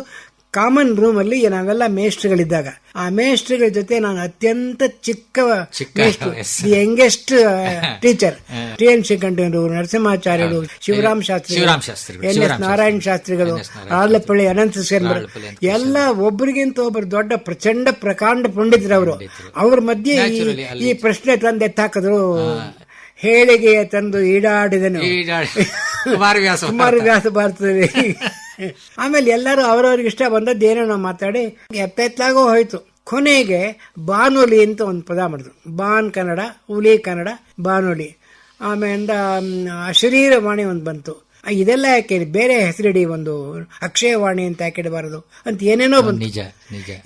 ಕಾಮನ್ ರೂಮ್ ಅಲ್ಲಿ ನಾವೆಲ್ಲ ಮೇಷ್ಟ್ರುಗಳಿದ್ದಾಗ ಆ ಮೇಷ್ಟ್ರುಗಳ ಜೊತೆ ನಾನು ಅತ್ಯಂತ ಚಿಕ್ಕ ದಿ ಯಂಗೆಸ್ಟ್ ಟೀಚರ್ TN ಶ್ರೀಕಂಠರು, ನರಸಿಂಹಾಚಾರ್ಯರು, ಶಿವರಾಮ್ ಶಾಸ್ತ್ರಿ, NS ನಾರಾಯಣ ಶಾಸ್ತ್ರಿಗಳು, ಆರ್ಲಪಳ್ಳಿ ಅನಂತ ಶರ್ಮರು ಎಲ್ಲ ಒಬ್ಬರಿಗಿಂತ ಒಬ್ಬರು ದೊಡ್ಡ ಪ್ರಚಂಡ ಪ್ರಕಾಂಡ ಪಂಡಿತರವರು. ಅವ್ರ ಮಧ್ಯೆ ಈ ಪ್ರಶ್ನೆ ತಂದು ಎತ್ತಾಕಿದ್ರು. ಹೇಳಿಗೆ ತಂದು ಈಡಾಡಿದನು ಕುಮಾರವ್ಯಾಸ ಭಾರತದಲ್ಲಿ. ಆಮೇಲೆ ಎಲ್ಲರೂ ಅವ್ರವ್ರಿಗೆ ಇಷ್ಟ ಬಂದದ್ದು ಏನೋ ನಾವು ಮಾತಾಡಿ ಎತ್ತಾಗೋ ಹೋಯ್ತು. ಕೊನೆಗೆ ಬಾನುಲಿ ಅಂತ ಒಂದು ಪದ ಮಾಡಿದ್ರು. ಬಾನ್ ಕನ್ನಡ, ಹುಲಿ ಕನ್ನಡ, ಬಾನುಲಿ. ಆಮೇಲೆ ಅಶರೀರವಾಣಿ ಒಂದು ಬಂತು. ಇದೆಲ್ಲ ಯಾಕೆ ಬೇರೆ ಹೆಸರಿಡಿ, ಒಂದು ಅಕ್ಷಯವಾಣಿ ಅಂತ ಯಾಕೆ ಇಡಬಾರದು ಅಂತ ಏನೇನೋ ಬಂತು.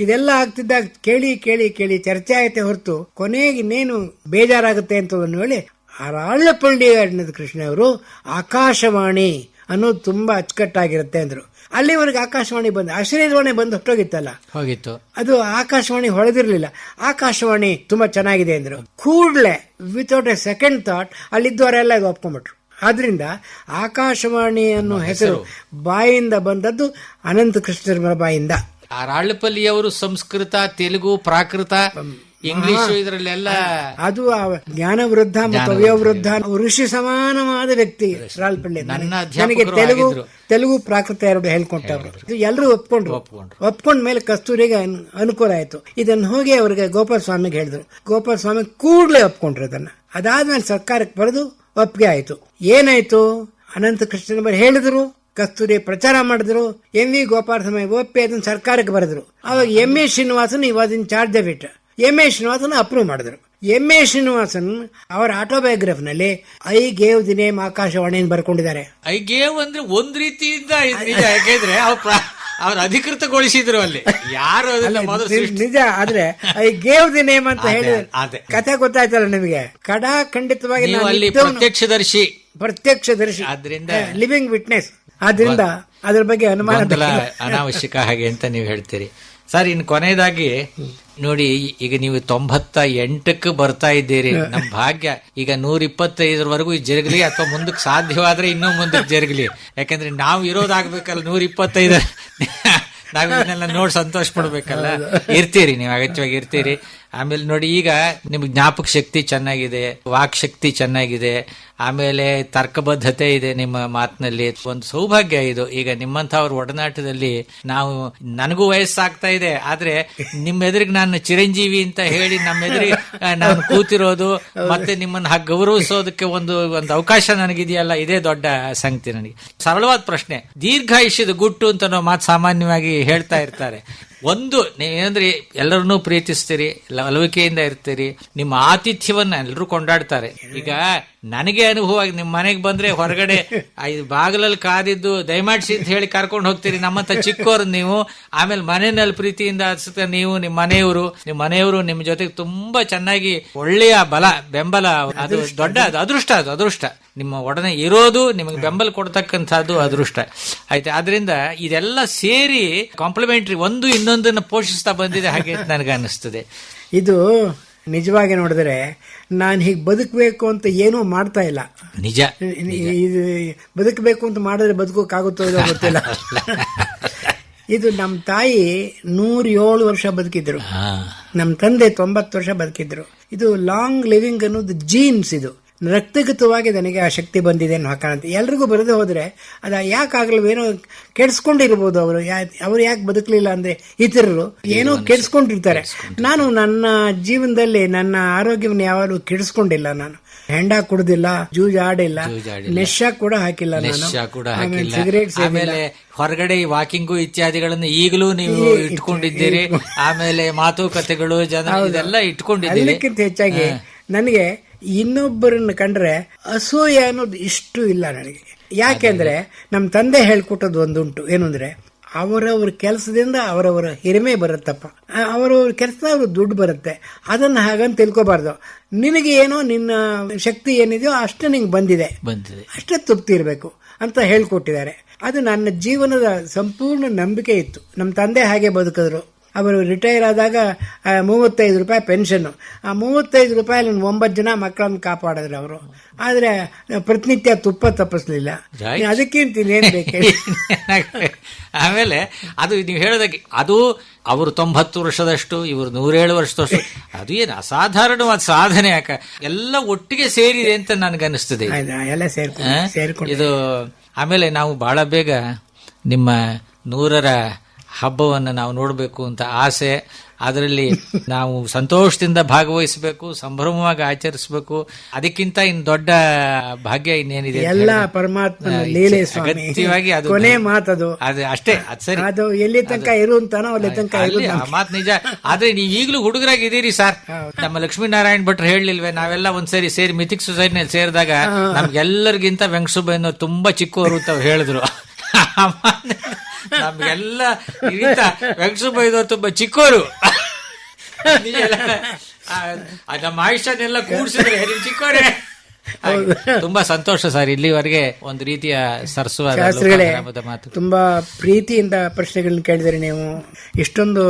ಇದೆಲ್ಲ ಆಗ್ತಿದ್ದಾಗ ಕೇಳಿ ಕೇಳಿ ಕೇಳಿ ಚರ್ಚೆ ಆಯ್ತೆ ಹೊರತು ಕೊನೆಗೆ ಇನ್ನೇನು ಬೇಜಾರಾಗುತ್ತೆ ಅಂತ ಹೇಳಿ ಆರಳಪಳ್ಳಿ ಅಣ್ಣದ ಕೃಷ್ಣ ಅವರು ಆಕಾಶವಾಣಿ ಅನ್ನೋದು ತುಂಬಾ ಅಚ್ಚುಕಟ್ಟಾಗಿರುತ್ತೆ ಅಂದ್ರು. ಅಲ್ಲಿವರೆಗೆ ಆಕಾಶವಾಣಿ ಬಂದು ಅಶರೀರವಾಣಿ ಬಂದು ಹೊಟ್ಟೋಗಿತ್ತಲ್ಲ, ಹೋಗಿತ್ತು. ಅದು ಆಕಾಶವಾಣಿ ಹೊಳೆದಿರ್ಲಿಲ್ಲ. ಆಕಾಶವಾಣಿ ತುಂಬಾ ಚೆನ್ನಾಗಿದೆ ಅಂದ್ರು. ಕೂಡ್ಲೆ ವಿತೌಟ್ ಎ ಸೆಕೆಂಡ್ ಥಾಟ್ ಅಲ್ಲಿದ್ದವರೆಲ್ಲ ಇದು ಒಪ್ಕೊಂಡ್ಬಿಟ್ರು. ಆದ್ರಿಂದ ಆಕಾಶವಾಣಿ ಅನ್ನೋ ಹೆಸರು ಬಾಯಿಂದ ಬಂದದ್ದು ಅನಂತ ಕೃಷ್ಣರ ಬಾಯಿಂದ. ಆರಳಪಲ್ಲಿಯವರು ಸಂಸ್ಕೃತ, ತೆಲುಗು, ಪ್ರಾಕೃತ, ಇಂಗ್ಲಿಷ್ ಇದರಲ್ಲೆಲ್ಲ ಅದು ಜ್ಞಾನ ವೃದ್ಧ ಮತ್ತು ಅವ್ಯವೃದ್ಧ ಋಷಿ ಸಮಾನವಾದ ವ್ಯಕ್ತಿ ರಾಳ್ಪಳ್ಳಿ. ನನಗೆ ತೆಲುಗು ಪ್ರಾಕೃತ ಎರಡು ಹೇಳ್ಕೊಟ್ಟವ್ರು. ಎಲ್ಲರೂ ಒಪ್ಕೊಂಡ ಮೇಲೆ ಕಸ್ತೂರಿಗೆ ಅನುಕೂಲ ಆಯ್ತು. ಇದನ್ನು ಹೋಗಿ ಅವ್ರಿಗೆ ಗೋಪಾಲ ಸ್ವಾಮಿಗೆ ಹೇಳಿದ್ರು. ಗೋಪಾಲ ಸ್ವಾಮಿ ಕೂಡ್ಲೇ ಒಪ್ಕೊಂಡ್ರು ಅದನ್ನ. ಅದಾದ್ಮೇಲೆ ಸರ್ಕಾರಕ್ಕೆ ಬರೆದು ಒಪ್ಪಿಗೆ ಆಯ್ತು. ಏನಾಯ್ತು, ಅನಂತ ಕೃಷ್ಣ ಹೇಳಿದ್ರು, ಕಸ್ತೂರಿ ಪ್ರಚಾರ ಮಾಡಿದ್ರು, MV ಗೋಪಾಲ ಸ್ವಾಮಿ ಒಪ್ಪಿ ಅದನ್ನ ಸರ್ಕಾರಕ್ಕೆ ಬರೆದ್ರು. ಅವಾಗ MA Srinivasan was in charge of it. MA Srinivasan approve ಮಾಡಿದ್ರು. MA ಶ್ರೀನಿವಾಸನ್ ಅವರ ಆಟೋಬಯೋಗ್ರಫಿ ನಲ್ಲಿ I gave the name Akashvani ಬರ್ಕೊಂಡಿದ್ದಾರೆ. ಐ ಗೇವ್ ಅಂದ್ರೆ ಒಂದ್ ರೀತಿಯಿಂದ ಯಾಕೆಂದ್ರೆ ಅವ್ರು ಅಧಿಕೃತಗೊಳಿಸಿದ್ರು ಅಲ್ಲಿ ಯಾರು ನಿಜ. ಆದ್ರೆ ಐ ಗೇವ್ ದಿ ನೇಮ್ ಅಂತ ಹೇಳಿದ್ರೆ ಕಥೆ ಗೊತ್ತಾಯ್ತಲ್ಲ ನಿಮಗೆ. ಖಂಡಿತವಾಗಿ ಪ್ರತ್ಯಕ್ಷದರ್ಶಿ ಆದ್ರಿಂದ ಲಿವಿಂಗ್ ವಿಟ್ನೆಸ್. ಆದ್ರಿಂದ ಅದ್ರ ಬಗ್ಗೆ ಅನುಮಾನ ಅನಾವಶ್ಯಕ ಹಾಗೆ ಅಂತ ನೀವು ಹೇಳ್ತೀರಿ ಸರ್. ಇನ್ನು ಕೊನೆಯದಾಗಿ ನೋಡಿ, ಈಗ ನೀವು 98ಕ್ಕೆ ಬರ್ತಾ ಇದ್ದೀರಿ. ನಮ್ ಭಾಗ್ಯ ಈಗ 125ವರೆಗೂ ಜರುಗಲಿ, ಅಥವಾ ಮುಂದಕ್ಕೆ ಸಾಧ್ಯವಾದ್ರೆ ಇನ್ನೂ ಮುಂದಕ್ಕೆ ಜರುಗಲಿ. ಯಾಕಂದ್ರೆ ನಾವು ಇರೋದಾಗ್ಬೇಕಲ್ಲ 125. ನಾವ್ ಇದನ್ನೆಲ್ಲ ನೋಡಿ ಸಂತೋಷ ಪಡ್ಬೇಕಲ್ಲ. ಇರ್ತೀರಿ ನೀವು, ಅಗತ್ಯವಾಗಿ ಇರ್ತೀರಿ. ಆಮೇಲೆ ನೋಡಿ, ಈಗ ನಿಮ್ಗೆ ಜ್ಞಾಪಕ ಶಕ್ತಿ ಚೆನ್ನಾಗಿದೆ, ವಾಕ್ ಶಕ್ತಿ ಚೆನ್ನಾಗಿದೆ, ಆಮೇಲೆ ತರ್ಕಬದ್ಧತೆ ಇದೆ ನಿಮ್ಮ ಮಾತಿನಲ್ಲಿ. ಒಂದು ಸೌಭಾಗ್ಯ ಇದು. ಈಗ ನಿಮ್ಮಂಥವ್ರ ಒಡನಾಟದಲ್ಲಿ ನಾವು, ನನಗೂ ವಯಸ್ಸಾಗ್ತಾ ಇದೆ, ಆದ್ರೆ ನಿಮ್ಮ ಎದುರಿಗೆ ನಾನು ಚಿರಂಜೀವಿ ಅಂತ ಹೇಳಿ ನಮ್ಮ ಎದುರಿಗೆ ನಾನು ಕೂತಿರೋದು, ಮತ್ತೆ ನಿಮ್ಮನ್ನ ಗೌರವಿಸೋದಕ್ಕೆ ಒಂದು ಅವಕಾಶ ನನಗಿದೆಯಲ್ಲ, ಇದೇ ದೊಡ್ಡ ಸಂಗತಿ ನನಗೆ. ಸರಳವಾದ ಪ್ರಶ್ನೆ, ದೀರ್ಘಾಯುಷ್ಯದ ಗುಟ್ಟು ಅಂತ ನಾವು ಮಾತು ಸಾಮಾನ್ಯವಾಗಿ ಹೇಳ್ತಾ ಇರ್ತಾರೆ. ಒಂದು ನೀವೇನಂದ್ರೆ ಎಲ್ಲರನ್ನೂ ಪ್ರೀತಿಸ್ತೀರಿ, ಲವಲವಿಕೆಯಿಂದ ಇರ್ತೀರಿ, ನಿಮ್ಮ ಆತಿಥ್ಯವನ್ನ ಎಲ್ಲರೂ ಕೊಂಡಾಡ್ತಾರೆ. ಈಗ ನನಗೆ ಅನುಭವ ಆಗಿ ನಿಮ್ಮ ಮನೆಗೆ ಬಂದ್ರೆ ಹೊರಗಡೆ ಬಾಗಿಲಲ್ಲಿ ಕಾದಿದ್ದು ದಯಮಾಡಿಸಿ ಅಂತ ಹೇಳಿ ಕರ್ಕೊಂಡು ಹೋಗ್ತೀರಿ, ನಮ್ಮಂತ ಚಿಕ್ಕವರು ನೀವು. ಆಮೇಲೆ ಮನೆಯಲ್ಲಿ ಪ್ರೀತಿಯಿಂದ ಅನ್ಸುತ್ತೆ ನೀವು, ನಿಮ್ಮ ಮನೆಯವರು ನಿಮ್ಮ ಜೊತೆಗೆ ತುಂಬಾ ಚೆನ್ನಾಗಿ ಒಳ್ಳೆಯ ಬೆಂಬಲ, ಅದು ದೊಡ್ಡ ಅದೃಷ್ಟ. ನಿಮ್ಮ ಒಡನೆ ಇರೋದು, ನಿಮಗೆ ಬೆಂಬಲ ಕೊಡ್ತಕ್ಕಂಥದ್ದು ಅದೃಷ್ಟ ಆಯ್ತು. ಆದ್ರಿಂದ ಇದೆಲ್ಲ ಸೇರಿ ಕಾಂಪ್ಲಿಮೆಂಟ್ರಿ ಒಂದು ಇನ್ನೊಂದನ್ನು ಪೋಷಿಸ್ತಾ ಬಂದಿದೆ ಹಾಗೆ ನನಗೆ ಅನಿಸ್ತದೆ. ಇದು ನಿಜವಾಗಿ ನೋಡಿದ್ರೆ ನಾನು ಹೀಗೆ ಬದುಕಬೇಕು ಅಂತ ಏನೂ ಮಾಡ್ತಾ ಇಲ್ಲ. ನಿಜ, ಇದು ಬದುಕಬೇಕು ಅಂತ ಮಾಡಿದ್ರೆ ಬದುಕೋಕ್ಕಾಗುತ್ತೋ ಇಲ್ಲೋ ಗೊತ್ತಿಲ್ಲ. ಇದು ನಮ್ಮ ತಾಯಿ 107 ವರ್ಷ ಬದುಕಿದ್ರು, ನಮ್ಮ ತಂದೆ 90 ವರ್ಷ ಬದುಕಿದ್ರು. ಇದು ಲಾಂಗ್ ಲಿವಿಂಗ್ ಅನ್ನೋದು ಜೀನ್ಸ್, ಇದು ರಕ್ತಗತವಾಗಿ ನನಗೆ ಆ ಶಕ್ತಿ ಬಂದಿದೆ ಅನ್ನೋ ಕಾಣುತ್ತೆ. ಎಲ್ರಿಗೂ ಬರದೇ ಹೋದ್ರೆ ಅದ ಯಾಕಾಗಲ್ವೇನೋ ಕೆಡ್ಸ್ಕೊಂಡಿರ್ಬೋದು. ಅವರು ಯಾಕೆ ಬದುಕಲಿಲ್ಲ ಅಂದ್ರೆ ಇತರರು ಏನೋ ಕೆಡ್ಸ್ಕೊಂಡಿರ್ತಾರೆ. ನಾನು ನನ್ನ ಜೀವನದಲ್ಲಿ ನನ್ನ ಆರೋಗ್ಯವನ್ನು ಯಾವಾಗಲೂ ಕೆಡಿಸ್ಕೊಂಡಿಲ್ಲ. ನಾನು ಹೆಂಡ ಕುಡ್ದಿಲ್ಲ, ಜೂಜ್ ಆಡಿಲ್ಲ, ನೆಶಾ ಕೂಡ ಹಾಕಿಲ್ಲ, ನಾನು ಸಿಗರೇಟ್ ಆಮೇಲೆ ಹೊರಗಡೆ ವಾಕಿಂಗು ಇತ್ಯಾದಿಗಳನ್ನು ಈಗಲೂ ನೀವು ಇಟ್ಕೊಂಡಿದ್ದೀರಿ. ಆಮೇಲೆ ಮಾತುಕತೆಗಳು ಇದೆಲ್ಲ ಇಟ್ಕೊಂಡಿದ್ದೀರಿ. ಅದಕ್ಕಿಂತ ಹೆಚ್ಚಾಗಿ ನನಗೆ ಇನ್ನೊಬ್ಬರನ್ನ ಕಂಡ್ರೆ ಅಸೂಯೆ ಅನ್ನೋದು ಇಷ್ಟು ಇಲ್ಲ ನನಗೆ. ಯಾಕೆಂದ್ರೆ ನಮ್ಮ ತಂದೆ ಹೇಳ್ಕೊಟ್ಟದ್ದು ಒಂದುಂಟು, ಏನು ಅಂದ್ರೆ ಅವರವ್ರ ಕೆಲಸದಿಂದ ಅವರವರ ಹಿರಿಮೆ ಬರುತ್ತಪ್ಪ, ಅವರವ್ರ ಕೆಲಸದ ಅವ್ರ ದುಡ್ಡು ಬರುತ್ತೆ, ಅದನ್ನ ಹಾಗಂತ ತಿಳ್ಕೊಬಾರ್ದು. ನಿನಗೆ ಏನೋ ನಿನ್ನ ಶಕ್ತಿ ಏನಿದೆಯೋ ಅಷ್ಟೇ ನಿಂಗೆ ಬಂದಿದೆ, ಅಷ್ಟೇ ತೃಪ್ತಿ ಇರಬೇಕು ಅಂತ ಹೇಳ್ಕೊಟ್ಟಿದ್ದಾರೆ. ಅದು ನನ್ನ ಜೀವನದ ಸಂಪೂರ್ಣ ನಂಬಿಕೆ ಇತ್ತು. ನಮ್ಮ ತಂದೆ ಹಾಗೆ ಬದುಕಿದ್ರು. ಅವರು ರಿಟೈರ್ ಆದಾಗ 35 ರೂಪಾಯಿ ಪೆನ್ಷನ್. ಆ 35 ರೂಪಾಯಿ 9 ಜನ ಮಕ್ಕಳನ್ನು ಕಾಪಾಡಿದ್ರು ಅವರು. ಆದ್ರೆ ಪ್ರತಿನಿತ್ಯ ತುಪ್ಪ ತಪ್ಪಿಸ್ಲಿಲ್ಲ. ಅದಕ್ಕಿಂತ ಏನ್ ಬೇಕು. ಆಮೇಲೆ ಅದು ನೀವು ಹೇಳೋದಕ್ಕೆ ಅದು ಅವರು 90 ವರ್ಷದಷ್ಟು, ಇವರು 107 ವರ್ಷದಷ್ಟು, ಅದು ಏನು ಅಸಾಧಾರಣವಾದ ಸಾಧನೆ. ಯಾಕ ಎಲ್ಲ ಒಟ್ಟಿಗೆ ಸೇರಿದೆ ಅಂತ ನನಗನ್ನಿಸ್ತದೆ ಎಲ್ಲ ಸೇರ್ಕೊಂಡು ಇದು. ಆಮೇಲೆ ನಾವು ಬಹಳ ಬೇಗ ನಿಮ್ಮ 100ರ ಹಬ್ಬವನ್ನು ನಾವು ನೋಡಬೇಕು ಅಂತ ಆಸೆ. ಅದರಲ್ಲಿ ನಾವು ಸಂತೋಷದಿಂದ ಭಾಗವಹಿಸಬೇಕು, ಸಂಭ್ರಮವಾಗಿ ಆಚರಿಸಬೇಕು. ಅದಕ್ಕಿಂತ ಇನ್ನು ದೊಡ್ಡ ಭಾಗ್ಯ ಇನ್ನೇನಿದೆ? ಎಲ್ಲ ಪರಮಾತ್ಮನ ಲೀಲೆ ಸ್ವಾಮಿ. ಅಗತ್ಯವಾಗಿ ಅದು ಕೊನೆ ಮಾತದು, ಅದು ಅಷ್ಟೇ. ಅದು ಸರಿ, ಅದು ಎಲ್ಲಿ ತನಕ ಇರುವಂತಾನೋ ಅಲ್ಲಿ ತನಕ ಮಾತು ನಿಜ. ಆದ್ರೆ ನೀವು ಈಗಲೂ ಹುಡುಗರಾಗಿದ್ದೀರಿ ಸರ್. ನಮ್ಮ ಲಕ್ಷ್ಮೀನಾರಾಯಣ ಭಟ್ರು ಹೇಳಲಿಲ್ವೇ, ನಾವೆಲ್ಲ ಒಂದ್ಸರಿ ಸೇರಿ ಮಿಥಿಕ್ ಸೊಸೈಟಿನಲ್ಲಿ ಸೇರಿದಾಗ ನಮ್ಗೆಲ್ಲರಿಗಿಂತ ವೆಂಕಟಸುಬ್ಬಯ್ಯ ಅನ್ನೋ ತುಂಬಾ ಚಿಕ್ಕವರು ಅಂತ ಅವ್ರು ಹೇಳಿದ್ರು. ನಮ್ಗೆಲ್ಲ ವೆಂಕಟಸುಬ್ಬಯ್ಯ ತುಂಬಾ ಚಿಕ್ಕವರು. ನಮ್ಮ ಆಯುಷ್ಯನೆಲ್ಲ ಕೂಡ್ಸಿದ್ರೆ ಚಿಕ್ಕವರೇ. ತುಂಬಾ ಸಂತೋಷ ಸರ್. ಇಲ್ಲಿವರೆಗೆ ಒಂದು ರೀತಿಯ ಸರಸವಾದ ಮಾತು. ತುಂಬಾ ಪ್ರೀತಿಯಿಂದ ಪ್ರಶ್ನೆಗಳನ್ನ ಕೇಳಿದಿರಿ ನೀವು. ಇಷ್ಟೊಂದು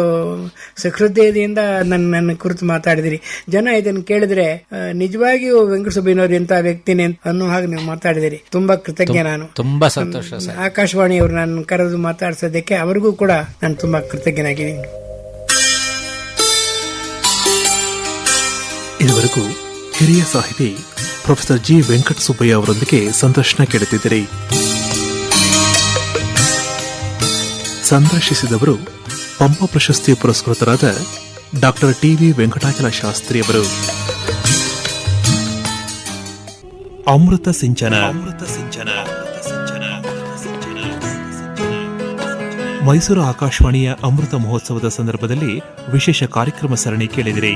ಸಹೃದಯದಿಂದ ನನ್ನ ಕುರಿತು ಮಾತಾಡಿದಿರಿ. ಜನ ಇದನ್ನು ಕೇಳಿದ್ರೆ ನಿಜವಾಗಿಯೂ ವೆಂಕಟಸುಬ್ಬಯ್ಯನವರು ಎಂತ ವ್ಯಕ್ತಿನೇ ಅನ್ನೋ ಹಾಗೆ ನೀವು ಮಾತಾಡಿದಿರಿ. ತುಂಬಾ ಕೃತಜ್ಞ ನಾನು. ತುಂಬಾ ಸಂತೋಷ ಸರ್. ಆಕಾಶವಾಣಿಯವರು ನಾನು ಕರೆದು ಮಾತಾಡ್ಸೋದಕ್ಕೆ ಅವರಿಗೂ ಕೂಡ ನಾನು ತುಂಬಾ ಕೃತಜ್ಞನಾಗಿದ್ದೀನಿ. ಇದುವರೆಗೂ ಹಿರಿಯ ಸಾಹಿತಿ ಪ್ರೊಫೆಸರ್ ಜಿ ವೆಂಕಟಸುಬ್ಬಯ್ಯ ಅವರೊಂದಿಗೆ ಸಂದರ್ಶನ ಕೇಳುತ್ತಿದ್ದರೆ ಸಂದರ್ಶಿಸಿದವರು ಪಂಪ ಪ್ರಶಸ್ತಿ ಪುರಸ್ಕೃತರಾದ ಡಾಕ್ಟರ್ ಟಿ.ವಿ. ವೆಂಕಟಾಚಲ ಶಾಸ್ತ್ರಿ ಅವರು. ಅಮೃತ ಸಿಂಚನ. ಮೈಸೂರು ಆಕಾಶವಾಣಿಯ ಅಮೃತ ಮಹೋತ್ಸವದ ಸಂದರ್ಭದಲ್ಲಿ ವಿಶೇಷ ಕಾರ್ಯಕ್ರಮ ಸರಣಿ ಕೇಳಿದಿರಿ.